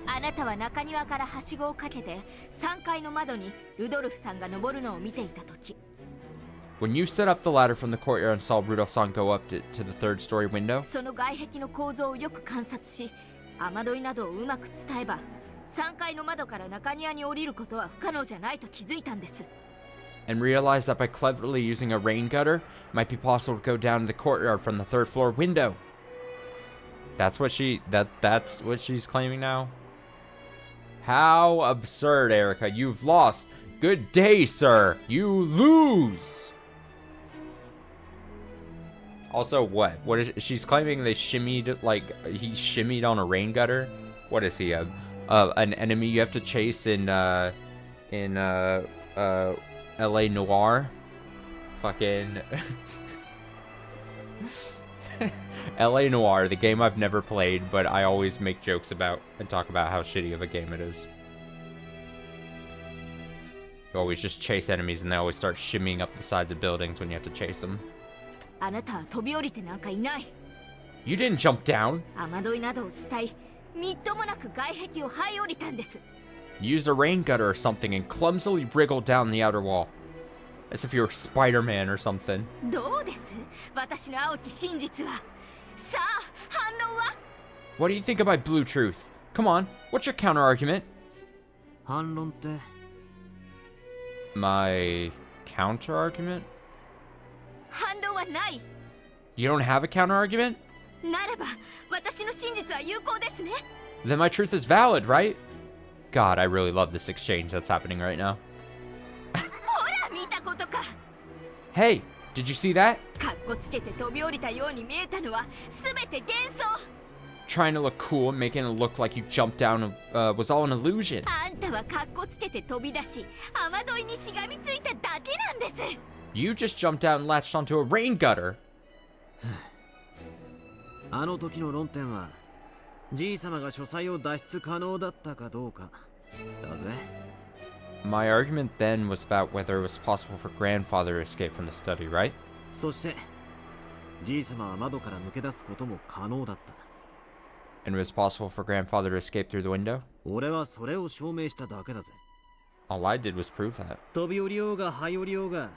あなたは中庭からはしごをかけて3階の窓にルドルフさんが登るのを見ていたとき。 When you set up the ladder from the courtyard and saw Rudolph-san go up to the third story window, その外壁の構造をよく観察し、雨どいなどをうまく伝えば、3階の窓から中庭に降りることは不可能じゃないと気づいたんです。 and realized that by cleverly using a rain gutter, it might be possible to go down to the courtyard from the third floor window. That's what she's claiming now? How absurd, Erica. You've lost. Good day, sir. You lose. Also, what? What is she's claiming they shimmied, like, he shimmied on a rain gutter? What is he, an enemy you have to chase in LA Noire? Fucking... LA Noire, the game I've never played, but I always make jokes about and talk about how shitty of a game it is. You always just chase enemies and they always start shimmying up the sides of buildings when you have to chase them. あなたは飛び降りてなんかいない。 You didn't jump down. 雨どいなどを伝え、みっともなく外壁を這い降りたんです。 You used a rain gutter or something and clumsily wriggled down the outer wall. As if you were Spider-Man or something. どうです？私の青き真実は。さあ反論は？ What do you think of my blue truth? Come on, what's your counter argument? 反論って My counter argument? 反論はない。 You don't have a counter argument? ならば私の真実は有効ですね。 Then my truth is valid, right? God, I really love this exchange that's happening right now. ほら見たことか。 Hey, did you see that? かっこつけて飛び降りたように見えたのは全て幻想。 Trying to look cool and making it look like you jumped down was all an illusion. あんたはかっこつけて飛び出し雨どいにしがみついただけなんです。 You just jumped down and latched onto a rain gutter. あの時の論点はじいさまが書斎を脱出可能だったかどうかだぜ。 My argument then was about whether it was possible for grandfather to escape from the study, right? そしてじいさまは窓から抜け出すことも可能だった。 And it was possible for grandfather to escape through the window? 俺はそれを証明しただけだぜ。 All I did was prove that. 飛び降りようが這い降りようが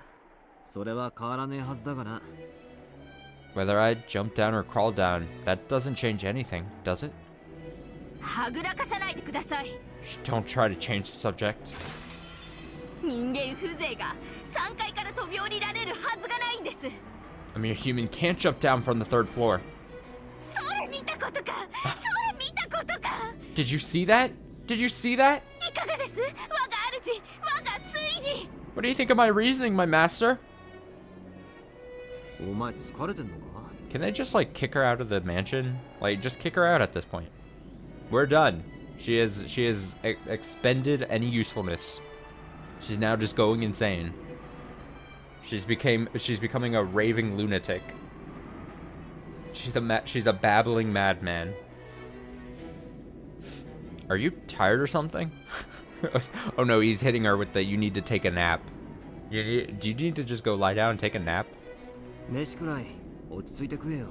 それは変わらねえはずだがな。 Whether I jumped down or crawled down, that doesn't change anything, does it? はぐらかさないでください。 Shh, don't try to change the subject. 人間風情が3階から飛び降りられるはずがないんです。 I mean, a human can't jump down from the third floor. それ見たことか。それ見たことか。 Did you see that? Did you see that? いかがです？我が主、我が推理。 What do you think of my reasoning, my master? お前疲れてんのか？ Can they just, like, kick her out of the mansion? Like, just kick her out at this point. We're done. She has expended any usefulness. She's now just going insane. She's becoming a raving lunatic. She's a babbling madman. Are you tired or something? Oh no, he's hitting her with the you need to take a nap. Do you need to just go lie down and take a nap? 飯くらい落ち着いて食えよ。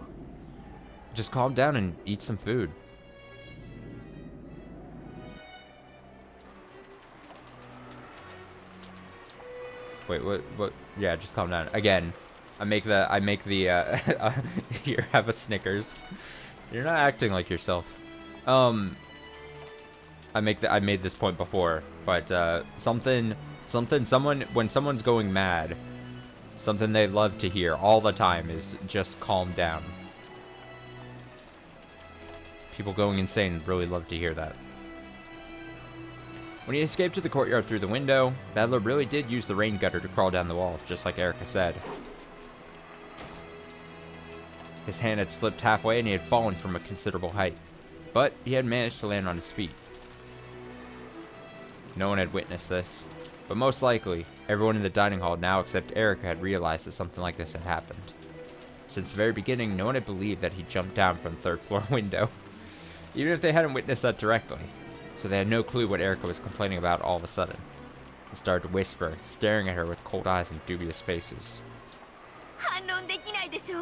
Just calm down and eat some food. Wait, what? Yeah, just calm down. Again, I make the, here, have a Snickers. You're not acting like yourself. I made this point before, but, when someone's going mad, something they love to hear all the time is just calm down. People going insane really love to hear that. When he escaped to the courtyard through the window, Battler really did use the rain gutter to crawl down the wall, just like Erica said. His hand had slipped halfway and he had fallen from a considerable height, but he had managed to land on his feet. No one had witnessed this, but most likely, everyone in the dining hall now except Erica had realized that something like this had happened. Since the very beginning, no one had believed that he jumped down from the third floor window, even if they hadn't witnessed that directly. So they had no clue what Erica was complaining about all of a sudden. They started to whisper, staring at her with cold eyes and dubious faces. 反論できないでしょ。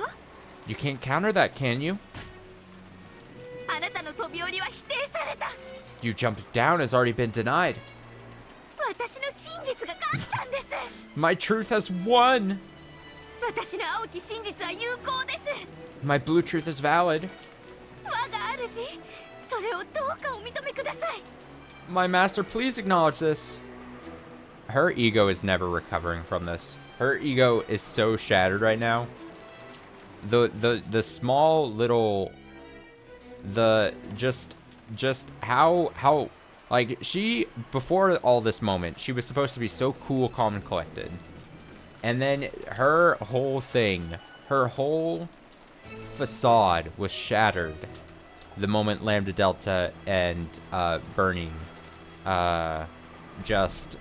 You can't counter that, can you? あなたの飛び降りは否定された。 You jumped down has already been denied. 私の真実が勝ったんです。 My truth has won. 私の青き真実は有効です。 My blue truth is valid. 我が主、それをどうかお認めください。 My master, please acknowledge this. Her ego is never recovering from this. Her ego is so shattered right now. The small little, just how like she, before all this moment, she was supposed to be so cool, calm, and collected. And then her whole thing, her whole facade was shattered the moment Lambda Delta and Burning just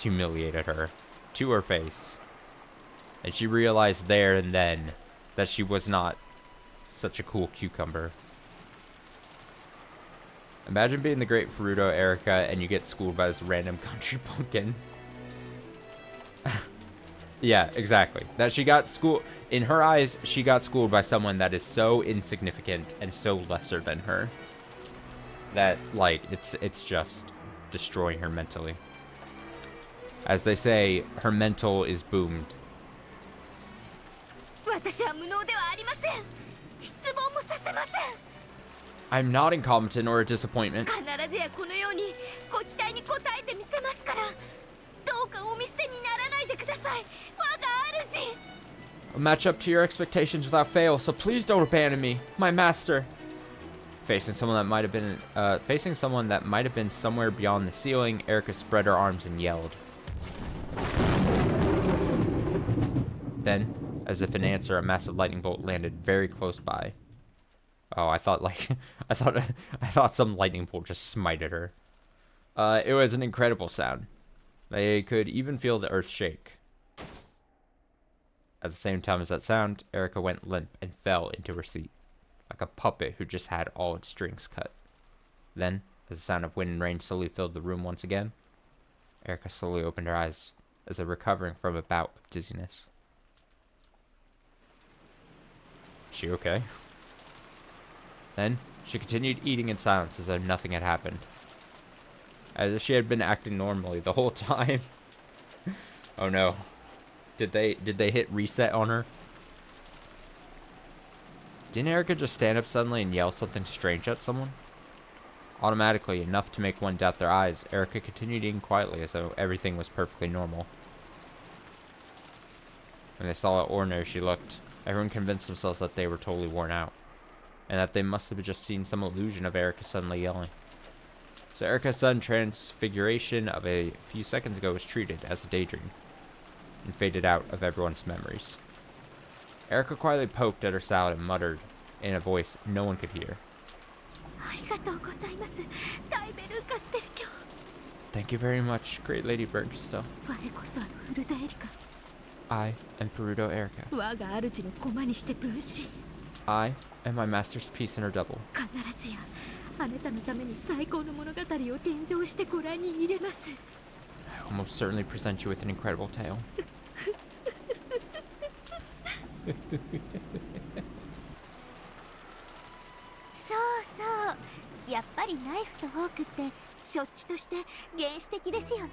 humiliated her to her face. And she realized there and then that she was not such a cool cucumber. Imagine being the great Furuto Erica and you get schooled by this random country pumpkin. Yeah, exactly. That she got schooled, in her eyes, she got schooled by someone that is so insignificant and so lesser than her. That, like, it's just destroying her mentally. As they say, her mental is boomed. 私は無能ではありません。失望もさせません。 I'm not incompetent or a disappointment. 必ずやこのようにご期待に応えてみせますから、どうかお見捨てにならないでください、我が主。 I'll match up to your expectations without fail, so please don't abandon me, my master. Facing someone that might have been somewhere beyond the ceiling, Erica spread her arms and yelled. Then, as if in answer, a massive lightning bolt landed very close by. Oh, I thought I thought some lightning bolt just smited her. It was an incredible sound. They could even feel the earth shake. At the same time as that sound, Erica went limp and fell into her seat, like a puppet who just had all its strings cut. Then, as the sound of wind and rain slowly filled the room once again, Erica slowly opened her eyes as if recovering from a bout of dizziness. Is she okay? Then, she continued eating in silence as though nothing had happened. As if she had been acting normally the whole time. Oh no. Did they hit reset on her? Didn't Erica just stand up suddenly and yell something strange at someone? Automatically, enough to make one doubt their eyes, Erica continued eating quietly as though everything was perfectly normal. When they saw how ordinary she looked, everyone convinced themselves that they were totally worn out, and that they must have just seen some illusion of Erica suddenly yelling. So Erica's sudden transfiguration of a few seconds ago was treated as a daydream, and faded out of everyone's memories. Erica quietly poked at her salad and muttered, in a voice no one could hear. ありがとうございます、ダイベルカステル卿。 Thank you very much, great Lady Bergstow. 我こそフルダエリカ。 I am Furudo Erica. 我が主の駒にして分身。 I am my master's piece in her double. 必ずやあなたのために最高の物語を献上してご覧に入れます。 I will most certainly present you with an incredible tale. そうそう、やっぱりナイフとフォークって食器として原始的ですよね。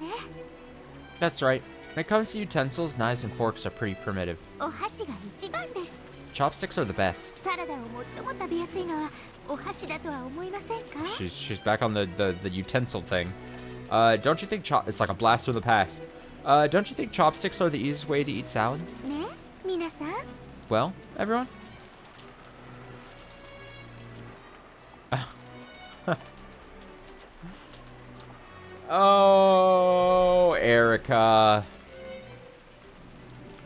That's right. When it comes to utensils, knives and forks are pretty primitive. お箸が一番です。 Chopsticks are the best. サラダを最も食べやすいのはお箸だとは思いませんか？ She's back on the utensil thing. Don't you think it's like a blast from the past? Don't you think chopsticks are the easiest way to eat salad? ね、皆さん。 Well, everyone? Oh, Erica.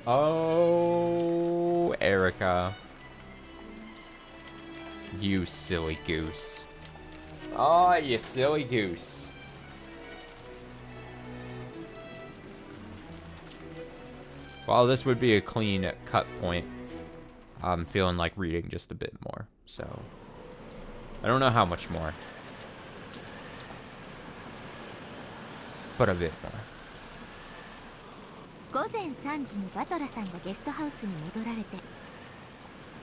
Oh, Erica. You silly goose. Oh, you silly goose. While this would be a clean cut point, I'm feeling like reading just a bit more, so I don't know how much more, but a bit more. 午前3時にバトラさんがゲストハウスに戻られて、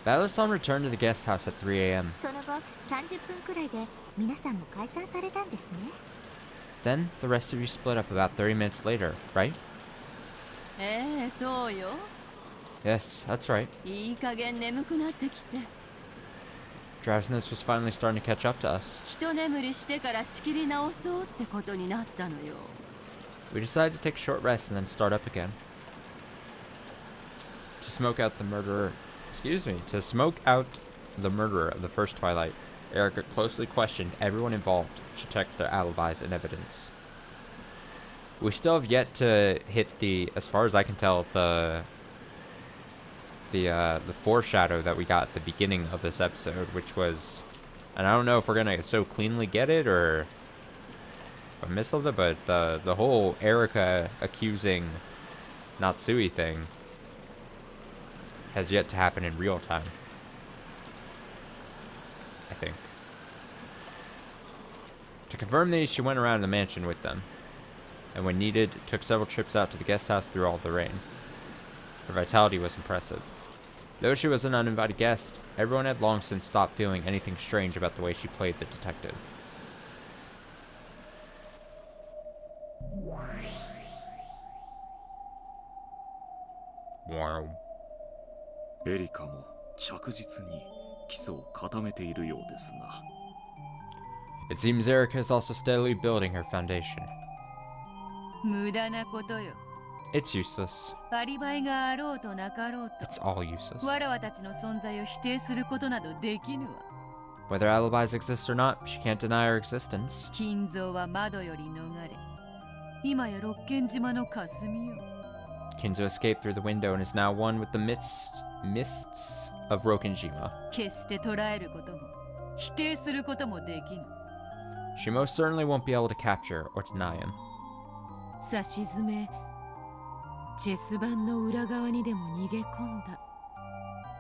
Battle-san returned to the guest house at 3 a.m. その後30分くらいで皆さんも解散されたんですね。 Then the rest of you split up about 30 minutes later, right? そうよ。 Yes, that's right. いい加減眠くなってきて。 Drowsiness was finally starting to catch up to us. 一眠りしてから仕切り直そうってことになったのよ。 We decided to take a short rest and then start up again. To smoke out the murderer of the first Twilight, Erica closely questioned everyone involved to check their alibis and evidence. We still have yet to hit as far as I can tell, the foreshadow that we got at the beginning of this episode, which was, and I don't know if we're gonna so cleanly get it or if I missed something, but the whole Erica accusing Natsui thing has yet to happen in real time, I think. To confirm these, she went around the mansion with them, and when needed, took several trips out to the guest house through all the rain. Her vitality was impressive. Though she was an uninvited guest, everyone had long since stopped feeling anything strange about the way she played the detective. Wow. エリカも着実に基礎を固めているようですな。It seems Erica is also steadily building her foundation. 無駄なことよ。 It's useless. アリバイがあろうとなかろうと、 It's all useless. わらわたちの存在を否定することなどできぬわ。 Whether alibis exist or not, she can't deny our existence. 金蔵は窓より逃れ、今や六軒島の霞よ。 Kinzo escaped through the window and is now one with the mists of Rokenjima. 決して捉えることも否定することもできぬ。 She most certainly won't be able to capture or deny him. さしずめ、チェス盤の裏側にでも逃げ込んだ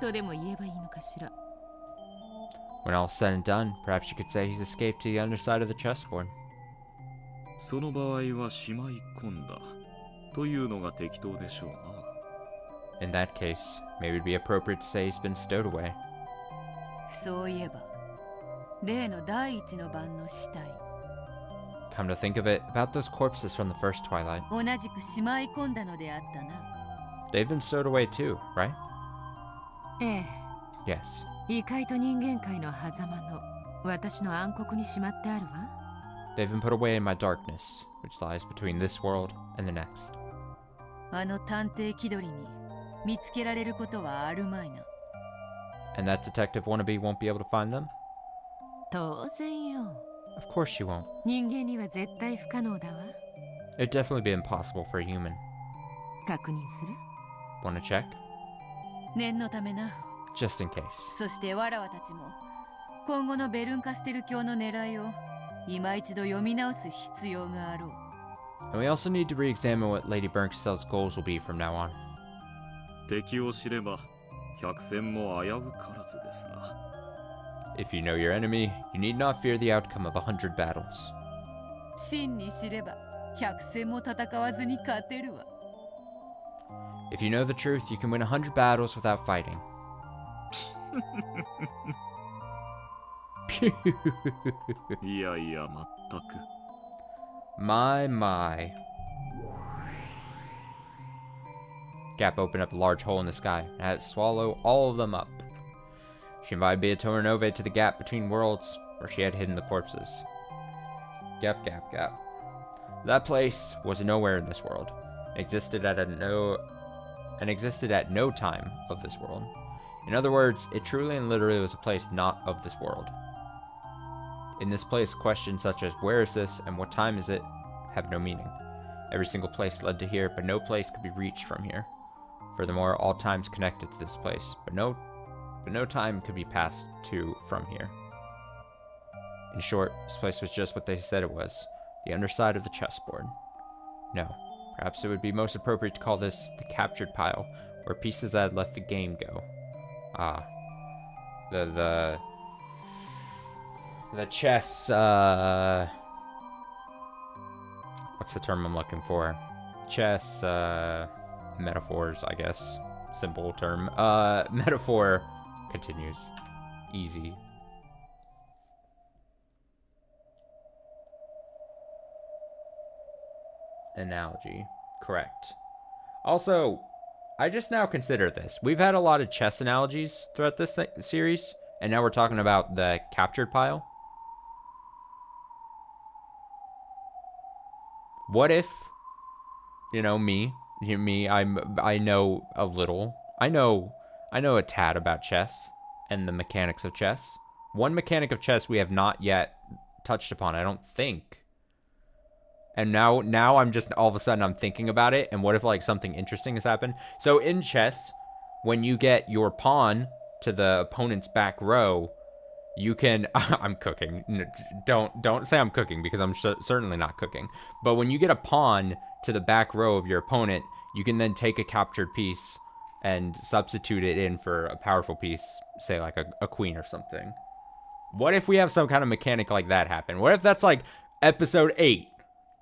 とでも言えばいいのかしら。 When all's said and done, perhaps you could say he's escaped to the underside of the chessboard. その場合はしまい込んだというのが適当でしょうな。 In that case, maybe it'd be appropriate to say he's been stowed away. そういえば、例の第一の晩の死体、 Come to think of it, about those corpses from the first Twilight. 同じくしまい込んだのであったな。 They've been stowed away too, right? ええ、 Yes. 異界と人間界の狭間の私の暗黒にしまってあるわ。 They've been put away in my darkness, which lies between this world and the next. あの探偵気取りに見つけられることはあるまいな。 And that detective wannabe won't be able to find them? 当然よ。 Of course she won't. 人間には絶対不可能だわ。 It'd definitely be impossible for a human. 確認する？ Wanna check? 念のためな。 Just in case. そしてわらわたちも今後のベルンカステル教の狙いを今一度読み直す必要があろう。 And we also need to re-examine what Lady Bernkastell's goals will be from now on. 敵を知れば百戦も危うからずですな。 If you know your enemy, you need not fear the outcome of 100 battles. 真に知れば百戦も戦わずに勝てるわ。 If you know the truth, you can win 100 battles without fighting. いやいや、まったく。 My. Gap opened up a large hole in the sky and had it swallow all of them up. She invited Beato and Nove to the gap between worlds where she had hidden the corpses. Gap. That place was nowhere in this world. It existed at no time of this world. In other words, it truly and literally was a place not of this world. In this place, questions such as where is this and what time is it have no meaning. Every single place led to here, but no place could be reached from here. Furthermore, all times connected to this place, but no time could be passed to from here. In short, this place was just what they said it was, the underside of the chessboard. No, perhaps it would be most appropriate to call this the captured pile, where pieces that had left the game go. Ah, the chess, what's the term I'm looking for? Chess, metaphors, I guess. Simple term. Metaphor continues. Easy. Analogy. Correct. Also, I just now consider this. We've had a lot of chess analogies throughout this series, and now we're talking about the captured pile. What if, I know a little. I know a tad about chess and the mechanics of chess. One mechanic of chess we have not yet touched upon, I don't think. And now I'm just, all of a sudden I'm thinking about it, and what if like something interesting has happened? So in chess, when you get your pawn to the opponent's back row, you can, I'm cooking. Don't say I'm cooking, because I'm certainly not cooking. But when you get a pawn to the back row of your opponent, you can then take a captured piece and substitute it in for a powerful piece, say like a queen or something. What if we have some kind of mechanic like that happen? What if that's like episode 8?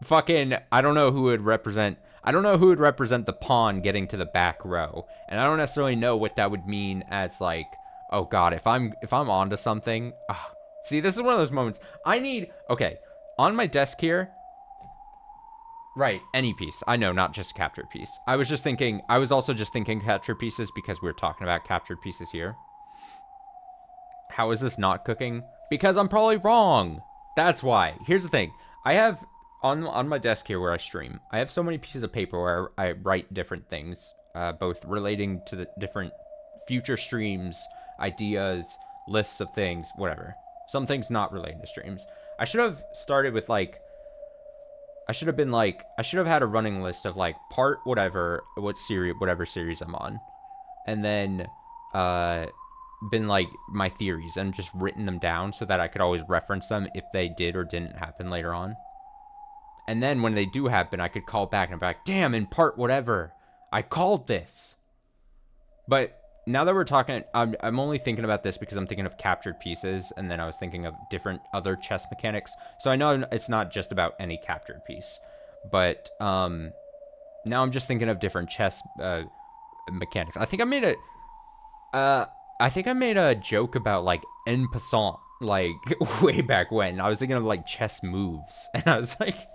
Fucking, I don't know who would represent the pawn getting to the back row. And I don't necessarily know what that would mean as like, oh god, if I'm onto something. See, this is one of those moments. Okay, on my desk here. Right, any piece. I know, not just captured piece. I was also just thinking captured pieces because we were talking about captured pieces here. How is this not cooking? Because I'm probably wrong. That's why. Here's the thing. I have on my desk here where I stream, I have so many pieces of paper where I write different things, both relating to the different future streams, ideas, lists of things, whatever. Some things not related to streams. I should have started with like, I should have had a running list of like part whatever, whatever series I'm on. And then, been like my theories and just written them down so that I could always reference them if they did or didn't happen later on. And then when they do happen, I could call back and be like, damn, in part whatever, I called this. But now that we're talking, I'm only thinking about this because I'm thinking of captured pieces, and then I was thinking of different other chess mechanics. So I know it's not just about any captured piece, but now I'm just thinking of different chess mechanics. I think I made a joke about like en passant, like way back when. I was thinking of like chess moves, and I was like,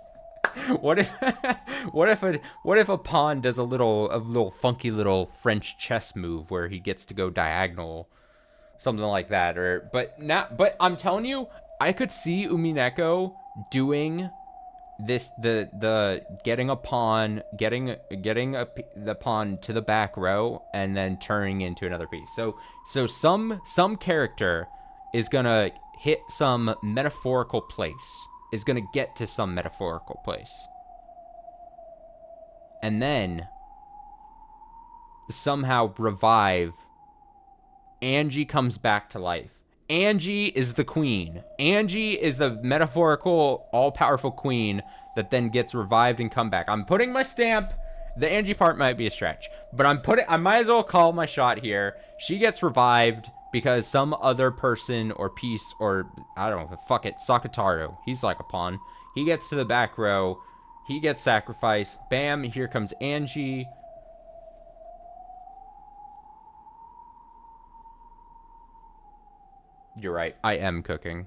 what if a pawn does a little funky little French chess move where he gets to go diagonal, something like that, but I'm telling you, I could see Umineko doing this, the getting a pawn, getting the pawn to the back row and then turning into another piece. So some character is gonna hit some metaphorical place, is gonna get to some metaphorical place, and then somehow revive. Angie comes back to life. Angie is the queen. Angie is the metaphorical, all-powerful queen that then gets revived and come back. I'm putting my stamp. The Angie part might be a stretch, but I might as well call my shot here. She gets revived because some other person or piece, or I don't know, fuck it, Sakataro, he's like a pawn. He gets to the back row. He gets sacrificed. Bam, here comes Angie. You're right. I am cooking.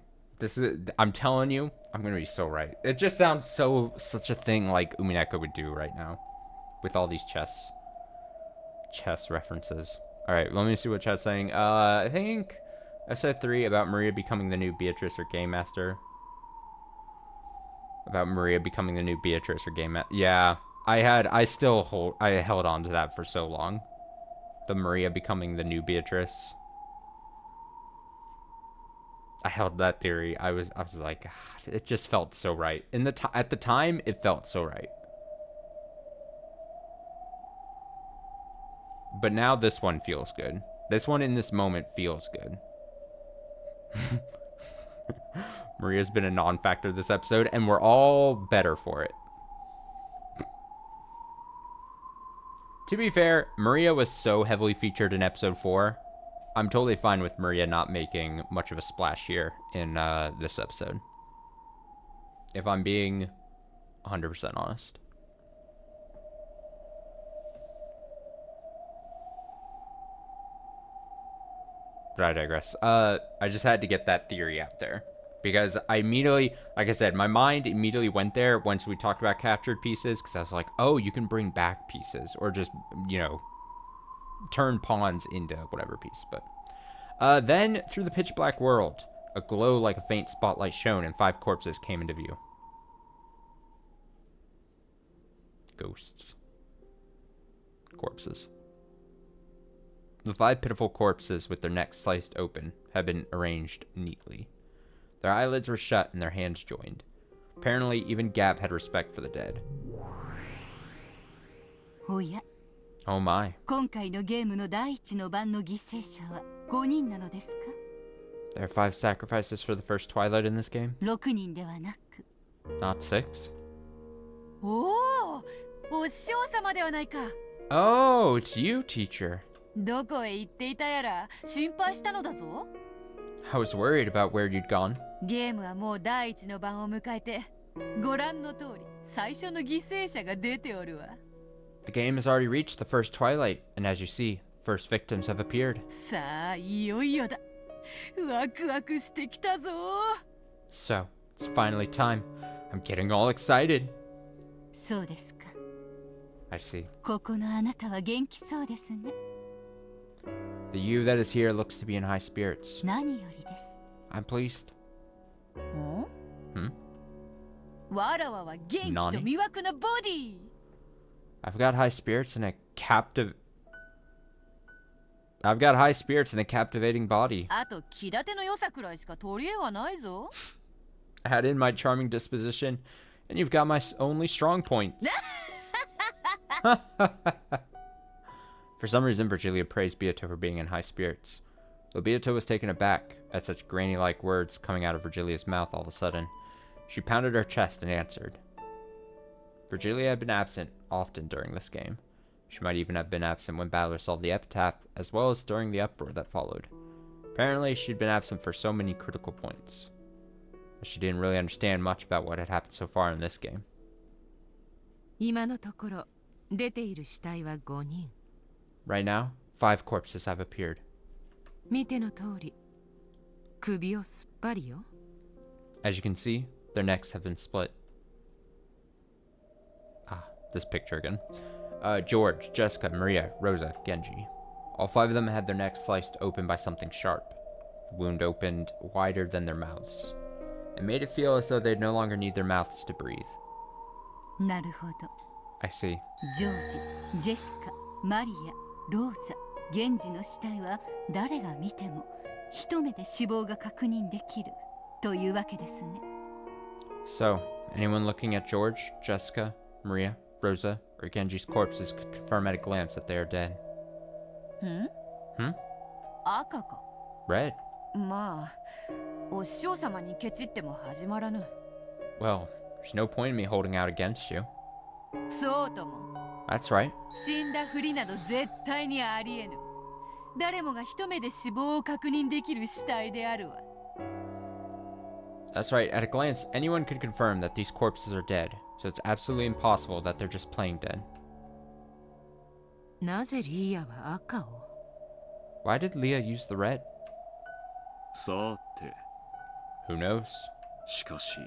I'm telling you, I'm going to be so right. It just sounds such a thing like Umineko would do right now with all these chess references. All right, let me see what chat's saying. I think I said 3 about Maria becoming the new Beatrice or Game Master. About Maria becoming the new Beatrice or Game Master. Yeah, I held on to that for so long. The Maria becoming the new Beatrice. I held that theory. I was like, God, it just felt so right. At the time, it felt so right. But now this one feels good. This one in this moment feels good. Maria's been a non-factor this episode, and we're all better for it. To be fair, Maria was so heavily featured in episode 4. I'm totally fine with Maria not making much of a splash here in this episode, if I'm being 100% honest. But I digress. I just had to get that theory out there, because I immediately, like I said, my mind immediately went there once we talked about captured pieces, because I was like, oh, you can bring back pieces, or just, turn pawns into whatever piece. But then through the pitch black world, a glow like a faint spotlight shone, and 5 corpses came into view. Ghosts. Corpses. The 5 pitiful corpses with their necks sliced open had been arranged neatly. Their eyelids were shut and their hands joined. Apparently, even Gab had respect for the dead. Oh my. 今回のゲームの第一の番の犠牲者は5人なのですか? There are 5 sacrifices for the first Twilight in this game? 6人ではなく Not 6? おお師匠様ではないか。 Oh, it's you, teacher. どこへ行っていたやら心配したのだぞ。 I was worried about where you'd gone. ゲームはもう第一の番を迎えて、ご覧の通り最初の犠牲者が出ておるわ。 The game has already reached the first Twilight, and as you see, first victims have appeared. さあいよいよだ。ワクワクしてきたぞ。 So, it's finally time. I'm getting all excited. そうですか。 I see. ここのあなたは元気そうですね。The you that is here looks to be in high spirits. 何よりです。 I'm pleased. ん Hmm? わらわは元気と魅惑のボディ。 I've got high spirits and a captivating body. あと気立ての良さくらいしか取り柄がないぞ。 Add in my charming disposition, and you've got my only strong points. For some reason, Virgilia praised Beato for being in high spirits. Though Beato was taken aback at such granny-like words coming out of Virgilia's mouth all of a sudden, she pounded her chest and answered. Virgilia had been absent often during this game. She might even have been absent when Battler solved the epitaph, as well as during the uproar that followed. Apparently, she'd been absent for so many critical points. But she didn't really understand much about what had happened so far in this game. 今のところ出ている死体は5人。 Right now, 5 corpses have appeared. 見ての通り、首をすっぱりよ。 As you can see, their necks have been split. Ah, this picture again. George, Jessica, Maria, Rosa, Genji. All 5 of them had their necks sliced open by something sharp. The wound opened wider than their mouths. It made it feel as though they'd no longer need their mouths to breathe. なるほど。 I see. ジョージ、ジェシカ、マリア、ローザ、ゲンジの死体は誰が見ても一目で死亡が確認できるというわけですね。 So, anyone looking at George, Jessica, Maria, Rosa, or Genji's corpses could confirm at a glance that they are dead. 赤か。 Red? まあ、お師匠様にケチっても始まらぬ。 Well, there's no point in me holding out against you. そうとも。 That's right. 死んだふりなど絶対にありえぬ。誰もが一目で死亡を確認できる死体であるわ。 That's right. At a glance, anyone could confirm that these corpses are dead, so it's absolutely impossible that they're just playing dead. なぜリーヤは赤を？ Why did Leah use the red? さて、 Who knows? しかし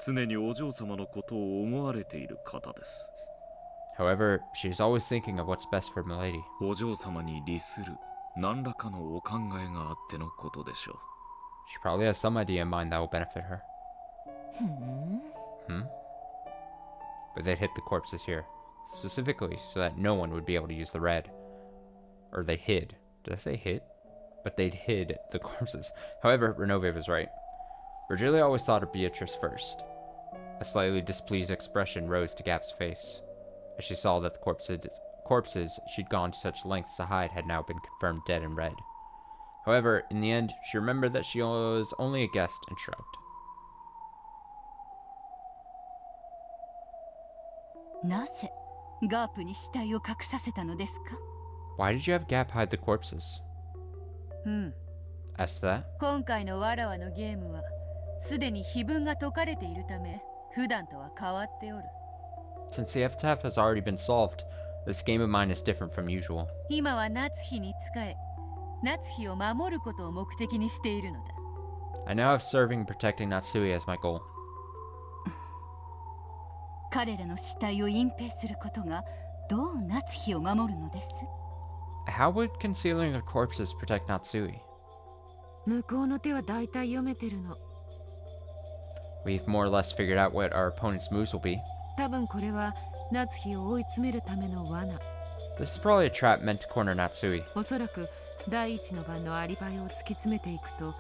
常にお嬢様のことを思われている方です。 However, she is always thinking of what's best for Milady. お嬢様に利する何らかのお考えがあってのことでしょう。 She probably has some idea in mind that will benefit her. But they'd hit the corpses here, specifically so that no one would be able to use the red. Or they hid. Did I say hid? But they'd hid the corpses. However, Renove was right. Virgilia always thought of Beatrice first. A slightly displeased expression rose to Gap's face, as she saw that the corpses she'd gone to such lengths to hide had now been confirmed dead and red. However, in the end, she remembered that she was only a guest and shrugged. なぜガープに死体を隠させたのですか？ Why did you have Gap hide the corpses? As to that, 今回のわらわのゲームはすでに碑文が解かれているため普段とは変わっておる。 since the epitaph has already been solved, this game of mine is different from usual. 今は夏日に仕え、夏日を守ることを目的にしているのだ。 I now have serving and protecting Natsui as my goal. 彼らの死体を隠蔽することがどう夏日を守るのです？ How would concealing their corpses protect Natsui? 向こうの手は大体読めてるの。 We've more or less figured out what our opponent's moves will be. 多分これは夏日を追い詰めるための罠。 This is probably a trap meant to corner Natsui. おそらく第一の番のアリバイを突き詰めていくと、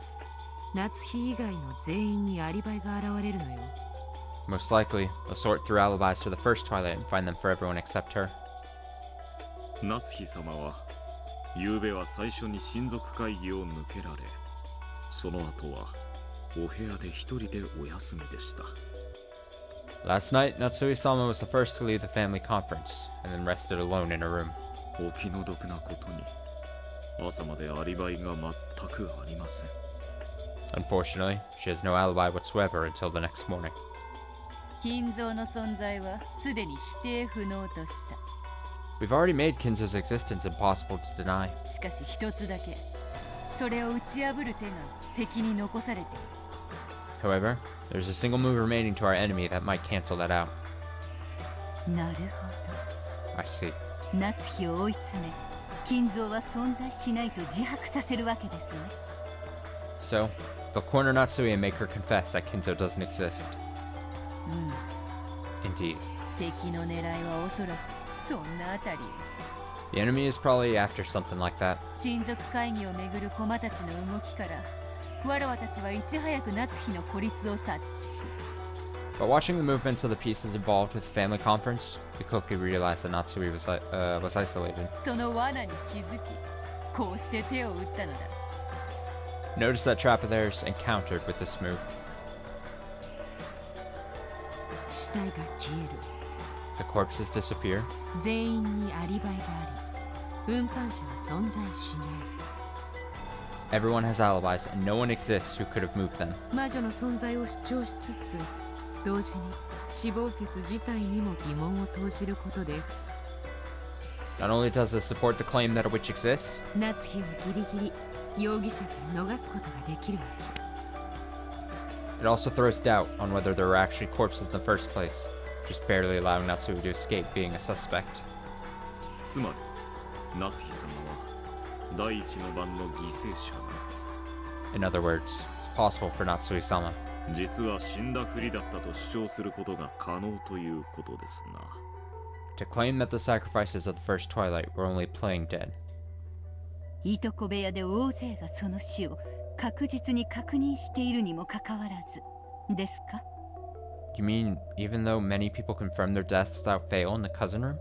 夏日以外の全員にアリバイが現れるのよ。 Most likely, they'll sort through alibis for the first Twilight and find them for everyone except her. 夏日様は昨べは最初に親族会議を抜けられ、その後はお部屋で一人でお休みでした。 Last night, Natsui-sama was the first to leave the family conference, and then rested alone in her room. お気の毒なことに朝までアリバイが全くありません。 Unfortunately, she has no alibi whatsoever until the next morning. 金蔵の存在はすでに否定不能とした。 We've already made Kinzo's existence impossible to deny. しかし一つだけ、それを打ち破る手が敵に残されている。 However, there's a single move remaining to our enemy that might cancel that out. なるほ I see. ど。夏日を追い詰め金蔵は存在しないと自白させるわけですね。 So, they'll corner Natsui and make her confess that Kinzo doesn't exist. Indeed. 敵の狙いはおそらくそんなあたり。 The enemy is probably after something like that. 親族会議をめぐる駒たちの動きからわらわたちはいち早く夏日の孤立を察知し But watching the movements of the pieces involved with the family conference, we quickly realized that Natsui was isolated. その罠に気づきこうして手を打ったのだ。 Notice that trap of theirs and countered with this move. 死体が消える。 The corpses disappear. 全員にアリバイがあり運搬車は存在しない。 Everyone has alibis, and no one exists who could have moved them. 魔女の存在を主張しつつ同時に死亡説自体にも疑問を投じることで Not only does this support the claim that a witch exists, 夏日をギリギリ容疑者から逃すことができるわけ。 it also throws doubt on whether there were actually corpses in the first place, just barely allowing Natsui to escape being a suspect. つまり夏日様は第一の番の犠牲者 In other words, it's possible for Natsui-sama 実は死んだふりだったと主張することが可能ということですな。 to claim that the sacrifices of the first Twilight were only playing dead. いとこ部屋で大勢がその死を確実に確認しているにもかかわらずですか？ You mean even though many people confirmed their deaths without fail in the cousin room?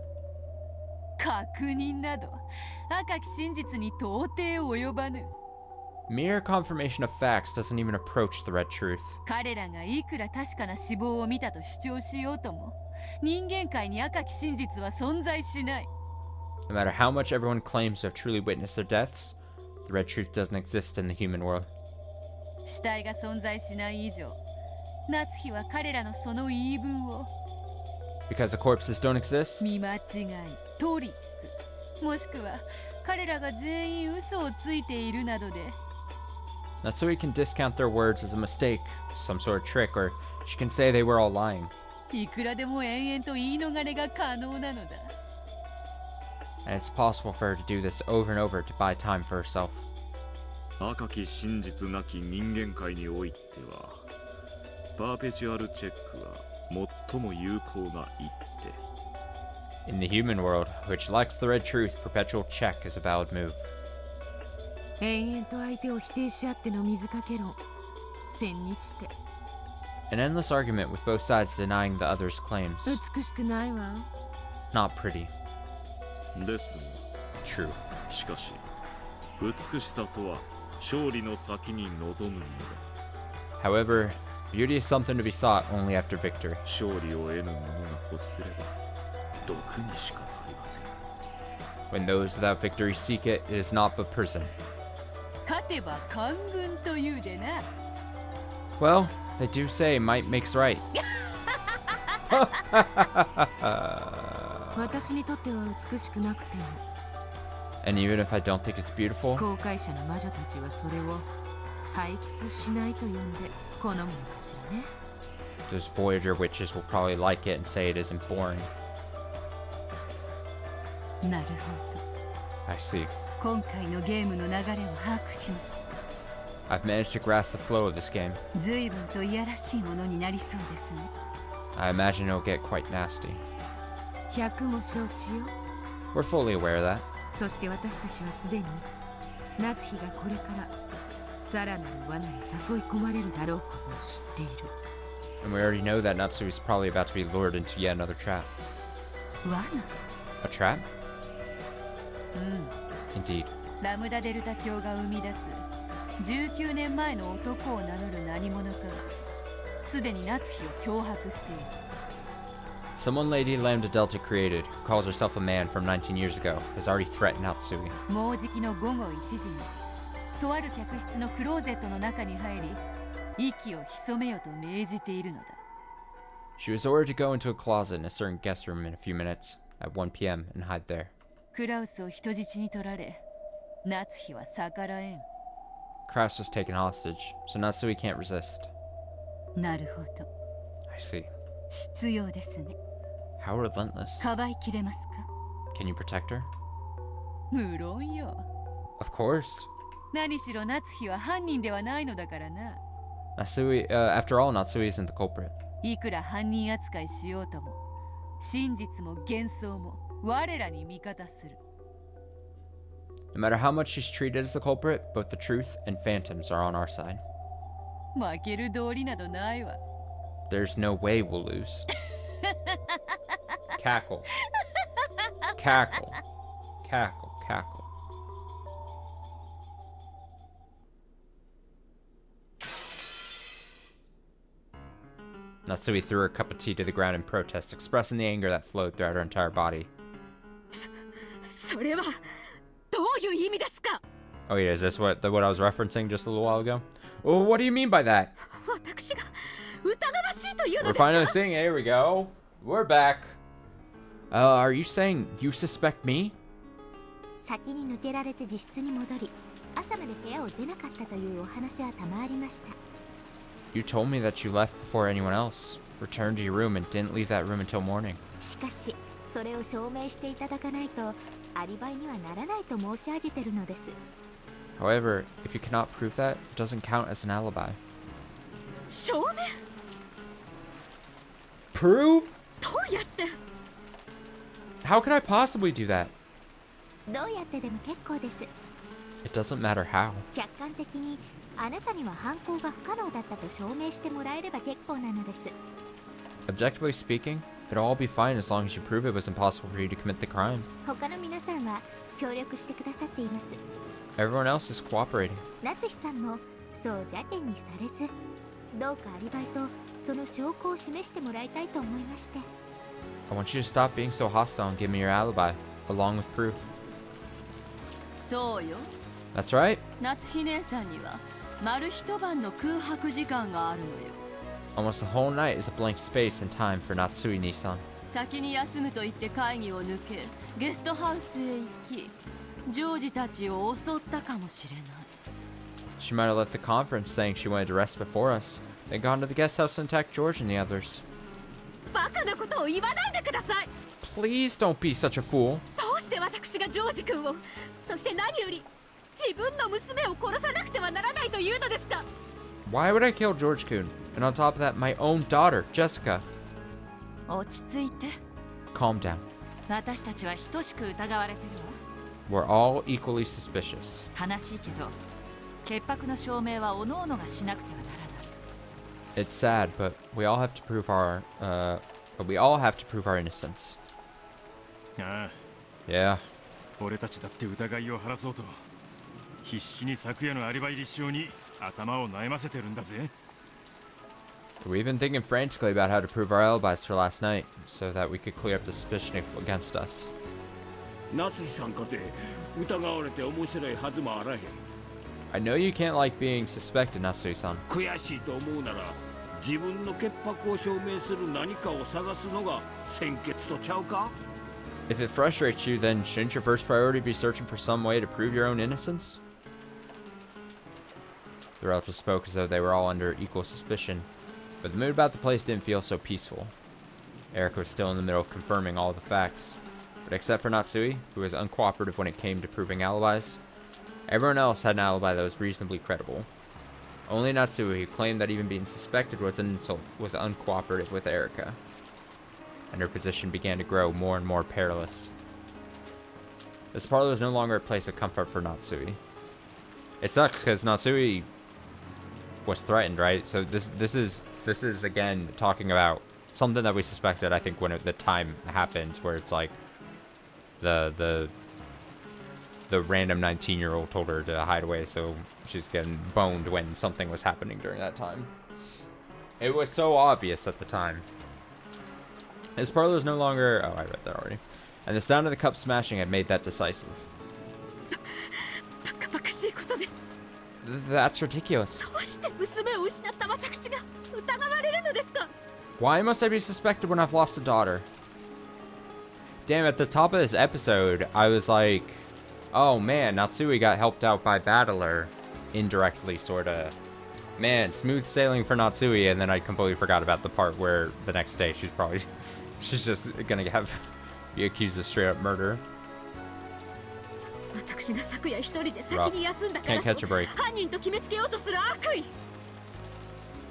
確認など赤き真実に到底及ばぬ。 Mere confirmation of facts doesn't even approach the red truth. 彼らがいくら確かな死亡を見たと主張しようとも人間界に赤き真実は存在しない。 No matter how much everyone claims to have truly witnessed their deaths, the red truth doesn't exist in the human world. 死体が存在しない以上夏日は彼らのその言い分を Because the corpses don't exist, 見間違いトリックもしくは彼らが全員嘘をついているなどで Natsui can discount their words as a mistake, some sort of trick, or she can say they were all lying. いくらでも延々と言い逃れが可能なのだ。 And it's possible for her to do this over and over to buy time for herself. 赤き真実なき人間界においてはパーペチュアルチェックは最も有効な一手。 In the human world, which lacks the red truth, perpetual check is a valid move. 延々と相手を否定し合っての水かけ論千日手 An endless argument with both sides denying the other's claims. 美しくないわ。 Not pretty. ですが True. しかし美しさとは勝利の先に臨むもの。 However, beauty is something to be sought only after victory. 勝利を得ぬ者が欲すれば毒にしかなりません。 When those without victory seek it, it is not but prison. 勝てば官軍というでな。 Well, they do say might makes right. 私にとっては美しくなくても And even if I don't think it's beautiful, 航海者の魔女たちはそれを退屈しないと呼んで好むのかしらね。 those Voyager witches will probably like it and say it isn't boring. なるほど。 I see. 今回のゲームの流れを把握しました。 I've managed to grasp the flow of this game. 随分といやらしいものになりそうですね。 I imagine it'll get quite nasty. 100も承知よ。 We're fully aware of that. そして私たちはすでに夏日がこれからさらなる罠に誘い込まれるだろうことを知っている。 And we already know that Natsui is probably about to be lured into yet another trap. 罠？ A trap? うん。 Indeed. ラムダデルタ教が生み出す19年前の男を名乗る何者かがすでに夏日を脅迫している。 Someone Lady Lambda Delta created, who calls herself a man from 19 years ago, has already threatened Natsui. もうじきの午後1時にとある客室のクローゼットの中に入り息を潜めよと命じているのだ。 She was ordered to go into a closet in a certain guest room in a few minutes at 1 p.m. and hide there. クラウスを人質に取られ夏日は逆らえん。 Kraus was taken hostage, so Natsui can't resist. なるほど。 I see. 必要ですね。 How relentless. かばいきれますか？ Can you protect her? 無論よ。 Of course. 何しろ夏日は犯人ではないのだからな。 Natsui, after all, Natsui isn't the culprit. いくら犯人扱いしようとも、真実も幻想も我らに味方する。 No matter how much she's treated as the culprit, both the truth and phantoms are on our side. 負ける道理などないわ。 There's no way we'll lose. Cackle. Cackle. Cackle. Cackle. Natsui threw her cup of tea to the ground in protest, expressing the anger that flowed throughout her entire body. それはどういう意味ですか？ Oh yeah, is this what I was referencing just a little while ago? Well, what do you mean by that? 私が疑わしいというの We're ですか？ finally seeing it. Here we go. We're back. Are you saying you suspect me? 先に抜けられて自室に戻り、朝まで部屋を出なかったというお話は賜りました。 You told me that you left before anyone else, returned to your room, and didn't leave that room until morning. しかし、それを証明していただかないとアリバイにはならないと申し上げてるのです。 However, if you cannot prove that, it doesn't count as an alibi. 証明 Prove? どうやって？ How could I possibly do that? どうやってでも結構です。 It doesn't matter how. 客観的にあなたには犯行が不可能だったと証明してもらえれば結構なのです。 Objectively speaking, it'll all be fine as long as you prove it was impossible for you to commit the crime. 他の皆さんは協力してくださっています。 Everyone else is cooperating. 夏日さんもそう邪険にされず、どうかアリバイとその証拠を示してもらいたいと思いまして。 I want you to stop being so hostile and give me your alibi, along with proof. そうよ。 That's right. 夏日姉さんには丸一晩の空白時間があるのよ。 Almost the whole night is a blank space and time for Natsui-Nisan. 先に休むと言って会議を抜け、ゲストハウスへ行き、ジョージたちを襲ったかもしれない。 She might have left the conference saying she wanted to rest before us, then gone to the guest house and attacked George and the others. バカなことを言わないでください。 Please don't be such a fool. どうして私がジョージ君を、そして何より自分の娘を殺さなくてはならないというのですか？ Why would I kill George-kun? And on top of that, my own daughter, Jessica. 落ち着いて。 Calm down. 私たちは等しく疑われてるわ。 We're all equally suspicious. 悲しいけど、潔白の証明は各々がしなくてはならない。 It's sad, but we all have to prove our innocence. ああ、 Yeah. 俺たちだって疑いを晴らそうと必死に昨夜のアリバイ立証に頭を悩ませてるんだぜ。 We've been thinking frantically about how to prove our alibis for last night, so that we could clear up the suspicion against us. 夏日さんかて疑われて面白いはずもあらへん。 I know you can't like being suspected, Natsui-san. 悔しいと思うなら自分の潔白を証明する何かを探すのが先決とちゃうか？ If it frustrates you, then shouldn't your first priority be searching for some way to prove your own innocence? The relatives spoke as though they were all under equal suspicion, but the mood about the place didn't feel so peaceful. Erica was still in the middle of confirming all the facts, but except for Natsui, who was uncooperative when it came to proving alibis, everyone else had an alibi that was reasonably credible. Only Natsui, who claimed that even being suspected was an insult, was uncooperative with Erica, and her position began to grow more and more perilous. This parlor was no longer a place of comfort for Natsui. It sucks because Natsui was threatened, right? So this is again talking about something that we suspected. I think when the time happened, where it's like the random 19-year-old told her to hide away, so she's getting boned when something was happening during that time. It was so obvious at the time. His parlor was no longer... Oh, I read that already. And the sound of the cup smashing had made that decisive. バカバカしいことです。 That's ridiculous. どうして娘を失った私が疑われるのですか？ Why must I be suspected when I've lost a daughter? Damn, at the top of this episode, I was like, oh man, Natsui got helped out by Battler. Indirectly, sorta. Man, smooth sailing for Natsui, and then I completely forgot about the part where the next day she's just gonna be accused of straight up murder. 私が昨夜一人で先 Rough. に休んだから Can't catch a break. 犯人と決めつけようとする悪意。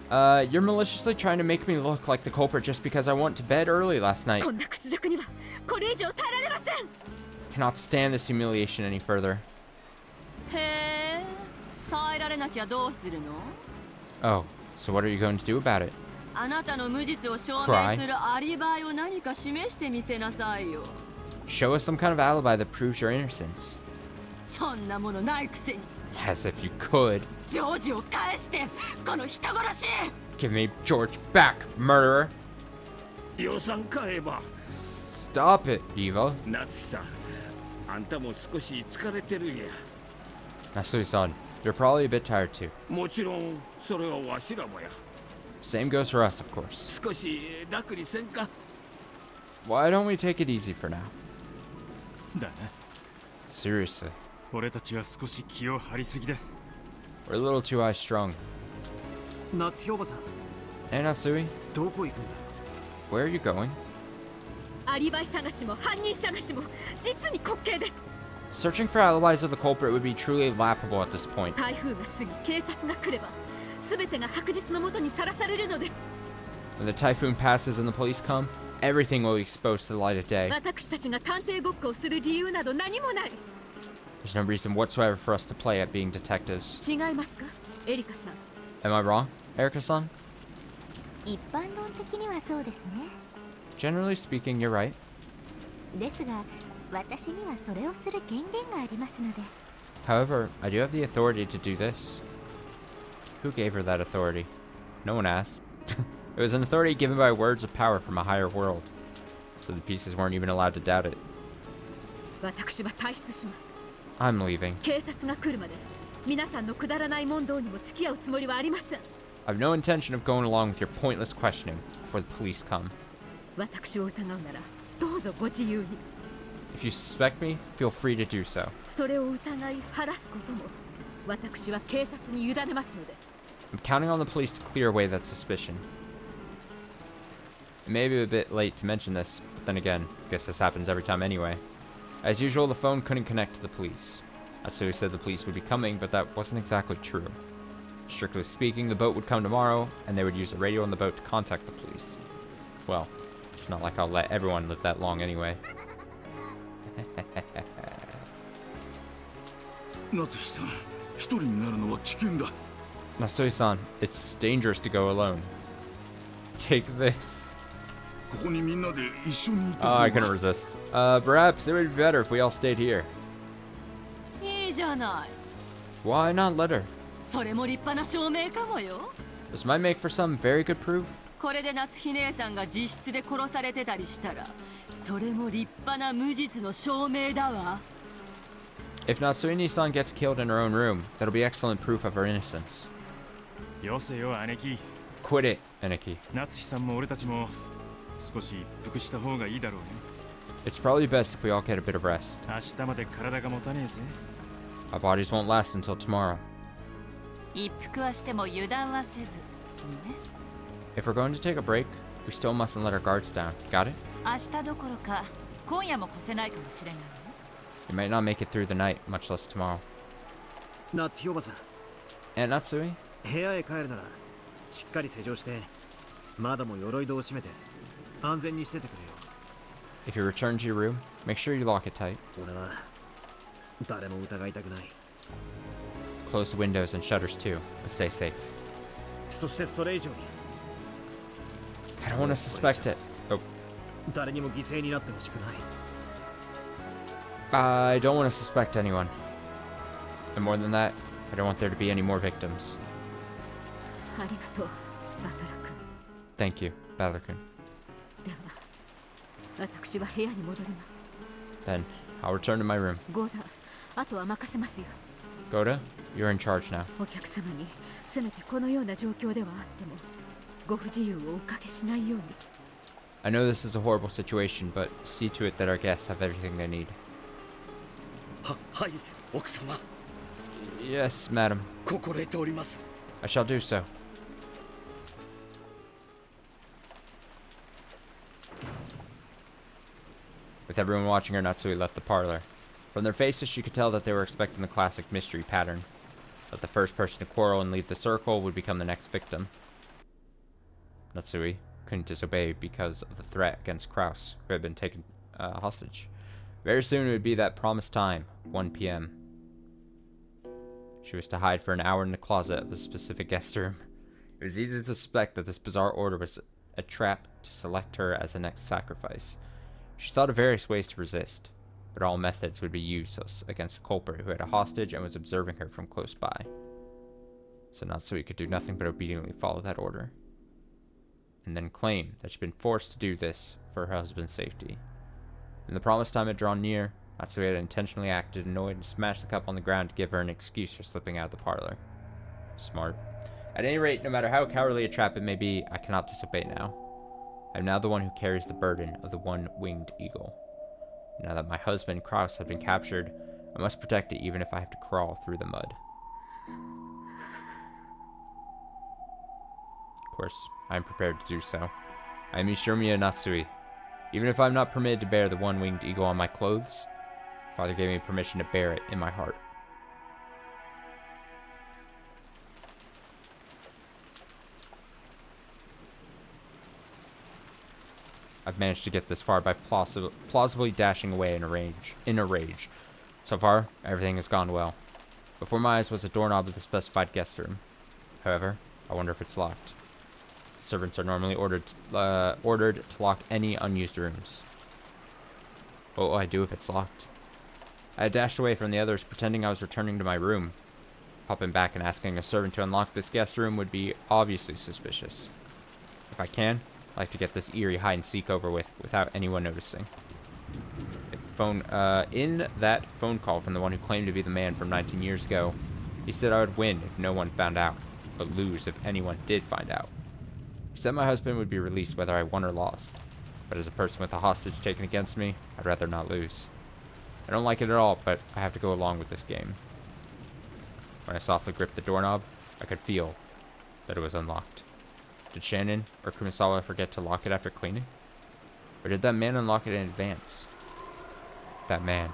You're maliciously trying to make me look like the culprit just because I went to bed early last night. こんな屈辱にはこれ以上耐えられません。 Cannot stand this humiliation any further. へえ、耐えられなきゃどうするの？ Oh, so what are you going to do about it? あなたの無実を証明するアリバイを何か示してみせなさいよ。 Show us some kind of alibi that proves your innocence. そんなものないくせに。 As if you could. ジョージを返して、この人殺し！ Give me George back, murderer. 予算買えば。 Stop it, Eva. 夏日さん、あんたも少し疲れてるんや。 Nasui-san, you're probably a bit tired too. もちろんそれはわしらもや。 Same goes for us, of course. 少し楽にせんか。 Why don't we take it easy for now? だな。 Seriously. 俺たちは少し気を張りすぎだ。 We're a little too high-strung. 夏日おばさん、 Hey, Natsui, どこ行くんだ？ where are you going? アリバイ探しも犯人探しも実に滑稽です。 Searching for alibis of the culprit would be truly laughable at this point. 台風が過ぎ警察が来れば全てが白日の下にさらされるのです。 When the typhoon passes and the police come, everything will be exposed to the light of day. 私たちが探偵ごっこをする理由など何もない。 There's no reason whatsoever for us to play at being detectives. 違いますか、エリカさん。 Am I wrong, Erica-san? 一般論的にはそうですね。 Generally speaking, you're right. ですが私にはそれをする権限がありますので。 However, I do have the authority to do this. Who gave her that authority? No one asked. It was an authority given by words of power from a higher world. So the pieces weren't even allowed to doubt it. 私は退出します。 I'm leaving. 警察が来るまで皆さんのくだらない問答にも付き合うつもりはありません。 I have no intention of going along with your pointless questioning before the police come. 私を疑うならどうぞご自由に。 If you suspect me, feel free to do so. それを疑い晴らすことも私は警察に委ねますので。 I'm counting on the police to clear away that suspicion. It may be a bit late to mention this, but then again, I guess this happens every time anyway. As usual, the phone couldn't connect to the police. Atsui said the police would be coming, but that wasn't exactly true. Strictly speaking, the boat would come tomorrow, and they would use the radio on the boat to contact the police. Well, it's not like I'll let everyone live that long anyway. 夏日さん、一人になるのは危険だ。 Nasui-san, it's dangerous to go alone. Take this. ここにみんなで一緒にいた Oh, 方 I couldn't が。 resist. Perhaps it would be better if we all stayed here. いいじゃない。 Why not let her? それも立派な証明かもよ。 This might make for some very good proof. これで夏日姉さんが自室で殺されてたりしたら、それも立派な無実の証明だわ。 If Natsui-san gets killed in her own room, that'll be excellent proof of her innocence. よせよ姉貴。 Quit it, Aniki. 夏日さんも俺たちも少し一服した方がいいだろうね。 It's probably best if we all get a bit of rest. 明日まで体が持たねえぜ。 Our bodies won't last until tomorrow. 一服はしても油断はせず。ね。 If we're going to take a break, we still mustn't let our guards down. Got it? 明日どころか今夜も越せないかもしれないわね。 You might not make it through the night, much less tomorrow. 夏日おばさん、 And Natsui? 部屋へ帰るならしっかり施錠して窓も鎧戸を閉めて安全にしててくれよ。 If you return to your room, make sure you lock it tight. 俺は誰も疑いたくない。 Close the windows and shutters too, but stay safe. そしてそれ以上に I don't want to suspect it. Oh, 誰にも犠牲になってほしくない。 I don't want to suspect anyone. And more than that, I don't want there to be any more victims. ありがとうバトラ君。 Thank you, Balor-kun. では私は部屋に戻ります。 Then, I'll return to my room. ゴーダ、あとは任せますよ。 Goda, you're in charge now. お客様にせめてこのような状況ではあってもご不自由をおかけしないように。 I know this is a horrible situation, but see to it that our guests have everything they need. はい、奥様。 Yes, madam. 心得ております。 I shall do so. With everyone watching her, Natsui left the parlor. From their faces, she could tell that they were expecting the classic mystery pattern, that the first person to quarrel and leave the circle would become the next victim. Natsui couldn't disobey because of the threat against Kraus, who had been taken hostage. Very soon it would be that promised time, 1 p.m. She was to hide for an hour in the closet of a specific guest room. It was easy to suspect that this bizarre order was a trap to select her as the next sacrifice. She thought of various ways to resist, but all methods would be useless against a culprit who had a hostage and was observing her from close by. So Natsui could do nothing but obediently follow that order, and then claim that she'd been forced to do this for her husband's safety. When the promised time had drawn near, Natsui had intentionally acted annoyed and smashed the cup on the ground to give her an excuse for slipping out of the parlor. Smart. At any rate, no matter how cowardly a trap it may be, I cannot disobey now. I am now the one who carries the burden of the one-winged eagle. Now that my husband, Kraus, has been captured, I must protect it even if I have to crawl through the mud. Of course, I am prepared to do so. I am Ishinomiya Natsui. Even if I am not permitted to bear the one-winged eagle on my clothes, Father gave me permission to bear it in my heart. I've managed to get this far by plausibly dashing away in a rage. So far, everything has gone well. Before my eyes was a doorknob of the specified guest room. However, I wonder if it's locked. Servants are normally ordered to lock any unused rooms. What will I do if it's locked? I had dashed away from the others, pretending I was returning to my room. Popping back and asking a servant to unlock this guest room would be obviously suspicious. If I can, I'd like to get this eerie hide-and-seek over with without anyone noticing. In that phone call from the one who claimed to be the man from 19 years ago, he said I would win if no one found out, but lose if anyone did find out. He said my husband would be released whether I won or lost, but as a person with a hostage taken against me, I'd rather not lose. I don't like it at all, but I have to go along with this game. When I softly gripped the doorknob, I could feel that it was unlocked. Did Shannon or Kumasawa forget to lock it after cleaning? Or did that man unlock it in advance? That man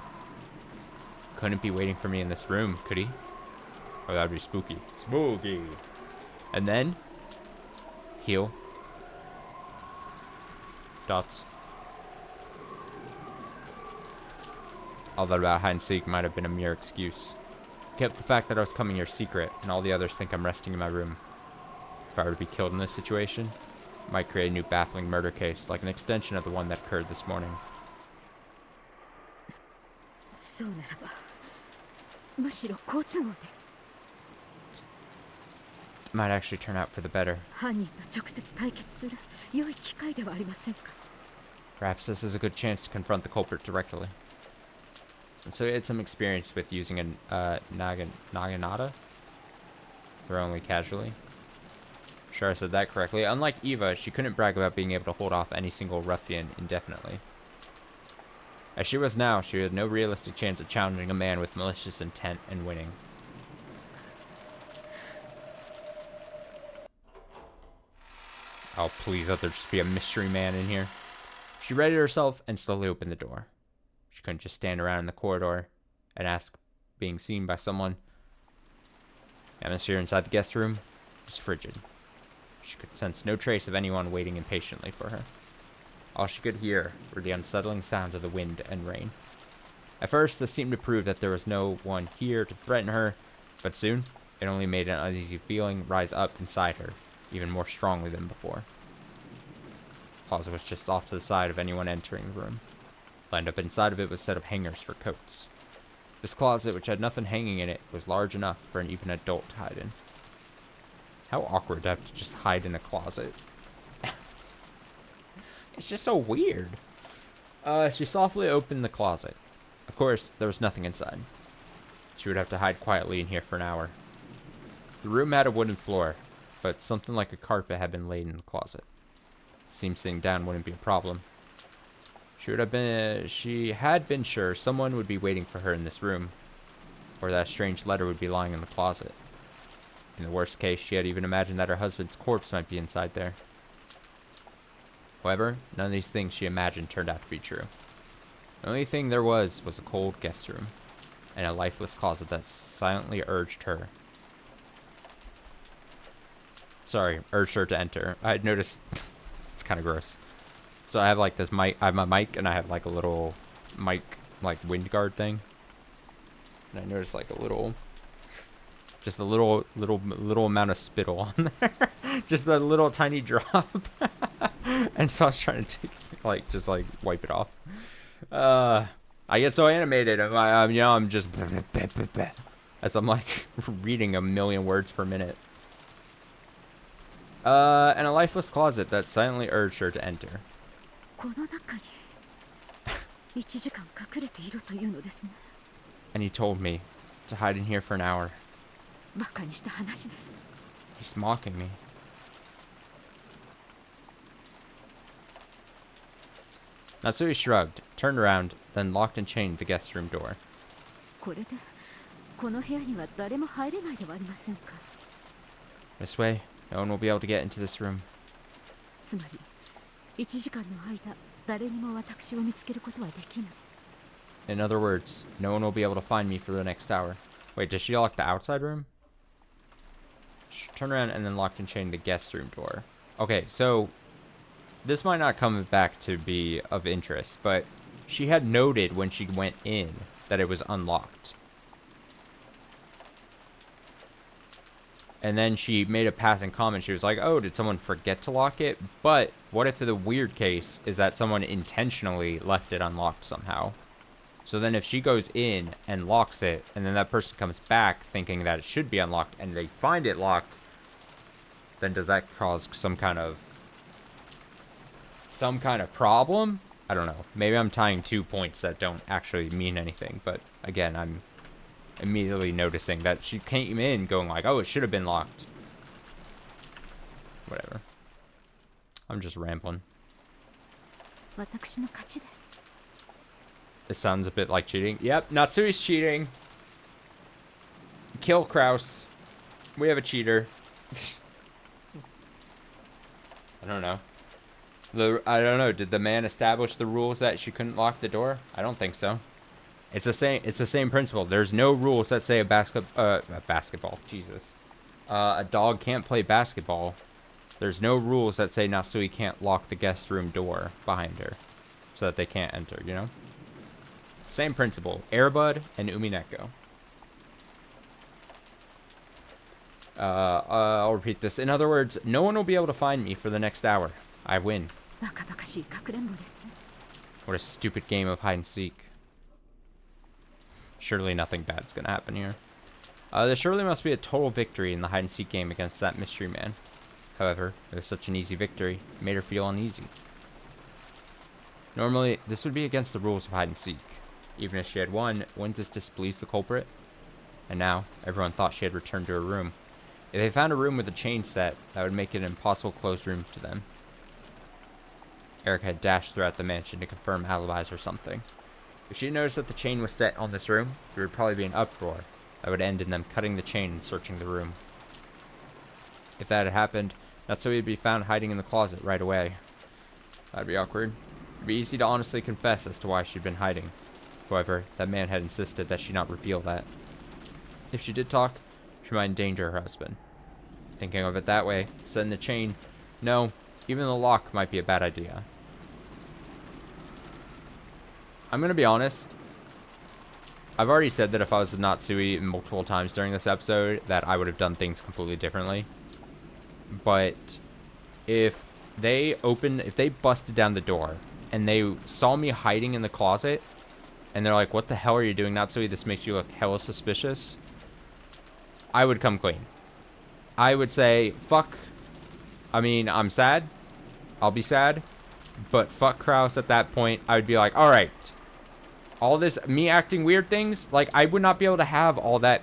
couldn't be waiting for me in this room, could he? Oh, that'd be spooky. Spooky! And then, heal. Dots. All that about hide and seek might have been a mere excuse. Kept the fact that I was coming here secret, and all the others think I'm resting in my room. If I were to be killed in this situation, I might create a new baffling murder case, like an extension of the one that occurred this morning. It might actually turn out for the better. Perhaps this is a good chance to confront the culprit directly. And so he had some experience with using a naginata, or only casually. Sure I said that correctly. Unlike Eva, she couldn't brag about being able to hold off any single ruffian indefinitely. As she was now, she had no realistic chance of challenging a man with malicious intent and winning. Oh, please, let there just be a mystery man in here. She readied herself and slowly opened the door. She couldn't just stand around in the corridor and ask being seen by someone. The atmosphere inside the guest room was frigid. She could sense no trace of anyone waiting impatiently for her. All she could hear were the unsettling sounds of the wind and rain. At first, this seemed to prove that there was no one here to threaten her, but soon, it only made an uneasy feeling rise up inside her, even more strongly than before. The closet was just off to the side of anyone entering the room. Lined up inside of it was a set of hangers for coats. This closet, which had nothing hanging in it, was large enough for an even adult to hide in. How awkward to have to just hide in a closet. It's just so weird. She softly opened the closet. Of course, there was nothing inside. She would have to hide quietly in here for an hour. The room had a wooden floor, but something like a carpet had been laid in the closet. Seemed sitting down wouldn't be a problem. She had been sure someone would be waiting for her in this room, or that a strange letter would be lying in the closet. In the worst case, she had even imagined that her husband's corpse might be inside there. However, none of these things she imagined turned out to be true. The only thing there was a cold guest room and a lifeless closet that silently urged her. Sorry, urged her to enter. I had noticed it's kind of gross. So I have like this mic. I have my mic and I have like a little mic like wind guard thing. And I noticed like a little, just a little amount of spittle on there, just a little tiny drop. And so I was trying to take, like, just like wipe it off. I get so animated. I'm just as I'm like reading a million words per minute. And a lifeless closet that silently urged her to enter. この中に1時間隠れていろというのですね。 And he told me to hide in here for an hour. 馬鹿にした話です。 He's mocking me. Natsui shrugged, turned around, then locked and chained the guest room door. これでこの部屋には誰も入れないではありませんか。 This way, no one will be able to get into this room. つまり1時間の間誰にも私を見つけることはできない。 In other words, no one will be able to find me for the next hour. Wait, does she lock the outside room? She turned around and then locked and chained the guest room door. Okay, so this might not come back to be of interest, but she had noted when she went in that it was unlocked. And then she made a passing comment. She was like, oh, did someone forget to lock it? But what if the weird case is that someone intentionally left it unlocked somehow? So then if she goes in and locks it, and then that person comes back thinking that it should be unlocked, and they find it locked, then does that cause some kind of problem? I don't know. Maybe I'm tying 2 points that don't actually mean anything, but again, I'm immediately noticing that she came in going like, oh, it should have been locked. Whatever. I'm just rambling. 私の勝ちです。 It sounds a bit like cheating. Yep, Natsui's cheating. Kill Kraus. We have a cheater. I don't know. I don't know. Did the man establish the rules that she couldn't lock the door? I don't think so. It's the same principle. There's no rules that say a basketball. Jesus. A dog can't play basketball. There's no rules that say Natsui can't lock the guest room door behind her so that they can't enter, you know? Same principle. Airbud and Umineko. I'll repeat this. In other words, no one will be able to find me for the next hour. I win. バカバカしいかくれんぼですね。 What a stupid game of hide and seek. Surely nothing bad's gonna happen here. There surely must be a total victory in the hide and seek game against that mystery man. However, it was such an easy victory, it made her feel uneasy. Normally, this would be against the rules of hide and seek. Even if she had won, wouldn't this displease the culprit? And now, everyone thought she had returned to her room. If they found a room with a chain set, that would make it an impossible closed room to them. Erica had dashed throughout the mansion to confirm alibis or something. If she noticed that the chain was set on this room, there would probably be an uproar that would end in them cutting the chain and searching the room. If that had happened, Natsui would be found hiding in the closet right away. That'd be awkward. It'd be easy to honestly confess as to why she'd been hiding. However, that man had insisted that she not reveal that. If she did talk, she might endanger her husband. Thinking of it that way, setting the chain, no, even the lock might be a bad idea. I'm gonna be honest. I've already said that if I was a Natsui multiple times during this episode, that I would have done things completely differently. But if they busted down the door and they saw me hiding in the closet, and they're like, what the hell are you doing, Natsui? This makes you look hella suspicious. I would come clean. I would say, fuck. I mean, I'm sad. I'll be sad. But fuck Kraus at that point. I would be like, alright. All this, me acting weird things, like, I would not be able to have all that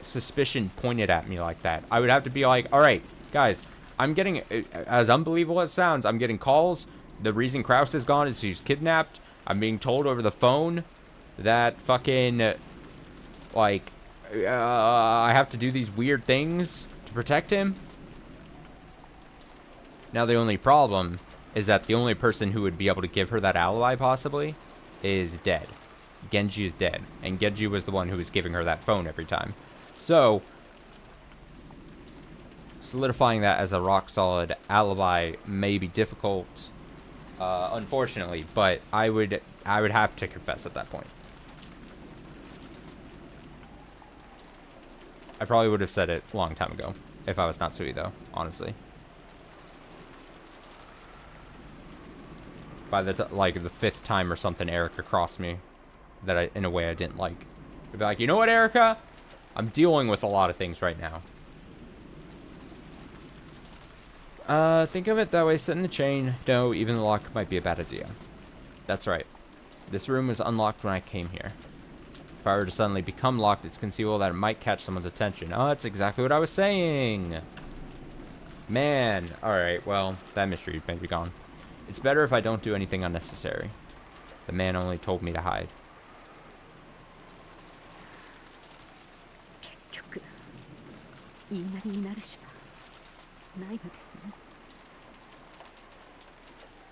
suspicion pointed at me like that. I would have to be like, alright, guys, I'm getting, as unbelievable as it sounds, I'm getting calls. The reason Kraus is gone is he's kidnapped. I'm being told over the phone that fucking, like, I have to do these weird things to protect him. Now the only problem is that the only person who would be able to give her that alibi, possibly, is dead. Genji is dead. And Genji was the one who was giving her that phone every time. So, solidifying that as a rock-solid alibi may be difficult, unfortunately, but I would have to confess at that point. I probably would have said it a long time ago, if I was Natsui, though, honestly. By the like the 5th time or something, Erica crossed me that in a way I didn't like. I'd be like, you know what, Erica? I'm dealing with a lot of things right now. Think of it that way. Setting the chain. No, even the lock might be a bad idea. That's right. This room was unlocked when I came here. If I were to suddenly become locked, it's conceivable that it might catch someone's attention. Oh, that's exactly what I was saying. Man. Alright, well, that mystery may be gone. It's better if I don't do anything unnecessary. The man only told me to hide.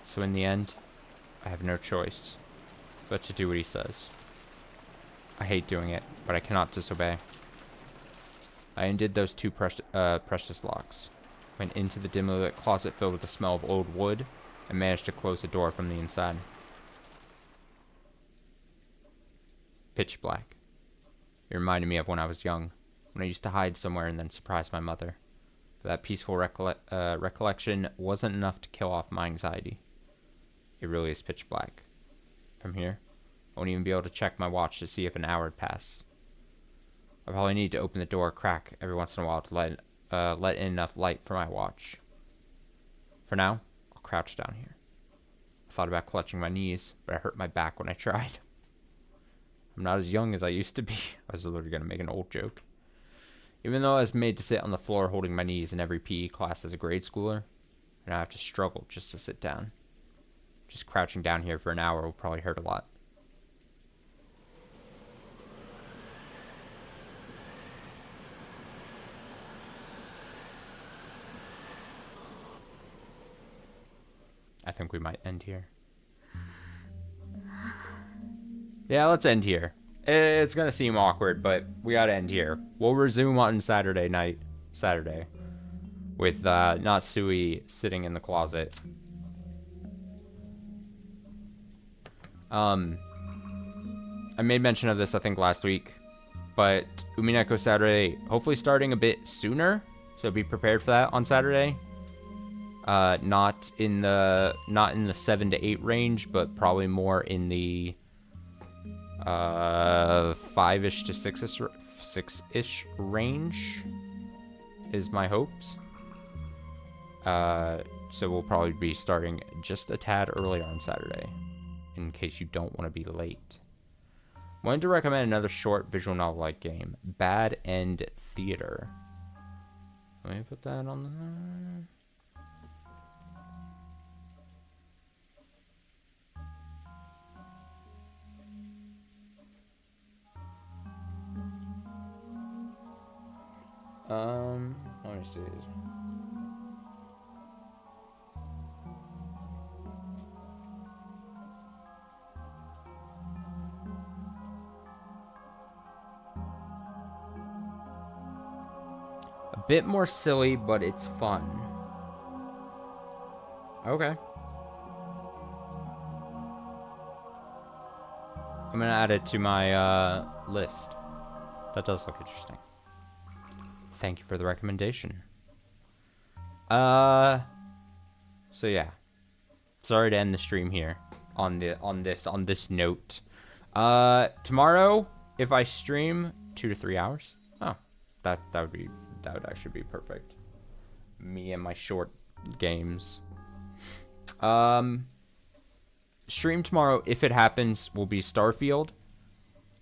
So in the end, I have no choice but to do what he says. I hate doing it, but I cannot disobey. I undid those 2 precious locks, went into the dimly lit closet filled with the smell of old wood, and managed to close the door from the inside. Pitch black. It reminded me of when I was young, when I used to hide somewhere and then surprise my mother. But that peaceful recollection wasn't enough to kill off my anxiety. It really is pitch black. From here, I won't even be able to check my watch to see if an hour had passed. I probably need to open the door a crack every once in a while to let in enough light for my watch. For now, I'll crouch down here. I thought about clutching my knees, but I hurt my back when I tried. I'm not as young as I used to be. I was literally going to make an old joke. Even though I was made to sit on the floor holding my knees in every PE class as a grade schooler, and I have to struggle just to sit down. Just crouching down here for an hour will probably hurt a lot. I think we might end here. Yeah, let's end here. It's gonna seem awkward, but we gotta end here. We'll resume on Saturday, with Natsui sitting in the closet. I made mention of this, I think, last week, but Umineko Saturday, hopefully starting a bit sooner, so be prepared for that on Saturday. Not in the 7 to 8 range, but probably more in the 5-ish to 6-ish range is my hopes. So we'll probably be starting just a tad earlier on Saturday, in case you don't want to be late. Wanted to recommend another short visual novel-like game, Bad End Theater. Let me put that on the... let me see. A bit more silly, but it's fun. Okay. I'm gonna add it to my list. That does look interesting. Thank you for the recommendation. So yeah. Sorry to end the stream here on this note. Tomorrow, if I stream 2 to 3 hours, that would actually be perfect. Me and my short games. Stream tomorrow, if it happens, will be Starfield.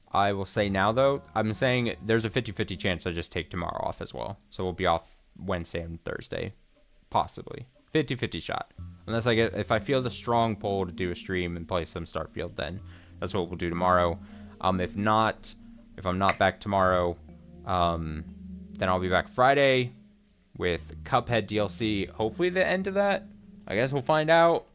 I will say now, though, I'm saying there's a 50-50 chance I just take tomorrow off as well. So we'll be off Wednesday and Thursday. Possibly. 50-50 shot. Unless if I feel the strong pull to do a stream and play some Starfield, then that's what we'll do tomorrow. If not, if I'm not back tomorrow, then I'll be back Friday with Cuphead DLC. Hopefully the end of that. I guess we'll find out.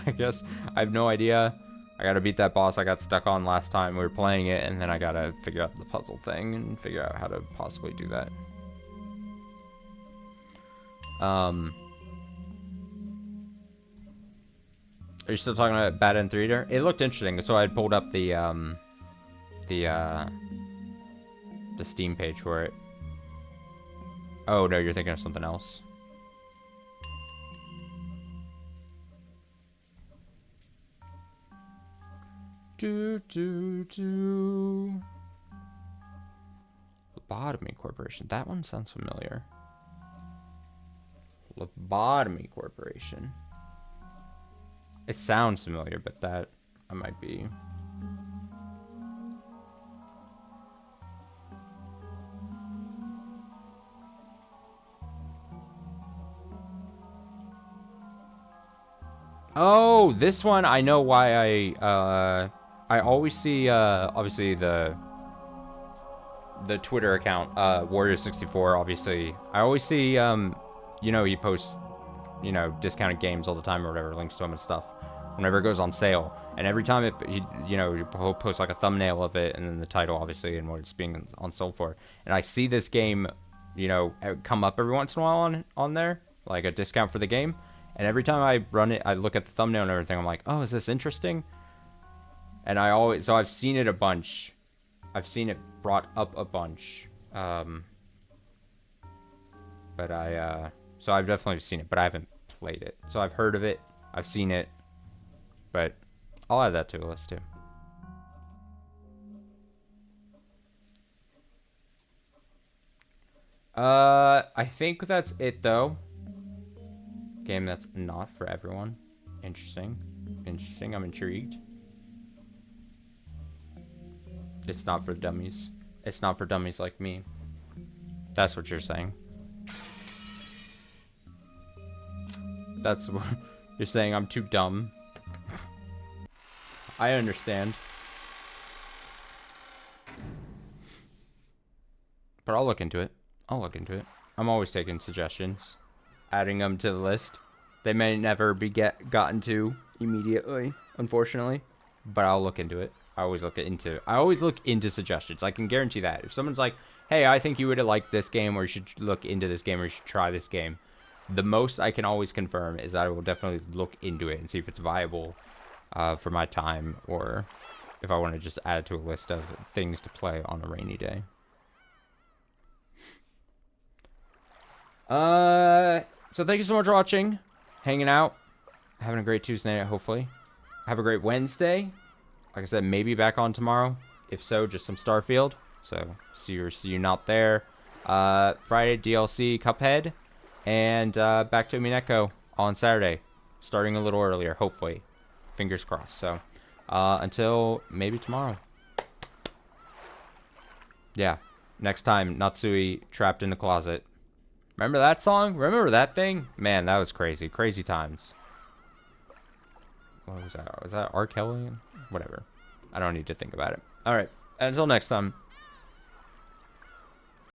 I guess I have no idea. I gotta beat that boss I got stuck on last time we were playing it, and then I gotta figure out the puzzle thing and figure out how to possibly do that. Are you still talking about Bad End 3? It looked interesting, so I pulled up the Steam page for it. Oh no, you're thinking of something else. Lobotomy Corporation. That one sounds familiar. Lobotomy Corporation. It sounds familiar, but that I might be. Oh, this one I know why I always see obviously the Twitter account Warrior64 obviously. I always see you know, he posts, you know, discounted games all the time or whatever, links to them and stuff whenever it goes on sale. And every time he'll post like a thumbnail of it and then the title obviously and what it's being on sale for. And I see this game, you know, come up every once in a while on there, like a discount for the game. And every time I run it, I look at the thumbnail and everything. I'm like, oh, is this interesting? And so I've seen it a bunch. I've seen it brought up a bunch. So I've definitely seen it, but I haven't played it. So I've heard of it. I've seen it. But I'll add that to the list too. I think that's it though. Game that's not for everyone. Interesting. Interesting. I'm intrigued. It's not for dummies. It's not for dummies like me. That's what you're saying. That's what you're saying. I'm too dumb. I understand. But I'll look into it. I'll look into it. I'm always taking suggestions. Adding them to the list. They may never be gotten to immediately, unfortunately. But I'll look into it. I always look into suggestions. I can guarantee that. If someone's like, hey, I think you would have liked this game, or you should look into this game, or you should try this game. The most I can always confirm is that I will definitely look into it and see if it's viable for my time, or if I want to just add it to a list of things to play on a rainy day. So thank you so much for watching, hanging out, having a great Tuesday night, hopefully. Have a great Wednesday. Like I said, maybe back on tomorrow. If so, just some Starfield. So see you not there. Friday DLC Cuphead. And back to Umineko on Saturday, starting a little earlier, hopefully. Fingers crossed. So, until maybe tomorrow. Yeah, next time, Natsui trapped in the closet. Remember that song? Remember that thing? Man, that was crazy. Crazy times. What was that? Was that R. Kelly? Whatever. I don't need to think about it. All right, until next time.